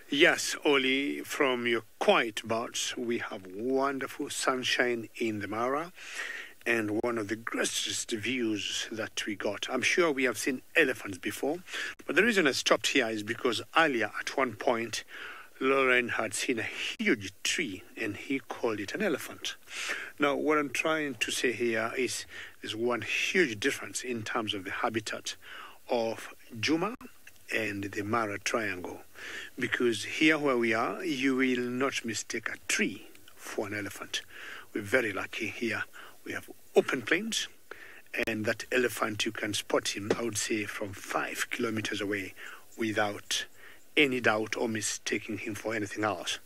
Yes, Oli, from your quiet birds, we have wonderful sunshine in the Mara and one of the greatest views that we got. I'm sure we have seen elephants before, but the reason I stopped here is because earlier at one point, Lauren had seen a huge tree and he called it an elephant. Now, what I'm trying to say here is there's one huge difference in terms of the habitat of Juma and the Mara Triangle. Because here where we are, you will not mistake a tree for an elephant. We're very lucky here. We have open plains, and that elephant, you can spot him, I would say, from 5 kilometers away without any doubt or mistaking him for anything else.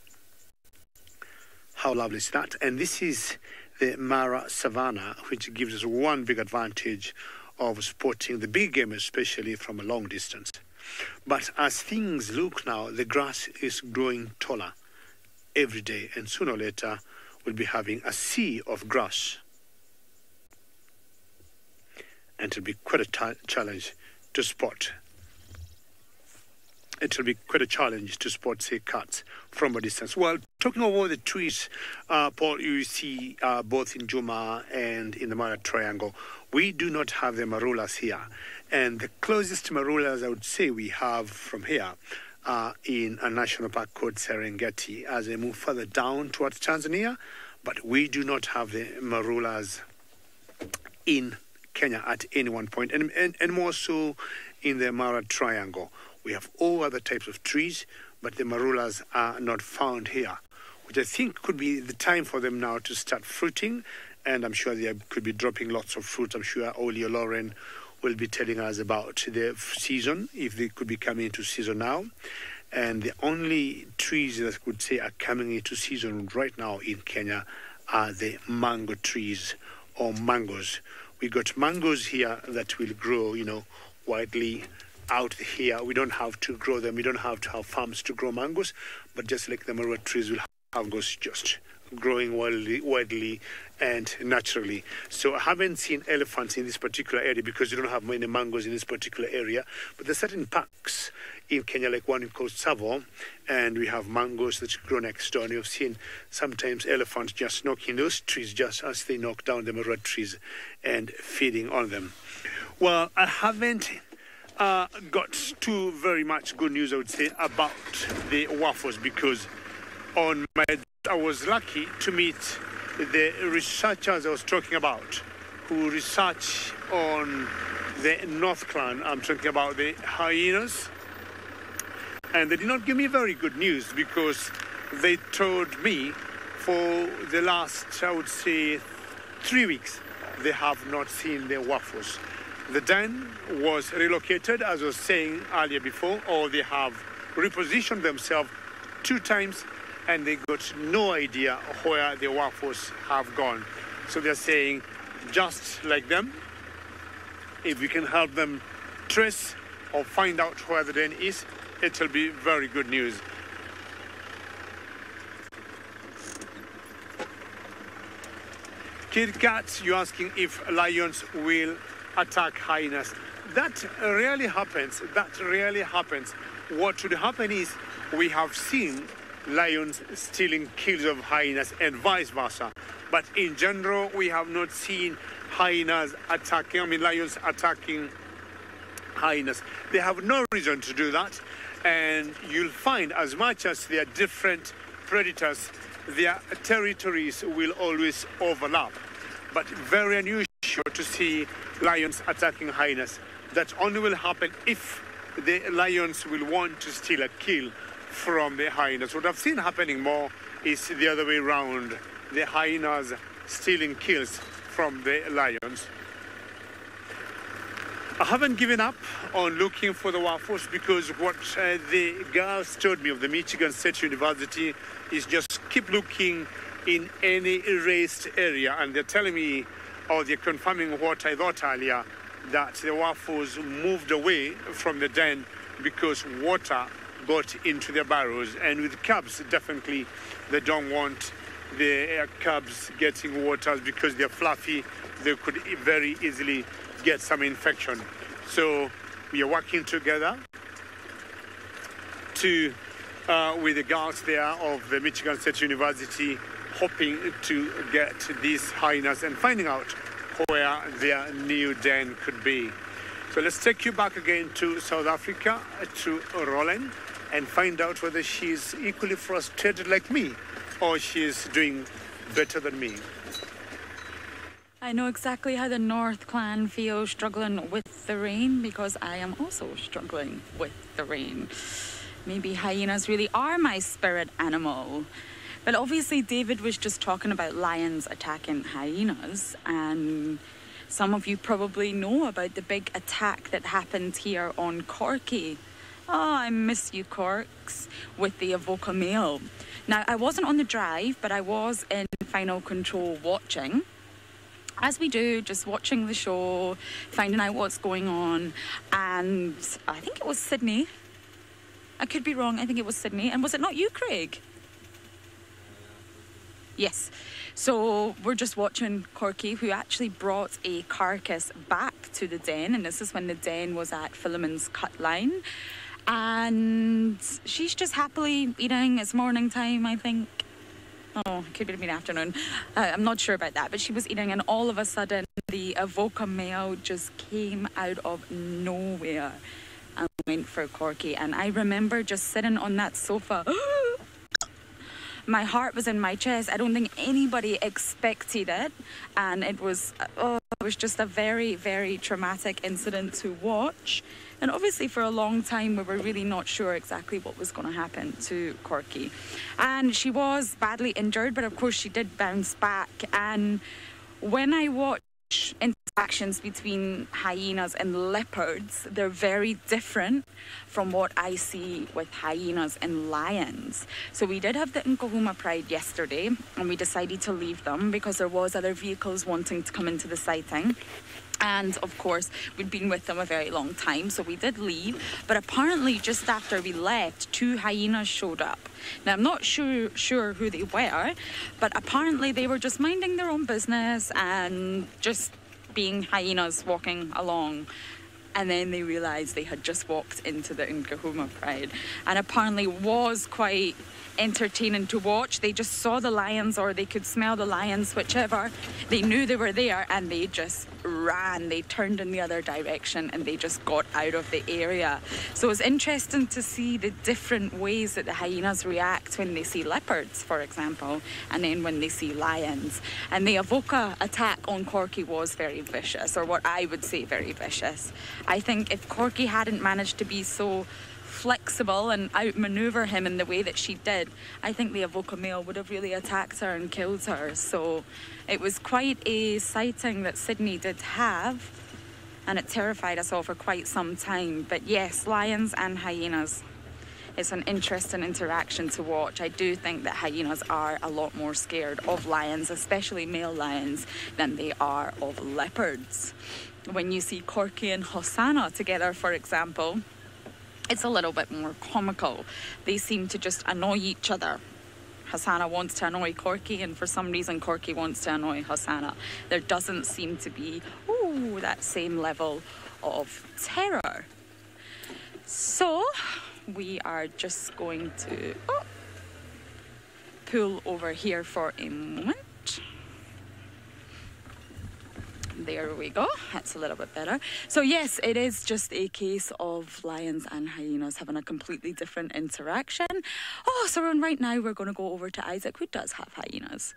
How lovely is that? And this is the Mara Savannah, which gives us one big advantage of spotting the big game, especially from a long distance. But as things look now, the grass is growing taller every day, and sooner or later we'll be having a sea of grass. And it'll be quite a challenge to spot. It will be quite a challenge to spot, say, cats from a distance. Well, talking about the trees, Paul, you see both in Juma and in the Mara Triangle, we do not have the marulas here. And the closest marulas I would say we have from here are in a national park called Serengeti as they move further down towards Tanzania. But we do not have the marulas in Kenya at any one point, and more so in the Mara Triangle. We have all other types of trees, but the marulas are not found here, which I think could be the time for them now to start fruiting, and I'm sure they could be dropping lots of fruit. I'm sure Oli or Lauren will be telling us about the season, if they could be coming into season now. And the only trees that I could say are coming into season right now in Kenya are the mango trees or mangoes. We got mangoes here that will grow, widely out here. We don't have to grow them. We don't have to have farms to grow mangoes, but just like the marua trees will have mangoes just growing widely and naturally. So I haven't seen elephants in this particular area because you don't have many mangoes in this particular area, but there's certain parks in Kenya, like one called Savo, and we have mangoes that grow next door, and you've seen sometimes elephants just knocking those trees just as they knock down the marua trees and feeding on them. Well, I haven't got too very much good news, I would say, about the waffles, because I was lucky to meet the researchers I was talking about who research on the North Clan. I'm talking about the hyenas. And they did not give me very good news because they told me for the last, I would say, 3 weeks, they have not seen the waffles. The den was relocated, as I was saying earlier before, or they have repositioned themselves 2 times, and they got no idea where the waffles have gone. So they're saying, just like them, if we can help them trace or find out where the den is, it will be very good news. Kid Cat, you're asking if lions will attack hyenas. That rarely happens. That rarely happens. What should happen is we have seen lions stealing kills of hyenas and vice versa. But in general, we have not seen lions attacking hyenas. They have no reason to do that. And you'll find as much as they are different predators, their territories will always overlap. But very unusual to see lions attacking hyenas. That only will happen if the lions will want to steal a kill from the hyenas. What I've seen happening more is the other way around. The hyenas stealing kills from the lions. I haven't given up on looking for the waffles because what the girls told me of the Michigan State University is just keep looking in any raised area, and they're telling me, or they're confirming what I thought earlier, that the waffles moved away from the den because water got into their burrows. And with cubs, definitely they don't want the cubs getting water because they're fluffy. They could very easily get some infection. So we are working together to with the girls there of the Michigan State University, hoping to get these hyenas and finding out where their new den could be. So let's take you back again to South Africa, to Roland, and find out whether she's equally frustrated like me or she's doing better than me. I know exactly how the North Clan feels struggling with the rain because I am also struggling with the rain. Maybe hyenas really are my spirit animal. But obviously David was just talking about lions attacking hyenas, and some of you probably know about the big attack that happened here on Corky. Oh, I miss you, Corks, with the Avoca male. Now, I wasn't on the drive, but I was in final control watching. As we do, just watching the show, finding out what's going on. And I think it was Sydney. I could be wrong, I think it was Sydney. And was it not you, Craig? Yes. So we're just watching Corky, who actually brought a carcass back to the den. And this is when the den was at Philemon's cut line. And she's just happily eating. It's morning time, I think. Oh, it could have been afternoon. I'm not sure about that. But she was eating, and all of a sudden, the Avoca male just came out of nowhere and went for Corky. And I remember just sitting on that sofa. My heart was in my chest. I don't think anybody expected it. And it was just a very, very traumatic incident to watch. And obviously for a long time, we were really not sure exactly what was going to happen to Corky. And she was badly injured, but of course she did bounce back. And when I watch interactions between hyenas and leopards, they're very different from what I see with hyenas and lions. So we did have the Nkahuma Pride yesterday, and we decided to leave them because there was other vehicles wanting to come into the sighting. And of course, we'd been with them a very long time, so we did leave. But apparently, just after we left, 2 hyenas showed up. Now, I'm not sure who they were, but apparently they were just minding their own business and just being hyenas walking along. And then they realised they had just walked into the Nkahuma Pride. And apparently was quite entertaining to watch. They just saw the lions, or they could smell the lions, whichever. They knew they were there, and they just ran. They turned in the other direction, and they just got out of the area. So it's interesting to see the different ways that the hyenas react when they see leopards, for example, and then when they see lions. And the Avoca attack on Corky was very vicious, or what I would say very vicious. I think if Corky hadn't managed to be so flexible and outmaneuver him in the way that she did, I think the Avoca male would have really attacked her and killed her. So it was quite a sighting that Sydney did have, and it terrified us all for quite some time. But yes, lions and hyenas, It's an interesting interaction to watch. I do think that hyenas are a lot more scared of lions, especially male lions, than they are of leopards. When you see Corky and Hosanna together, for example, it's a little bit more comical. They seem to just annoy each other. Hosanna wants to annoy Corky, and for some reason Corky wants to annoy Hosanna. There doesn't seem to be that same level of terror. So we are just going to pull over here for a moment. There we go. That's a little bit better. So yes, it is just a case of lions and hyenas having a completely different interaction. So right now we're going to go over to Isaac, who does have hyenas.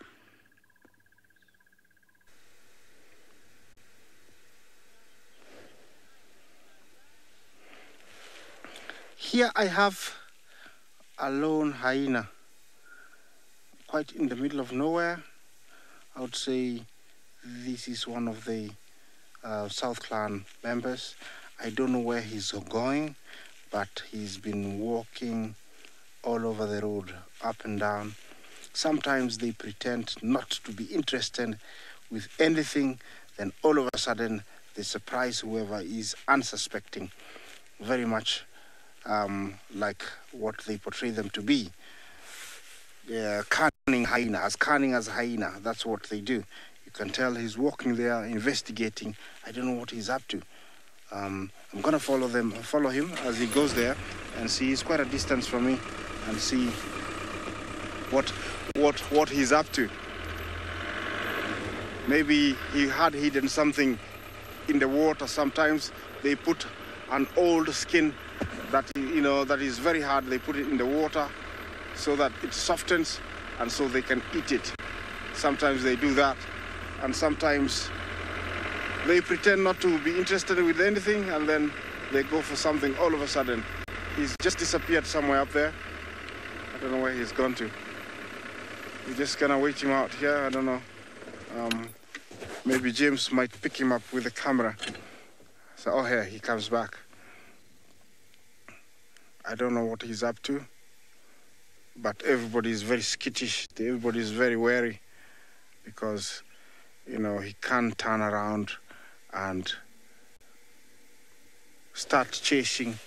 Here I have a lone hyena, quite in the middle of nowhere. I would say this is one of the South Clan members. I don't know where he's going, but he's been walking all over the road, up and down. Sometimes they pretend not to be interested with anything, then all of a sudden they surprise whoever is unsuspecting, very much like what they portray them to be. Cunning hyena, as cunning as a hyena, that's what they do. You can tell he's walking there, investigating. I don't know what he's up to. I'm gonna follow him as he goes there and see. He's quite a distance from me, and see what he's up to. Maybe he had hidden something in the water. Sometimes they put an old skin that that is very hard. They put it in the water so that it softens, and so they can eat it. Sometimes they do that, and sometimes they pretend not to be interested with anything, and then they go for something all of a sudden. He's just disappeared somewhere up there. I don't know where he's gone to. We're just gonna wait him out here. I don't know. Maybe James might pick him up with the camera. So, here he comes back. I don't know what he's up to, but everybody is very skittish. Everybody is very wary because, he can't turn around and start chasing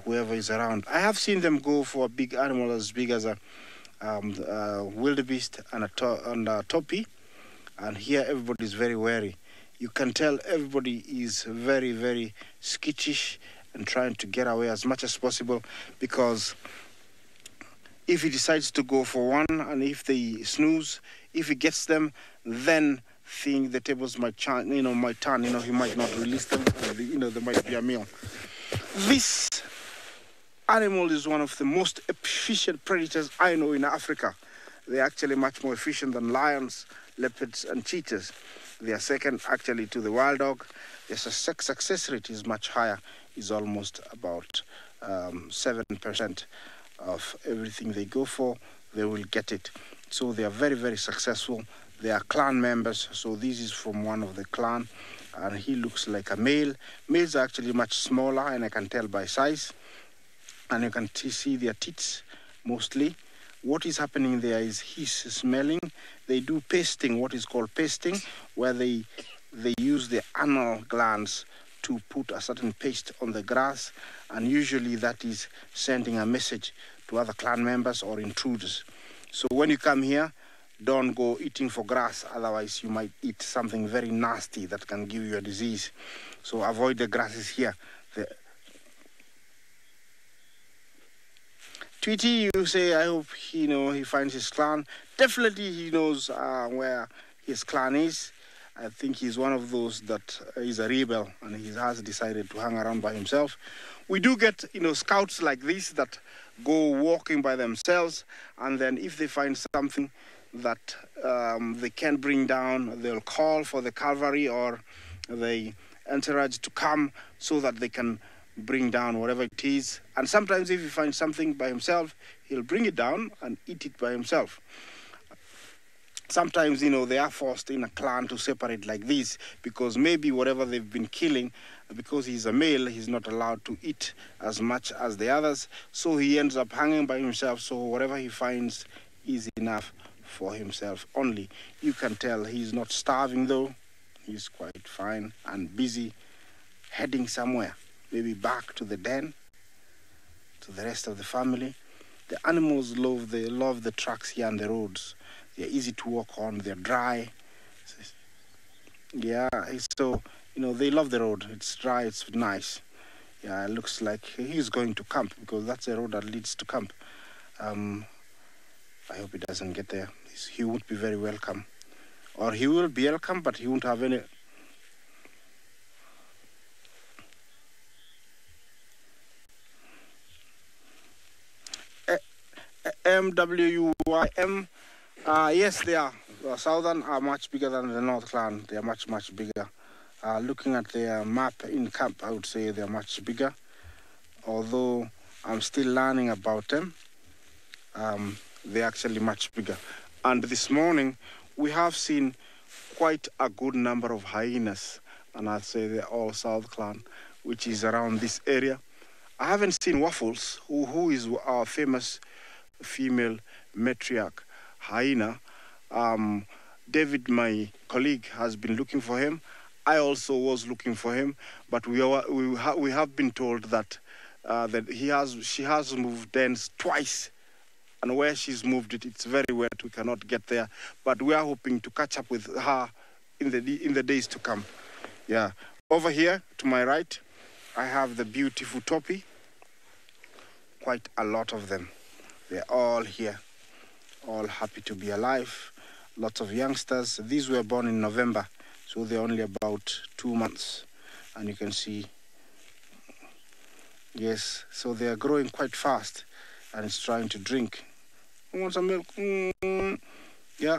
whoever is around. I have seen them go for a big animal as big as a wildebeest and a topi, and here everybody is very wary. You can tell everybody is very, very skittish and trying to get away as much as possible, because if he decides to go for one, and if they snooze, if he gets them, then the tables might turn. He might not release them. There might be a meal. This animal is one of the most efficient predators I know in Africa. They're actually much more efficient than lions, leopards, and cheetahs. They are second actually to the wild dog. Their success rate is much higher. Is almost about 7% of everything they go for, they will get it. So they are very, very successful. They are clan members. So this is from one of the clan, and he looks like a male. Males are actually much smaller, and I can tell by size. And you can see their teeth mostly. What is happening there is he's smelling. They do pasting, what is called pasting, where they use the anal glands to put a certain paste on the grass, and usually that is sending a message to other clan members or intruders. So when you come here, don't go eating for grass, otherwise you might eat something very nasty that can give you a disease. So avoid the grasses here. Tweety, you say, I hope he finds his clan. Definitely he knows where his clan is. I think he's one of those that is a rebel, and he has decided to hang around by himself. We do get, scouts like this that go walking by themselves, and then if they find something that they can bring down, they'll call for the cavalry or the entourage to come so that they can bring down whatever it is. And sometimes if he finds something by himself, he'll bring it down and eat it by himself. Sometimes, they are forced in a clan to separate like this, because maybe whatever they've been killing because he's a male, he's not allowed to eat as much as the others. So he ends up hanging by himself. So whatever he finds is enough for himself only. You can tell he's not starving though. He's quite fine and busy, heading somewhere, maybe back to the den, to the rest of the family. The animals love the tracks here and the roads. They're easy to walk on, they're dry. Yeah, so, they love the road. It's dry, it's nice. Yeah, it looks like he's going to camp because that's the road that leads to camp. I hope he doesn't get there. He won't be very welcome. Or he will be welcome, but he won't have any... MWUYM. Yes, they are. The southern are much bigger than the north clan. They are much, much bigger. Looking at their map in camp, I would say they're much bigger. Although I'm still learning about them, they're actually much bigger. And this morning, we have seen quite a good number of hyenas. And I'd say they're all South Clan, which is around this area. I haven't seen Waffles, who is our famous female matriarch hyena. David, my colleague, has been looking for him. I also was looking for him, but we have been told that she has moved dens twice, and where she's moved it, it's very wet. We cannot get there, but we are hoping to catch up with her in the days to come. Yeah, over here to my right, I have the beautiful topi. Quite a lot of them. They're all here, all happy to be alive. Lots of youngsters. These were born in November, so they're only about 2 months. And you can see, yes, so they are growing quite fast, and it's trying to drink. Who wants some milk? Yeah.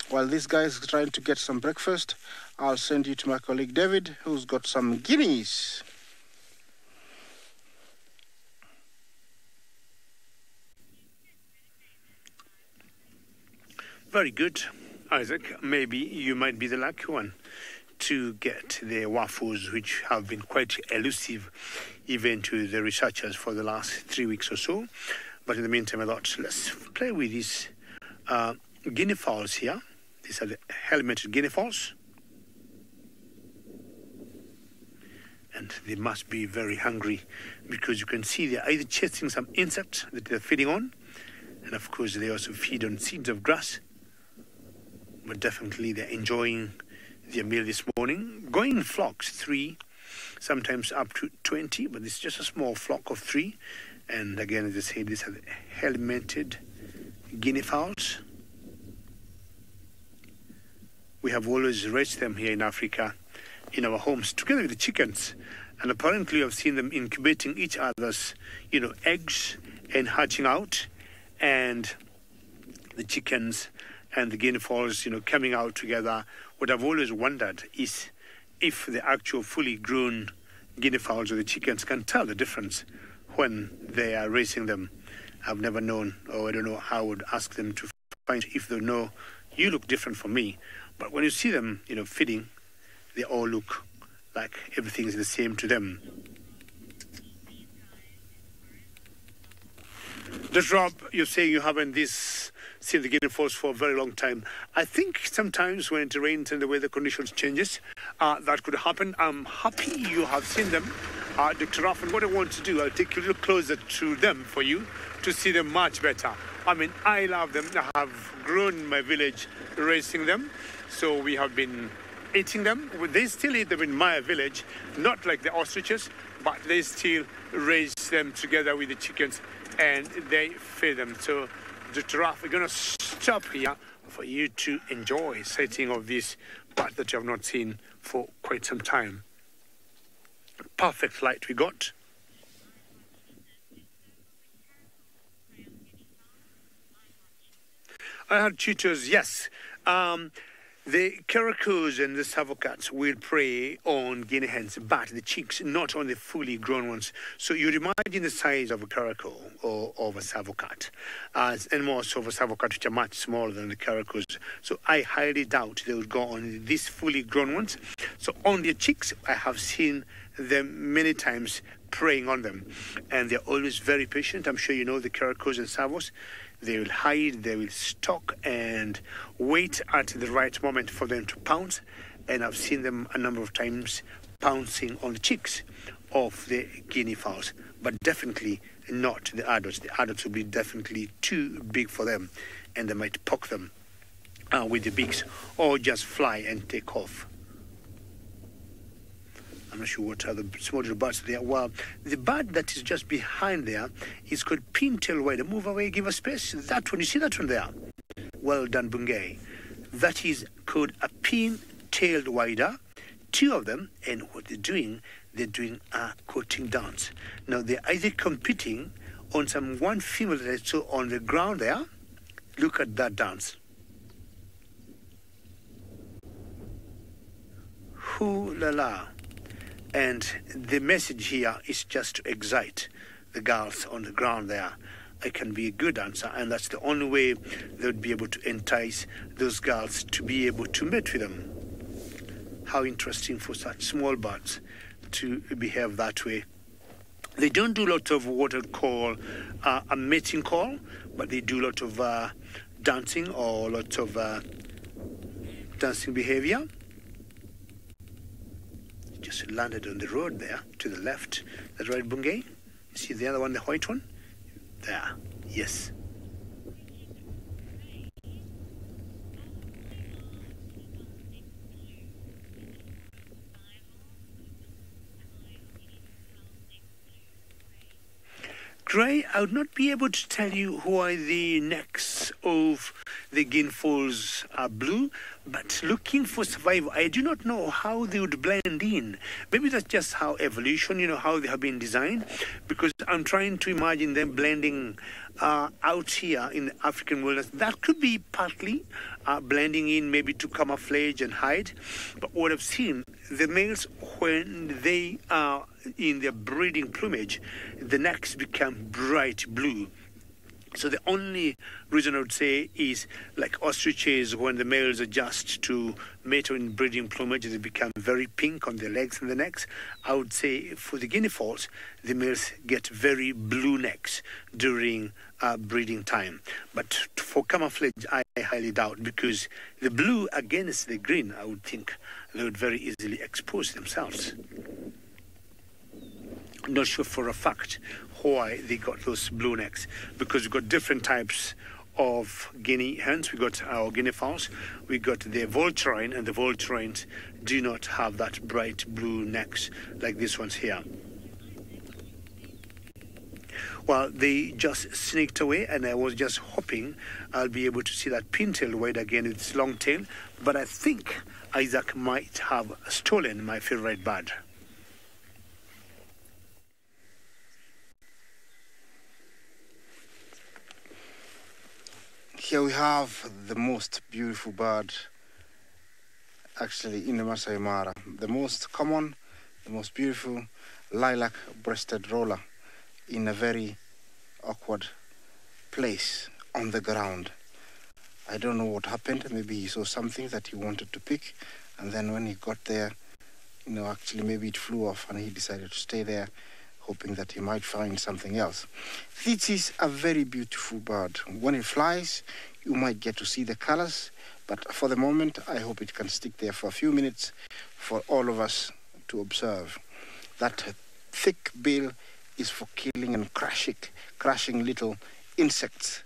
While this guy is trying to get some breakfast, I'll send you to my colleague David, who's got some guineas. Very good, Isaac. Maybe you might be the lucky one to get the waffles, which have been quite elusive even to the researchers for the last 3 weeks or so. But in the meantime, I thought, let's play with these guinea fowls here. These are the helmeted guinea fowls. And they must be very hungry because you can see they're either chasing some insect that they're feeding on. And of course, they also feed on seeds of grass. But definitely they're enjoying their meal this morning. Going in flocks, 3, sometimes up to 20, but it's just a small flock of 3. And again, as I say, these are the helmeted guinea fowls. We have always raised them here in Africa, in our homes, together with the chickens. And apparently I've seen them incubating each other's, eggs and hatching out. And the chickens and the guinea fowls, coming out together. What I've always wondered is if the actual fully grown guinea fowls or the chickens can tell the difference when they are raising them. I've never known, or I don't know how I would ask them to find if they know, you look different from me. But when you see them, feeding, they all look like everything is the same to them. Just Rob, you're saying you haven't seen the guinea fowls for a very long time. I think sometimes when it rains and the weather conditions changes, that could happen. I'm happy you have seen them. Dr. Raff, and what I want to do, I'll take you a little closer to them for you to see them much better. I mean, I love them. I have grown in my village raising them. So we have been eating them. They still eat them in my village, not like the ostriches, but they still raise them together with the chickens and they feed them. So, Dr. Raff, we're going to stop here for you to enjoy sighting of this part that you have not seen for quite some time. Perfect light we got. I had tutors, yes. The caracos and the savocats will prey on guinea hens, but the chicks, not on the fully grown ones. So you'd imagine the size of a caracal or of a savocat, and most of a savocat which are much smaller than the caracos. So I highly doubt they would go on these fully grown ones. So on their chicks, I have seen them many times preying on them, and they're always very patient. I'm sure you know the caracos and savos. They will hide, they will stalk and wait at the right moment for them to pounce. And I've seen them a number of times pouncing on the chicks of the guinea fowls, but definitely not the adults. The adults will be definitely too big for them, and they might poke them with the beaks or just fly and take off. I'm not sure what are the small little birds there. Well, the bird that is just behind there is called pintail wider. Move away, give us space. That one, you see that one there? Well done, Bungay. That is called a pin-tailed wider. Two of them, and what they're doing a courting dance. Now, they're either competing on one female that I saw on the ground there. Look at that dance. Hoo la la. And the message here is just to excite the girls on the ground there. I can be a good dancer, and that's the only way they would be able to entice those girls to be able to mate with them. How interesting for such small birds to behave that way. They don't do a lot of what I'd call a mating call, but they do a lot of dancing or lots of dancing behavior. Just landed on the road there to the left. That right, Bungay? You see the other one, the white one? There, yes. Gray, I would not be able to tell you why the necks of the guineas are blue, but looking for survival, I do not know how they would blend in. Maybe that's just how evolution, how they have been designed, because I'm trying to imagine them blending out here in the African wilderness. That could be partly blending in, maybe to camouflage and hide. But what I've seen, the males, when they are in their breeding plumage, the necks become bright blue. So the only reason I would say is like ostriches, when the males adjust to mate in breeding plumage, they become very pink on their legs and the necks. I would say for the guinea fowls, the males get very blue necks during breeding time. But for camouflage, I highly doubt, because the blue against the green, I would think they would very easily expose themselves. Not sure for a fact why they got those blue necks, because we've got different types of guinea hens. We got our guinea fowls, we got the vulturine, and the vulturines do not have that bright blue necks like these ones here. Well, they just sneaked away, and I was just hoping I'll be able to see that pintail wide again with its long tail, but I think Isaac might have stolen my favorite bird. Here we have the most beautiful bird actually in the Masai Mara. The most common, the most beautiful lilac-breasted roller in a very awkward place on the ground. I don't know what happened. Maybe he saw something that he wanted to pick, and then when he got there, actually maybe it flew off and he decided to stay there, hoping that he might find something else. This is a very beautiful bird. When it flies, you might get to see the colors, but for the moment, I hope it can stick there for a few minutes for all of us to observe. That thick bill is for killing and crushing little insects.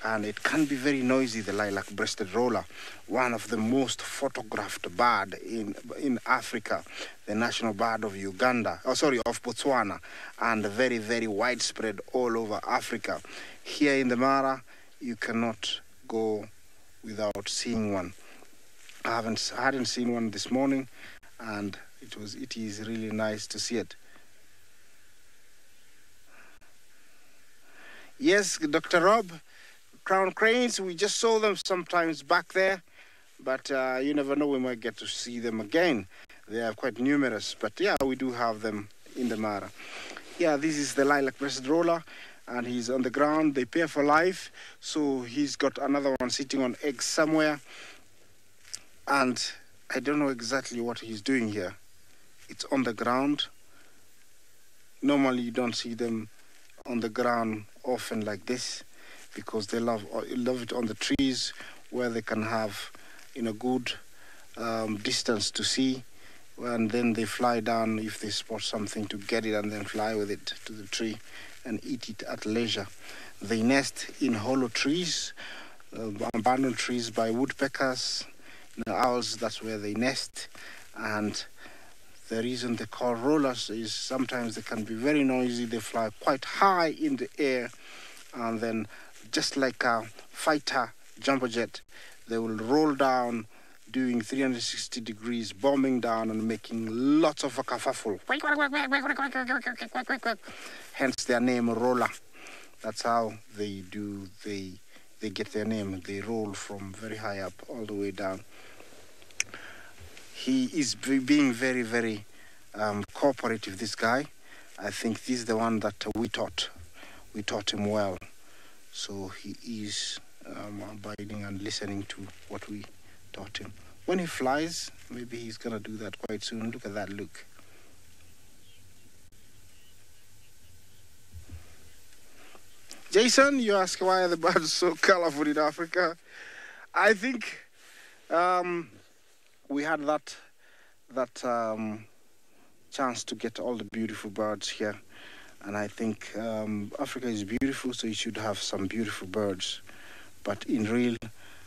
And it can be very noisy, the lilac-breasted roller, one of the most photographed bird in Africa, the national bird of of Botswana, and very, very widespread all over Africa. Here in the Mara, you cannot go without seeing one. I hadn't seen one this morning, and it is really nice to see it. Yes, Dr. Rob, crown cranes, we just saw them sometimes back there, but you never know, we might get to see them again. They are quite numerous, but yeah, we do have them in the Mara. Yeah, this is the lilac-breasted roller, and he's on the ground. They pair for life, so he's got another one sitting on eggs somewhere, and I don't know exactly what he's doing here. It's on the ground. Normally you don't see them on the ground often like this, because they love it on the trees where they can have good distance to see, and then they fly down if they spot something to get it and then fly with it to the tree and eat it at leisure. They nest in hollow trees, abandoned trees by woodpeckers, owls. That's where they nest. And the reason they call rollers is sometimes they can be very noisy. They fly quite high in the air, and then just like a fighter jumbo jet, they will roll down doing 360 degrees, bombing down and making lots of a kerfuffle. Hence their name, roller. That's how they get their name. They roll from very high up all the way down. He is being very, very cooperative, this guy. I think this is the one that we taught him well. So he is abiding and listening to what we taught him. When he flies, maybe he's going to do that quite soon. Look at that look. Jason, you ask why are the birds so colorful in Africa? I think we had that chance to get all the beautiful birds here. And I think Africa is beautiful, so you should have some beautiful birds. But in real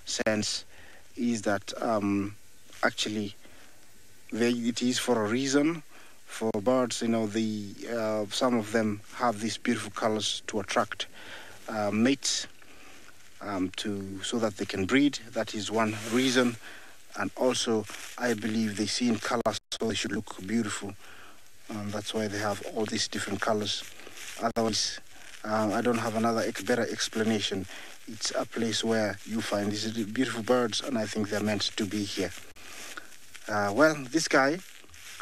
sense is that actually it is for a reason. For birds, some of them have these beautiful colors to attract mates, so that they can breed. That is one reason. And also, I believe they see in colors, so they should look beautiful. That's why they have all these different colors. Otherwise, I don't have another better explanation. It's a place where you find these beautiful birds, and I think they're meant to be here. Well, this guy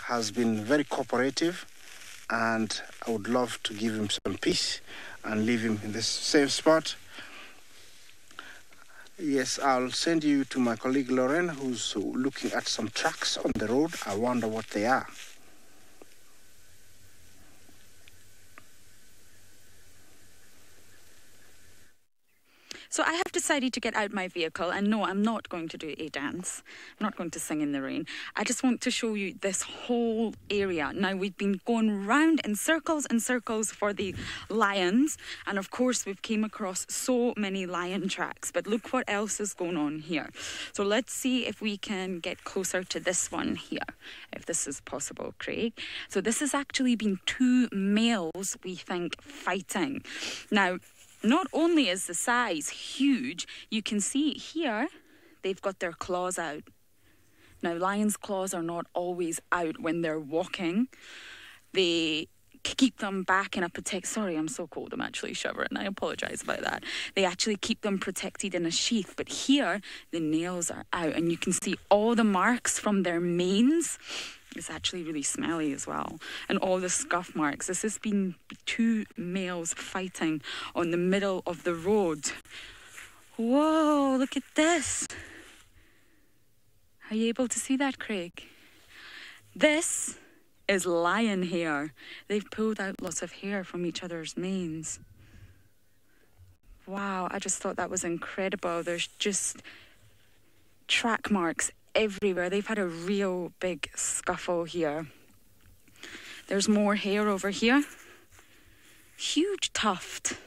has been very cooperative, and I would love to give him some peace and leave him in this same spot. Yes, I'll send you to my colleague Lauren, who's looking at some tracks on the road. I wonder what they are. So I have decided to get out my vehicle, and no, I'm not going to do a dance. I'm not going to sing in the rain. I just want to show you this whole area. Now, we've been going round in circles and circles for the lions, and of course we've came across so many lion tracks, but look what else is going on here. So let's see if we can get closer to this one here, if this is possible, Craig. So this has actually been two males, we think, fighting. Now, not only is the size huge, you can see here they've got their claws out. Now, lions' claws are not always out when they're walking. They keep them back in a sorry, I'm so cold, I'm actually shivering. I apologize about that. They actually keep them protected in a sheath, but here the nails are out, and you can see all the marks from their manes. It's actually really smelly as well. And all the scuff marks. This has been two males fighting on the middle of the road. Whoa, look at this. Are you able to see that, Craig? This is lion hair. They've pulled out lots of hair from each other's manes. Wow, I just thought that was incredible. There's just track marks everywhere. They've had a real big scuffle here. There's more hair over here. Huge tuft.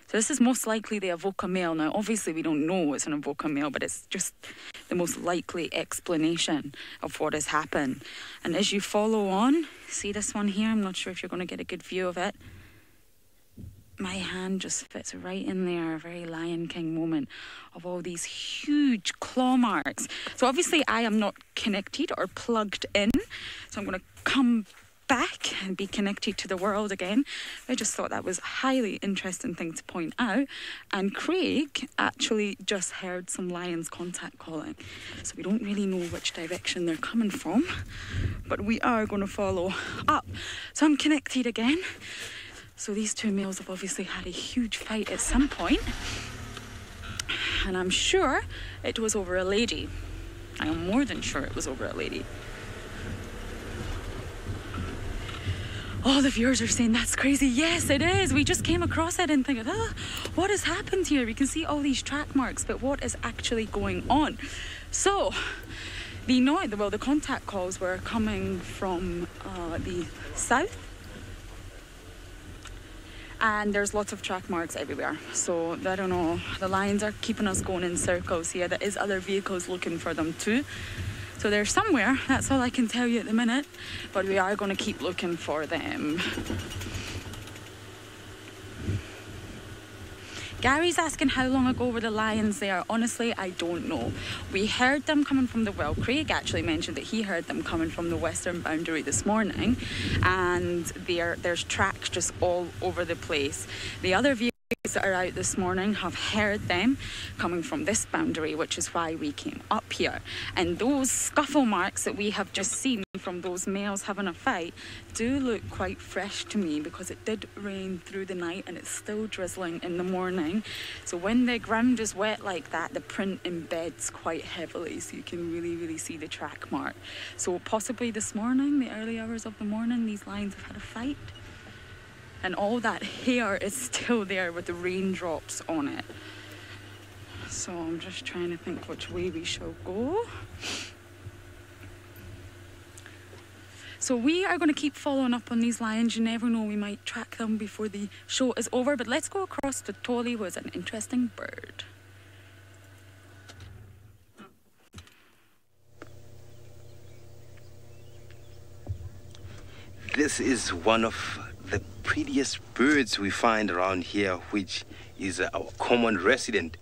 So this is most likely the Avoca male. Now, obviously, we don't know it's an Avoca male, but it's just the most likely explanation of what has happened. And as you follow on, see this one here? I'm not sure if you're going to get a good view of it. My hand just fits right in there, a very Lion King moment of all these huge claw marks. So obviously I am not connected or plugged in, so I'm going to come back and be connected to the world again. I just thought that was a highly interesting thing to point out. And Craig actually just heard some lions contact calling. So we don't really know which direction they're coming from, but we are going to follow up. So I'm connected again. So these two males have obviously had a huge fight at some point. And I'm sure it was over a lady. I am more than sure it was over a lady. All the viewers are saying that's crazy. Yes, it is. We just came across it and thinking, what has happened here? We can see all these track marks, but what is actually going on? So, the contact calls were coming from the south. And there's lots of track marks everywhere. So, I don't know. The lions are keeping us going in circles here. There is other vehicles looking for them too. So they're somewhere, that's all I can tell you at the minute, but we are going to keep looking for them. Gary's asking how long ago were the lions there. Honestly, I don't know. We heard them coming from Craig actually mentioned that he heard them coming from the western boundary this morning, and there's tracks just all over the place. The other vehicles that are out this morning have heard them coming from this boundary, which is why we came up here. And those scuffle marks that we have just seen from those males having a fight do look quite fresh to me, because it did rain through the night and it's still drizzling in the morning. So when the ground is wet like that, the print embeds quite heavily, so you can really see the track mark. So possibly this morning, the early hours of the morning, these lions have had a fight. And all that hair is still there with the raindrops on it. So I'm just trying to think which way we shall go. So we are going to keep following up on these lions. You never know, we might track them before the show is over. But let's go across to Tolly, who is an interesting bird. This is one of the prettiest birds we find around here, which is our common resident.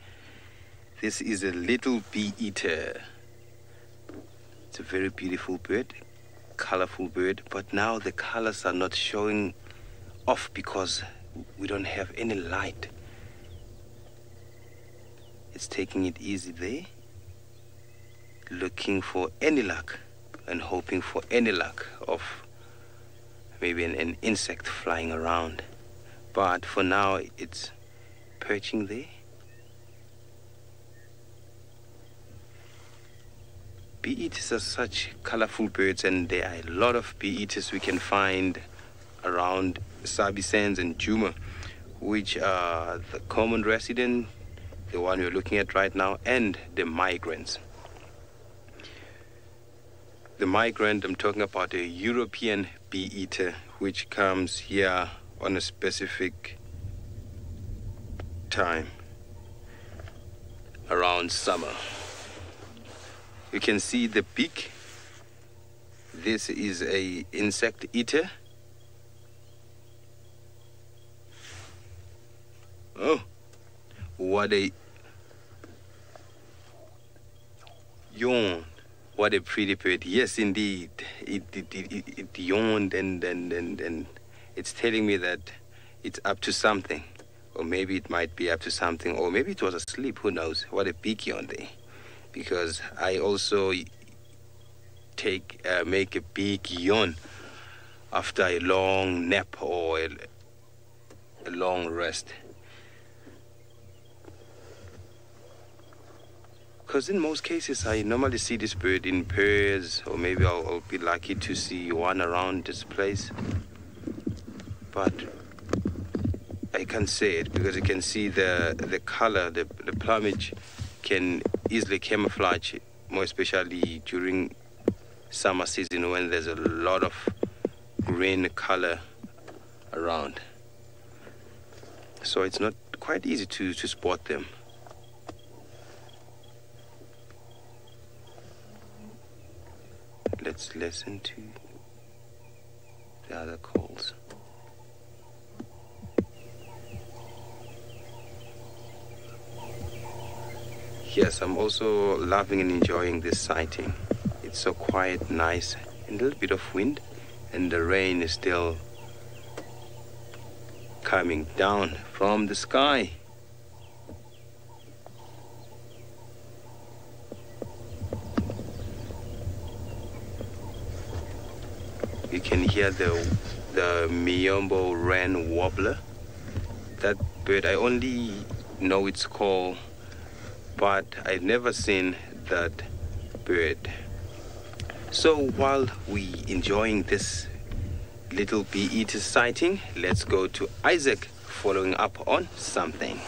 This is a little bee-eater. It's a very beautiful bird, colorful bird, but now the colors are not showing off because we don't have any light. It's taking it easy there, looking for any luck and hoping for any luck of maybe an insect flying around. But for now, it's perching there. Bee-eaters are such colorful birds, and there are a lot of bee-eaters we can find around Sabi Sands and Juma, which are the common resident, the one we're looking at right now, and the migrants. The migrant, I'm talking about a European bee-eater, which comes here on a specific time, around summer. You can see the beak. This is a insect eater. Oh, what a yawn. What a pretty bird. Yes, indeed. It yawned and it's telling me that it's up to something. Or maybe it might be up to something. Or maybe it was asleep. Who knows? What a big yawn there. Because I also make a big yawn after a long nap or a long rest. Because in most cases, I normally see this bird in pairs, or maybe I'll be lucky to see one around this place. But I can't say it because you can see the color, the plumage can easily camouflage, more especially during summer season when there's a lot of green color around. So it's not quite easy to spot them. Let's listen to the other calls. Yes, I'm also loving and enjoying this sighting. It's so quiet, nice, and a little bit of wind. and the rain is still coming down from the sky. You can hear the Miombo wren warbler. That bird, I only know it's called, but I've never seen that bird. So while we enjoying this little bee-eater sighting, let's go to Isaac following up on something.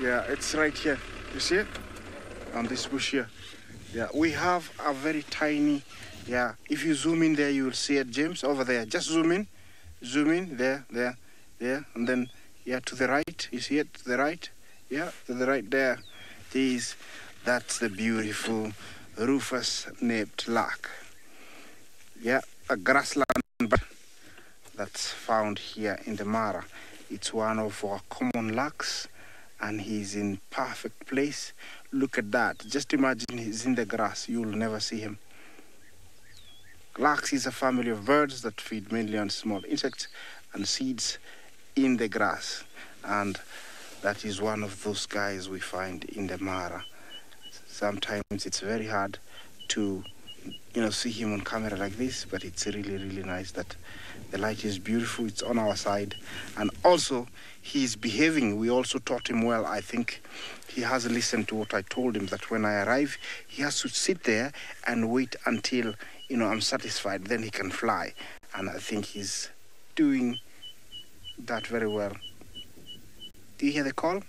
Yeah, it's right here. You see it? On this bush here. Yeah, we have a very tiny, yeah, if you zoom in there, you will see it, James, over there. Just zoom in, there, and then, yeah, to the right, you see it, to the right? Yeah, to the right there. That's the beautiful rufous-napped lark. Yeah, a grassland bird that's found here in the Mara. It's one of our common larks, and he's in perfect place. Look at that. Just imagine he's in the grass. You'll never see him. Larks is a family of birds that feed mainly on small insects and seeds in the grass. And that is one of those guys we find in the Mara. Sometimes it's very hard to, see him on camera like this, but it's really, really nice that the light is beautiful. It's on our side. And also, he's behaving. We also taught him well. I think he has listened to what I told him, that when I arrive, he has to sit there and wait until, I'm satisfied. Then he can fly. And I think he's doing that very well. Do you hear the call?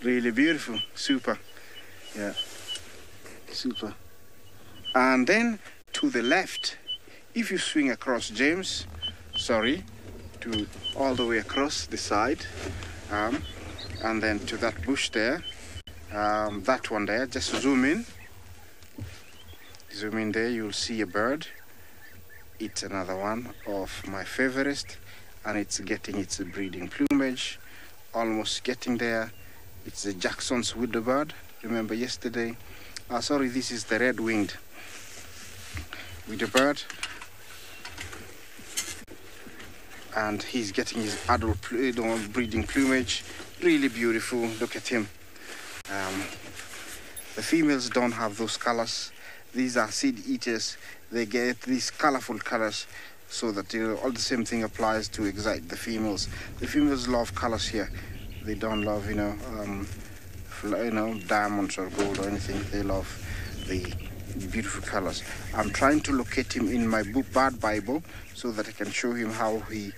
Really beautiful, super, yeah, super. And then to the left, if you swing across, James, to all the way across the side, and then to that bush there, that one there, just zoom in there, you'll see a bird. It's another one of my favorite, and it's getting its breeding plumage, almost getting there. It's the Jackson's widowbird. Remember yesterday? This is the red-winged widowbird. And he's getting his adult breeding plumage. Really beautiful. Look at him. The females don't have those colors. These are seed eaters. They get these colorful colors so that all the same thing applies to excite the females. The females love colors here. They don't love, diamonds or gold or anything. They love the beautiful colors. I'm trying to locate him in my bird Bible so that I can show him how he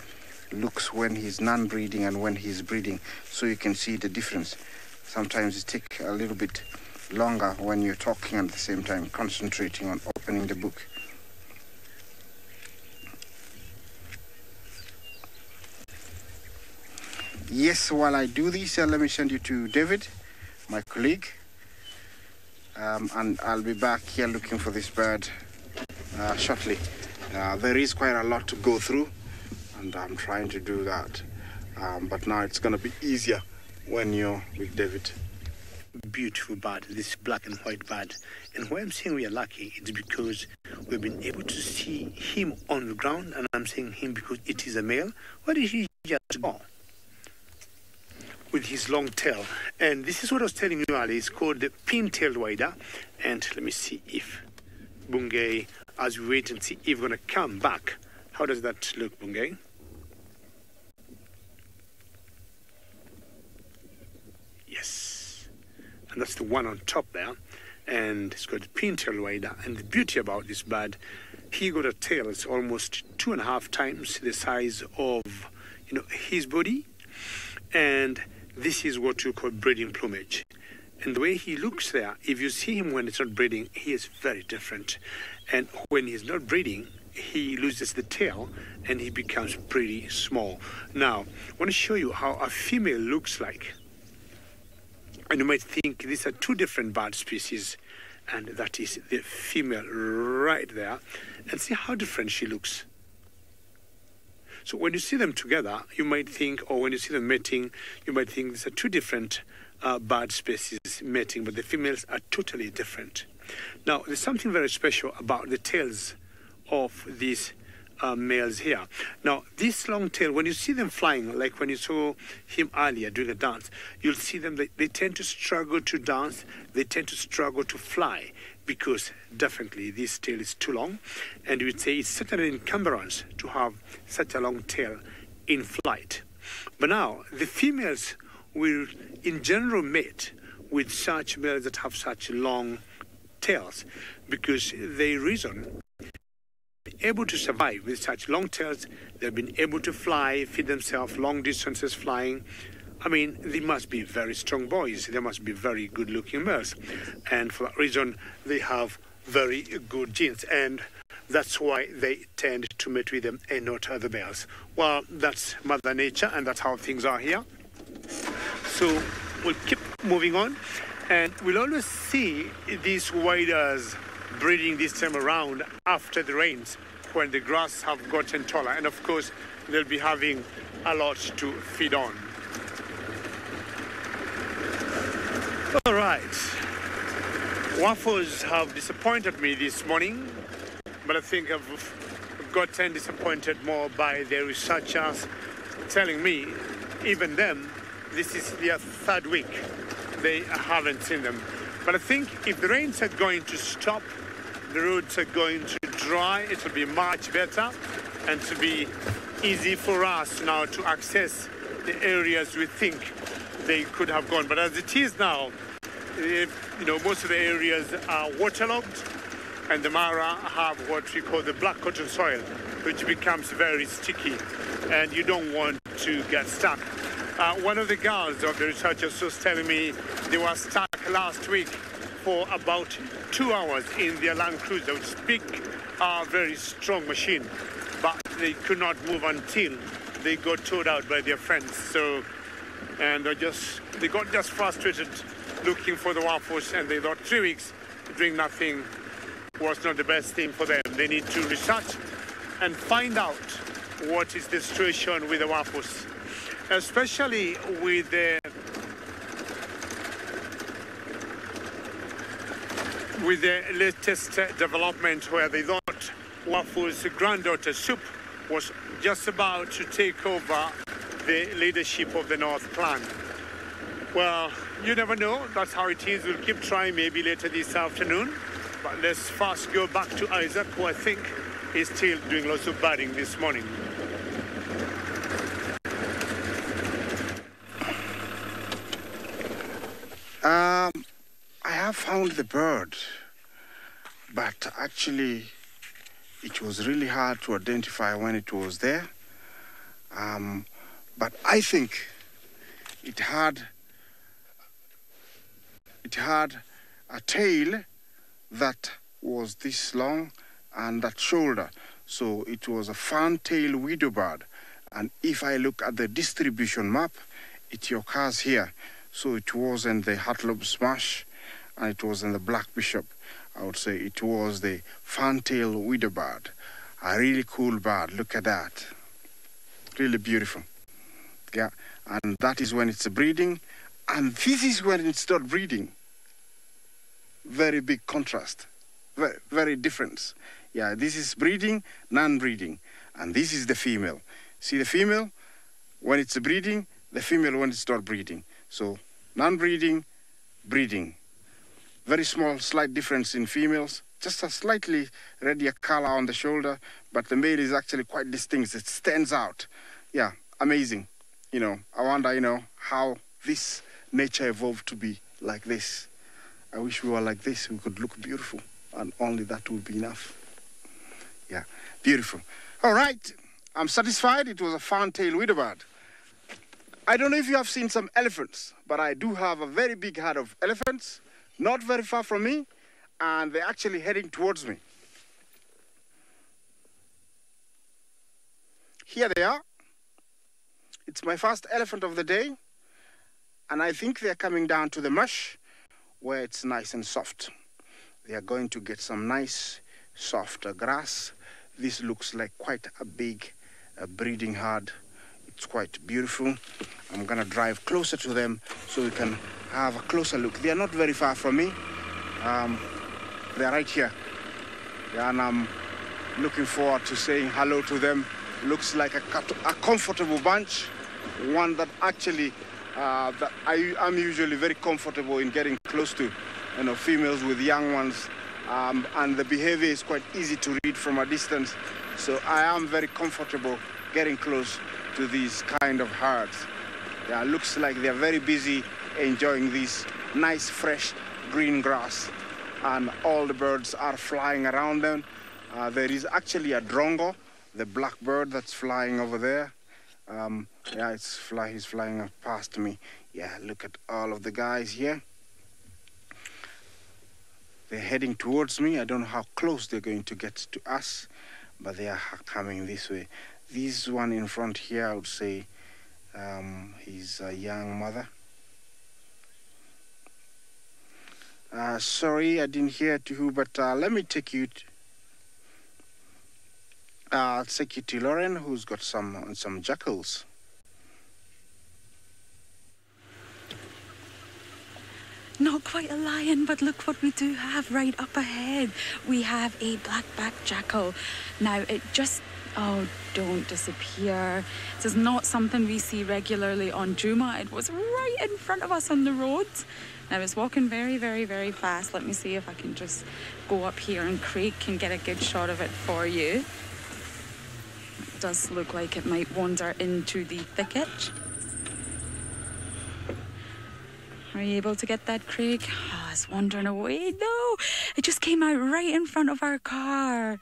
looks when he's non-breeding and when he's breeding, so you can see the difference. Sometimes it takes a little bit longer when you're talking at the same time, concentrating on opening the book. Yes, while I do this, let me send you to David, my colleague, and I'll be back here looking for this bird shortly. There is quite a lot to go through, and I'm trying to do that, but now it's going to be easier when you're with David. Beautiful bird, this black and white bird. And why I'm saying we are lucky, it's because we've been able to see him on the ground, and I'm saying him because it is a male. Why did he just go? With his long tail. And this is what I was telling you earlier. It's called the pin-tailed wider. And let me see if Bungay, as we wait and see if we're going to come back. How does that look, Bungay? Yes. And that's the one on top there. And it's got the pin-tailed wider. And the beauty about this bird, he got a tail that's almost 2.5 times the size of, his body. And this is what you call breeding plumage. And the way he looks there, if you see him when it's not breeding, he is very different. And when he's not breeding, he loses the tail and he becomes pretty small. Now, I want to show you how a female looks like. And you might think these are two different bird species, and that is the female right there. And see how different she looks. So when you see them together, you might think, or when you see them mating, you might think these are two different bird species mating, but the females are totally different. Now, there's something very special about the tails of these males here. Now, this long tail, when you see them flying, like when you saw him earlier doing a dance, you'll see them, they tend to struggle to dance, they tend to struggle to fly, because definitely this tail is too long, and we would say it's certainly an encumbrance to have such a long tail in flight. But now, the females will in general mate with such males that have such long tails, because they reason able to survive with such long tails. They've been able to fly, feed themselves long distances flying. I mean, they must be very strong boys. They must be very good-looking males. And for that reason, they have very good genes. And that's why they tend to mate with them and not other males. Well, that's Mother Nature, and that's how things are here. So we'll keep moving on. And we'll always see these waders breeding this time around after the rains, when the grass have gotten taller. And of course, they'll be having a lot to feed on. All right. Waffles have disappointed me this morning, but I think I've gotten disappointed more by the researchers telling me, even them, this is their third week. They haven't seen them. But I think if the rains are going to stop, the roads are going to dry, it will be much better, and to be easy for us now to access the areas we think they could have gone. But as it is now, most of the areas are waterlogged, and the Mara have what we call the black cotton soil, which becomes very sticky, and you don't want to get stuck. One of the girls of the researchers was telling me they were stuck last week for about 2 hours in their Land Cruiser, which is a big, very strong machine, but they could not move until they got towed out by their friends. So, and they got just frustrated looking for the waffles, and they thought 3 weeks doing nothing was not the best thing for them. They need to research and find out what is the situation with the waffles, especially with the latest development, where they thought Waffles' granddaughter Soup was just about to take over the leadership of the North Clan. Well, you never know. That's how it is. We'll keep trying maybe later this afternoon. But let's first go back to Isaac, who I think is still doing lots of birding this morning. I have found the bird, but actually it was really hard to identify when it was there. But I think it had a tail that was this long and that shoulder. So it was a fan-tail widow bird. And if I look at the distribution map, it occurs here. So it was in the Hartlobe Smash, and it was in the Black Bishop. I would say it was the fan-tail widow bird. A really cool bird. Look at that. Really beautiful. Yeah, and that is when it's breeding, and this is when it's not breeding. Very big contrast. Very, very difference. Yeah, this is breeding, non-breeding, and this is the female. See the female when it's breeding, the female when it's not breeding. So non-breeding, breeding. Very small, slight difference in females. Just a slightly reddier color on the shoulder, but the male is actually quite distinct. It stands out. Yeah, amazing. I wonder, how this nature evolved to be like this. I wish we were like this. We could look beautiful, and only that would be enough. Yeah, beautiful. All right, I'm satisfied. It was a fan-tail widow bird. I don't know if you have seen some elephants, but I do have a very big herd of elephants, not very far from me, and they're actually heading towards me. Here they are. It's my first elephant of the day, And I think they're coming down to the marsh where it's nice and soft. They are going to get some nice soft grass. This looks like quite a big breeding herd. It's quite beautiful. I'm gonna drive closer to them so we can have a closer look. They are not very far from me. They are right here. And I'm looking forward to saying hello to them. Looks like a comfortable bunch. One that actually, that I'm usually very comfortable in getting close to, you know, females with young ones. And the behavior is quite easy to read from a distance. So I am very comfortable getting close to these kind of herds. Yeah, looks like they're very busy enjoying this nice fresh green grass, and all the birds are flying around them. There is actually a drongo, the black bird that's flying over there. Yeah, he's flying past me. Yeah, look at all of the guys here. They're heading towards me. I don't know how close they're going to get to us, but they are coming this way. This one in front here, I would say, he's a young mother. Sorry, I didn't hear to who, but let me take you. I'll take you to Lauren, who's got some jackals. Not quite a lion, but look what we do have right up ahead. We have a black-backed jackal. Now, it just... Oh, don't disappear. This is not something we see regularly on Juma. It was right in front of us on the road. Now, it's walking very, very, very fast. Let me see if I can just go up here and Craig can get a good shot of it for you. It does look like it might wander into the thicket. Are you able to get that, Craig? Oh, it's wandering away. No, it just came out right in front of our car.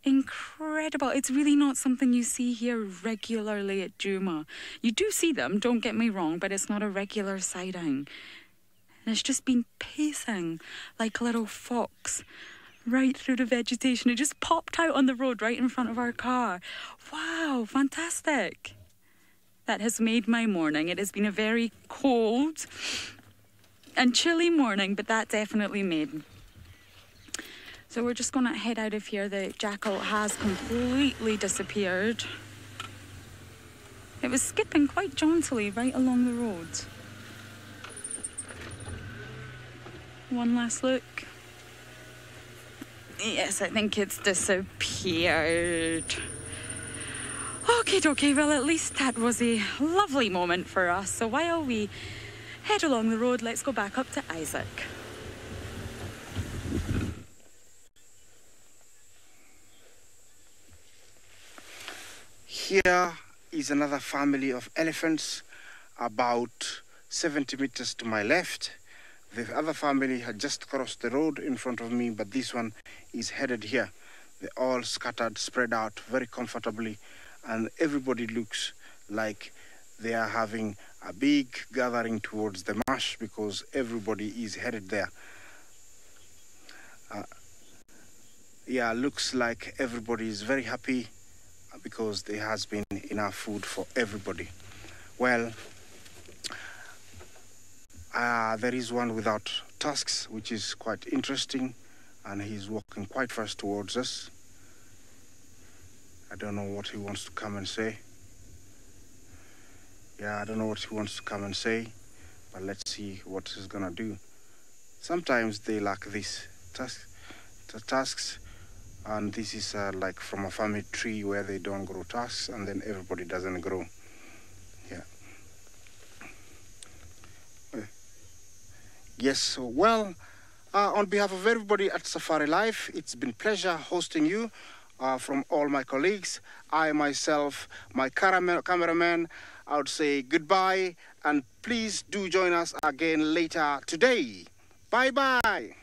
Incredible. It's really not something you see here regularly at Juma. You do see them, don't get me wrong, but it's not a regular sighting. And it's just been pacing like a little fox right through the vegetation. It just popped out on the road right in front of our car. Wow, fantastic. That has made my morning. It has been a very cold and chilly morning, but that definitely made. So we're just going to head out of here. The jackal has completely disappeared. It was skipping quite jauntily right along the road. One last look. Yes, I think it's disappeared. Okay, well, at least that was a lovely moment for us. So while we head along the road, let's go back up to Isaac. Here is another family of elephants about 70 meters to my left. The other family had just crossed the road in front of me, but this one is headed here. They're all scattered, spread out very comfortably, and everybody looks like they are having a big gathering towards the marsh because everybody is headed there. Yeah, looks like everybody is very happy because there has been enough food for everybody. Well, there is one without tusks, which is quite interesting, and he's walking quite fast towards us. I don't know what he wants to come and say. Yeah, I don't know what he wants to come and say, but let's see what he's gonna do. Sometimes they lack these tusks, and this is like from a family tree where they don't grow tusks, and then everybody doesn't grow. Yeah. Yes, well, on behalf of everybody at SafariLive, it's been a pleasure hosting you. From all my colleagues, I myself, my cameraman, I would say goodbye, and please do join us again later today. Bye-bye.